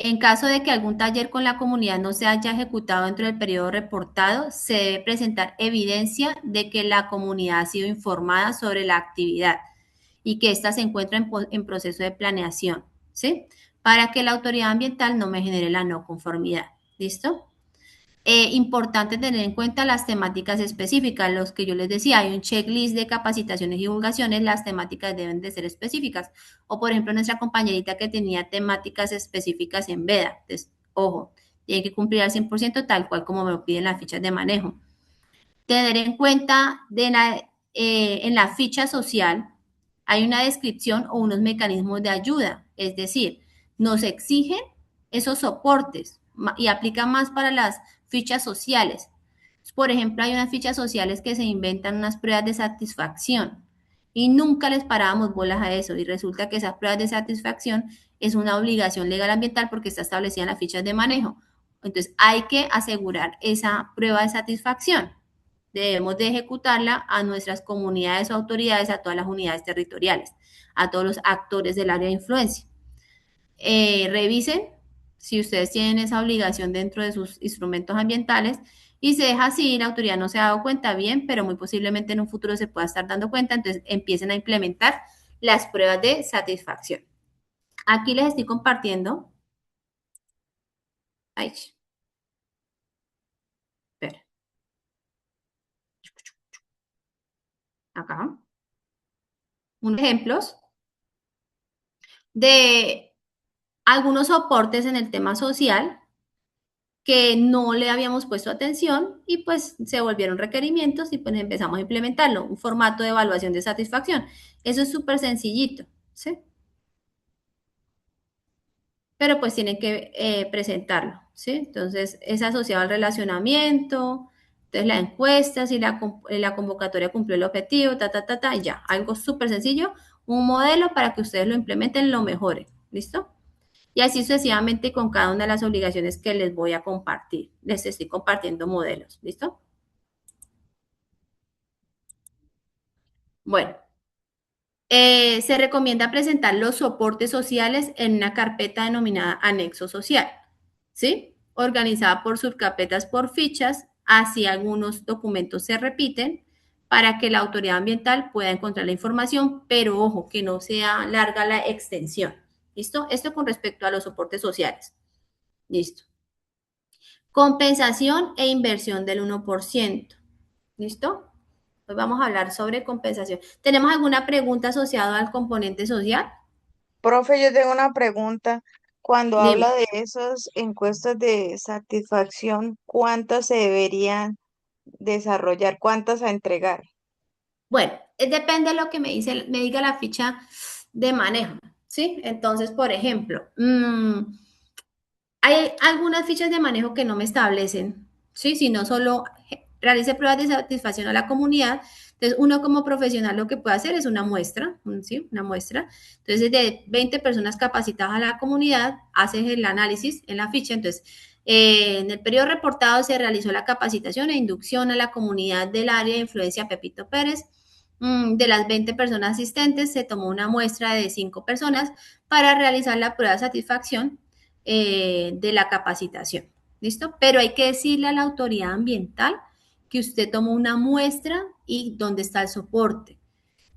En caso de que algún taller con la comunidad no se haya ejecutado dentro del periodo reportado, se debe presentar evidencia de que la comunidad ha sido informada sobre la actividad y que ésta se encuentra en proceso de planeación, ¿sí? Para que la autoridad ambiental no me genere la no conformidad. ¿Listo? Importante tener en cuenta las temáticas específicas, los que yo les decía, hay un checklist de capacitaciones y divulgaciones, las temáticas deben de ser específicas. O por ejemplo, nuestra compañerita que tenía temáticas específicas en VEDA, entonces, ojo, tiene que cumplir al 100% tal cual como me lo piden las fichas de manejo. Tener en cuenta en la ficha social hay una descripción o unos mecanismos de ayuda, es decir, nos exigen esos soportes y aplica más para las fichas sociales. Por ejemplo, hay unas fichas sociales que se inventan unas pruebas de satisfacción y nunca les parábamos bolas a eso y resulta que esas pruebas de satisfacción es una obligación legal ambiental porque está establecida en las fichas de manejo. Entonces, hay que asegurar esa prueba de satisfacción. Debemos de ejecutarla a nuestras comunidades o autoridades, a todas las unidades territoriales, a todos los actores del área de influencia. Revisen si ustedes tienen esa obligación dentro de sus instrumentos ambientales y se deja así, la autoridad no se ha dado cuenta bien, pero muy posiblemente en un futuro se pueda estar dando cuenta, entonces empiecen a implementar las pruebas de satisfacción. Aquí les estoy compartiendo. Ay, espera. acá, unos ejemplos de algunos soportes en el tema social que no le habíamos puesto atención y pues se volvieron requerimientos y pues empezamos a implementarlo, un formato de evaluación de satisfacción. Eso es súper sencillito, ¿sí? Pero pues tienen que presentarlo, ¿sí? Entonces es asociado al relacionamiento, entonces la encuesta, si la convocatoria cumplió el objetivo, y ya, algo súper sencillo, un modelo para que ustedes lo implementen, lo mejoren, ¿listo? Y así sucesivamente con cada una de las obligaciones que les voy a compartir. Les estoy compartiendo modelos, ¿listo? Bueno, se recomienda presentar los soportes sociales en una carpeta denominada anexo social, ¿sí? Organizada por subcarpetas por fichas, así algunos documentos se repiten para que la autoridad ambiental pueda encontrar la información, pero ojo, que no sea larga la extensión, ¿listo? Esto con respecto a los soportes sociales, ¿listo? Compensación e inversión del 1%. ¿Listo? Hoy vamos a hablar sobre compensación. ¿Tenemos alguna pregunta asociada al componente social? Profe, yo tengo una pregunta. Cuando Dime. habla de esas encuestas de satisfacción, ¿cuántas se deberían desarrollar? ¿Cuántas a entregar? Bueno, depende de lo que me diga la ficha de manejo, ¿sí? Entonces, por ejemplo, hay algunas fichas de manejo que no me establecen, ¿sí? Sino solo realice pruebas de satisfacción a la comunidad. Entonces, uno como profesional lo que puede hacer es una muestra, ¿sí? Una muestra. Entonces, de 20 personas capacitadas a la comunidad, haces el análisis en la ficha. Entonces, en el periodo reportado se realizó la capacitación e inducción a la comunidad del área de influencia Pepito Pérez. De las 20 personas asistentes, se tomó una muestra de 5 personas para realizar la prueba de satisfacción de la capacitación. ¿Listo? Pero hay que decirle a la autoridad ambiental que usted tomó una muestra y dónde está el soporte.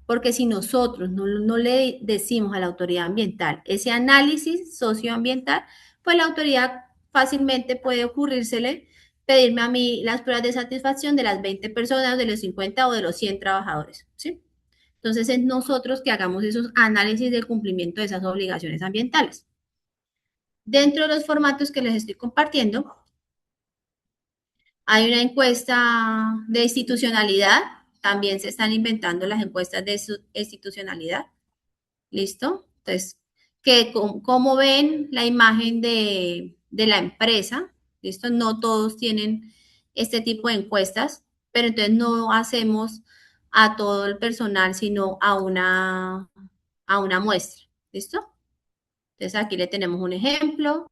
Porque si nosotros no le decimos a la autoridad ambiental ese análisis socioambiental, pues la autoridad fácilmente puede ocurrírsele pedirme a mí las pruebas de satisfacción de las 20 personas, de los 50 o de los 100 trabajadores, ¿sí? Entonces es nosotros que hagamos esos análisis del cumplimiento de esas obligaciones ambientales. Dentro de los formatos que les estoy compartiendo, hay una encuesta de institucionalidad. También se están inventando las encuestas de institucionalidad. ¿Listo? Entonces, cómo ven la imagen de la empresa. ¿Listo? No todos tienen este tipo de encuestas, pero entonces no hacemos a todo el personal, sino a una muestra. ¿Listo? Entonces, aquí le tenemos un ejemplo.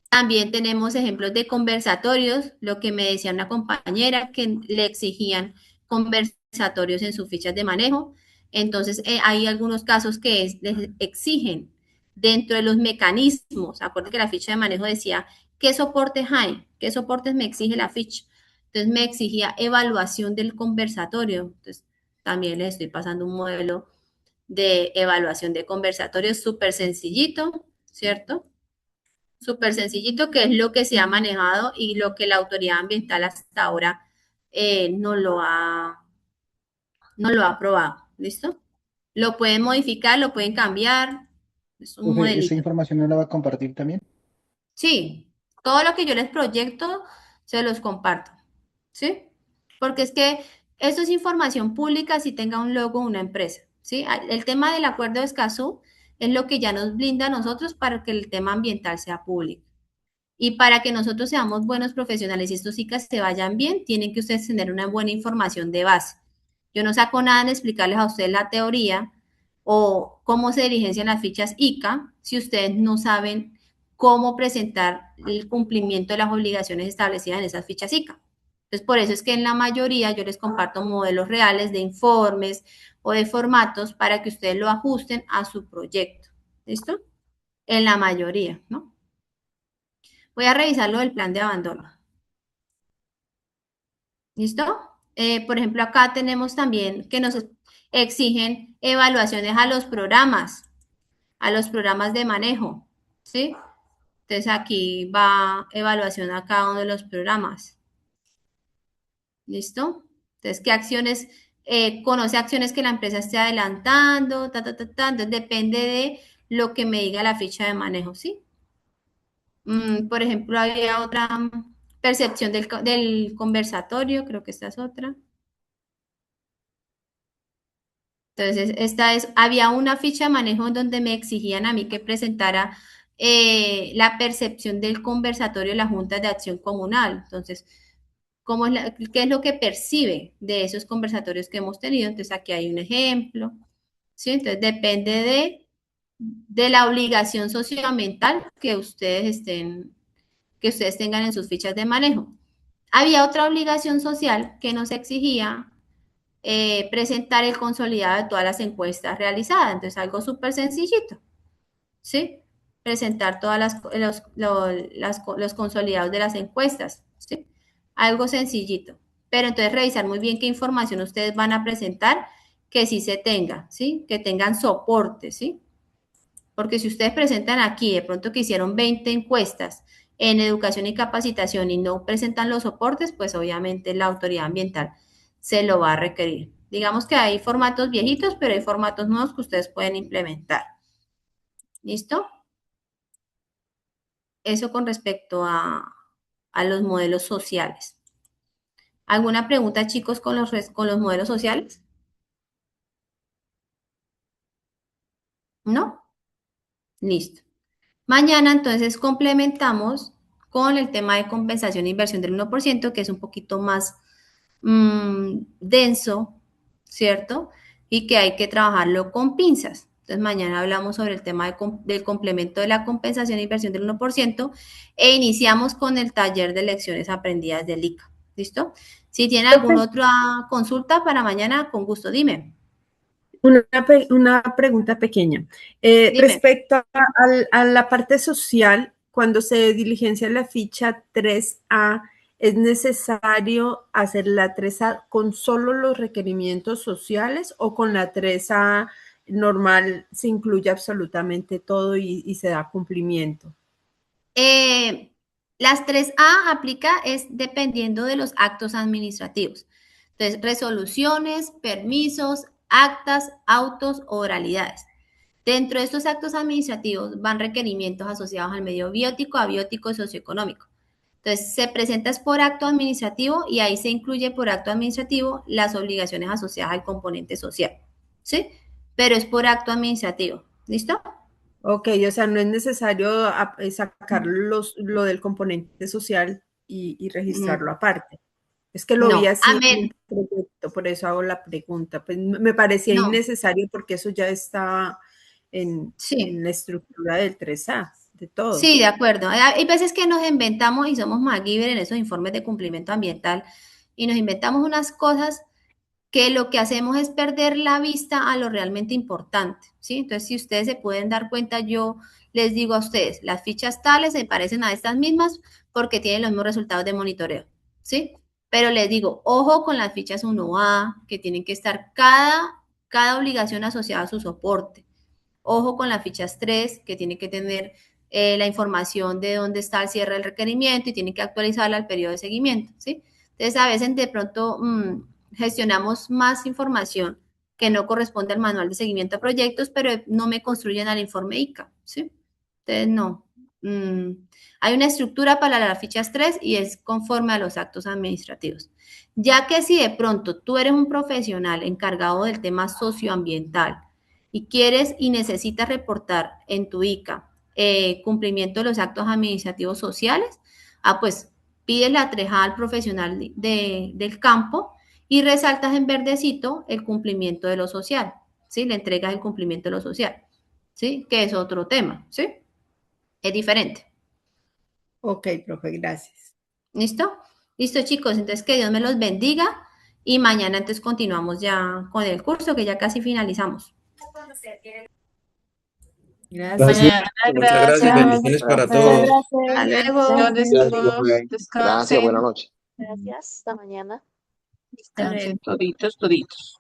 También tenemos ejemplos de conversatorios, lo que me decía una compañera que le exigían conversatorios en sus fichas de manejo. Entonces, hay algunos casos que les exigen dentro de los mecanismos. Acuérdense que la ficha de manejo decía, ¿qué soportes hay? ¿Qué soportes me exige la ficha? Entonces, me exigía evaluación del conversatorio. Entonces, también les estoy pasando un modelo de evaluación de conversatorios súper sencillito, ¿cierto? Súper sencillito, que es lo que se ha manejado y lo que la autoridad ambiental hasta ahora no lo ha aprobado. ¿Listo? Lo pueden modificar, lo pueden cambiar. Es un Profe, ¿esta modelito. información no la va a compartir también? Sí, todo lo que yo les proyecto se los comparto. ¿Sí? Porque es que esto es información pública si tenga un logo una empresa. ¿Sí? El tema del acuerdo de Escazú es lo que ya nos blinda a nosotros para que el tema ambiental sea público. Y para que nosotros seamos buenos profesionales y estos ICAs se vayan bien, tienen que ustedes tener una buena información de base. Yo no saco nada en explicarles a ustedes la teoría o cómo se diligencian las fichas ICA si ustedes no saben cómo presentar el cumplimiento de las obligaciones establecidas en esas fichas ICA. Entonces, por eso es que en la mayoría yo les comparto modelos reales de informes o de formatos para que ustedes lo ajusten a su proyecto. ¿Listo? En la mayoría, ¿no? Voy a revisar lo del plan de abandono. ¿Listo? Por ejemplo, acá tenemos también que nos exigen evaluaciones a los programas de manejo, ¿sí? Entonces aquí va evaluación a cada uno de los programas. ¿Listo? Entonces, ¿qué acciones conoce acciones que la empresa esté adelantando, entonces depende de lo que me diga la ficha de manejo, ¿sí? Por ejemplo, había otra percepción del conversatorio, creo que esta es otra. Entonces, había una ficha de manejo en donde me exigían a mí que presentara la percepción del conversatorio de la Junta de Acción Comunal. Entonces, ¿qué es lo que percibe de esos conversatorios que hemos tenido? Entonces, aquí hay un ejemplo, ¿sí? Entonces, depende de la obligación socioambiental que ustedes tengan en sus fichas de manejo. Había otra obligación social que nos exigía presentar el consolidado de todas las encuestas realizadas. Entonces, algo súper sencillito, ¿sí? Presentar los consolidados de las encuestas, ¿sí? Algo sencillito. Pero entonces revisar muy bien qué información ustedes van a presentar, que sí se tenga, ¿sí? Que tengan soporte, ¿sí? Porque si ustedes presentan aquí, de pronto que hicieron 20 encuestas en educación y capacitación y no presentan los soportes, pues obviamente la autoridad ambiental se lo va a requerir. Digamos que hay formatos viejitos, pero hay formatos nuevos que ustedes pueden implementar. ¿Listo? Eso con respecto a los modelos sociales. ¿Alguna pregunta, chicos, con los modelos sociales? ¿No? Listo. Mañana entonces complementamos con el tema de compensación e inversión del 1%, que es un poquito más denso, ¿cierto? Y que hay que trabajarlo con pinzas. Entonces mañana hablamos sobre el tema del complemento de la compensación e inversión del 1% e iniciamos con el taller de lecciones aprendidas del ICA. ¿Listo? Si tienen alguna otra consulta para mañana, con gusto, dime. Una pregunta pequeña. Respecto a la parte social, cuando se diligencia la ficha 3A, ¿es necesario hacer la 3A con solo los requerimientos sociales o con la 3A normal se incluye absolutamente todo y se da cumplimiento? Las 3A aplica es dependiendo de los actos administrativos. Entonces, resoluciones, permisos, actas, autos o oralidades. Dentro de estos actos administrativos van requerimientos asociados al medio biótico, abiótico y socioeconómico. Entonces, se presenta es por acto administrativo y ahí se incluye por acto administrativo las obligaciones asociadas al componente social, ¿sí? Pero es por acto administrativo, ¿listo? Ok, o sea, no es necesario sacar lo del componente social y registrarlo aparte. Es que lo vi así en el proyecto, por eso hago la pregunta. Pues me parecía innecesario porque eso ya está en la estructura del 3A, de todo. Sí, de acuerdo. Hay veces que nos inventamos y somos MacGyver en esos informes de cumplimiento ambiental y nos inventamos unas cosas que lo que hacemos es perder la vista a lo realmente importante, ¿sí? Entonces, si ustedes se pueden dar cuenta, yo les digo a ustedes, las fichas tales se parecen a estas mismas porque tienen los mismos resultados de monitoreo, ¿sí? Pero les digo, ojo con las fichas 1A, que tienen que estar cada obligación asociada a su soporte. Ojo con las fichas 3, que tiene que tener la información de dónde está el cierre del requerimiento y tiene que actualizarla al periodo de seguimiento, ¿sí? Entonces, a veces de pronto gestionamos más información que no corresponde al manual de seguimiento a proyectos, pero no me construyen al informe ICA, ¿sí? Entonces, no. Hay una estructura para las fichas 3 y es conforme a los actos administrativos. Ya que si de pronto tú eres un profesional encargado del tema socioambiental y quieres y necesitas reportar en tu ICA cumplimiento de los actos administrativos sociales, pues pides la 3A al profesional del campo y resaltas en verdecito el cumplimiento de lo social, ¿sí? Le entregas el cumplimiento de lo social, ¿sí? Que es otro tema, ¿sí? Es diferente. Ok, profe, gracias. ¿Listo? Listo, chicos. Entonces, que Dios me los bendiga y mañana entonces continuamos ya con el curso que ya casi finalizamos. Gracias. Muchas gracias. Bendiciones para todos. Hasta luego. Gracias, buenas noches. Gracias. Hasta mañana. Hasta luego. Toditos, toditos.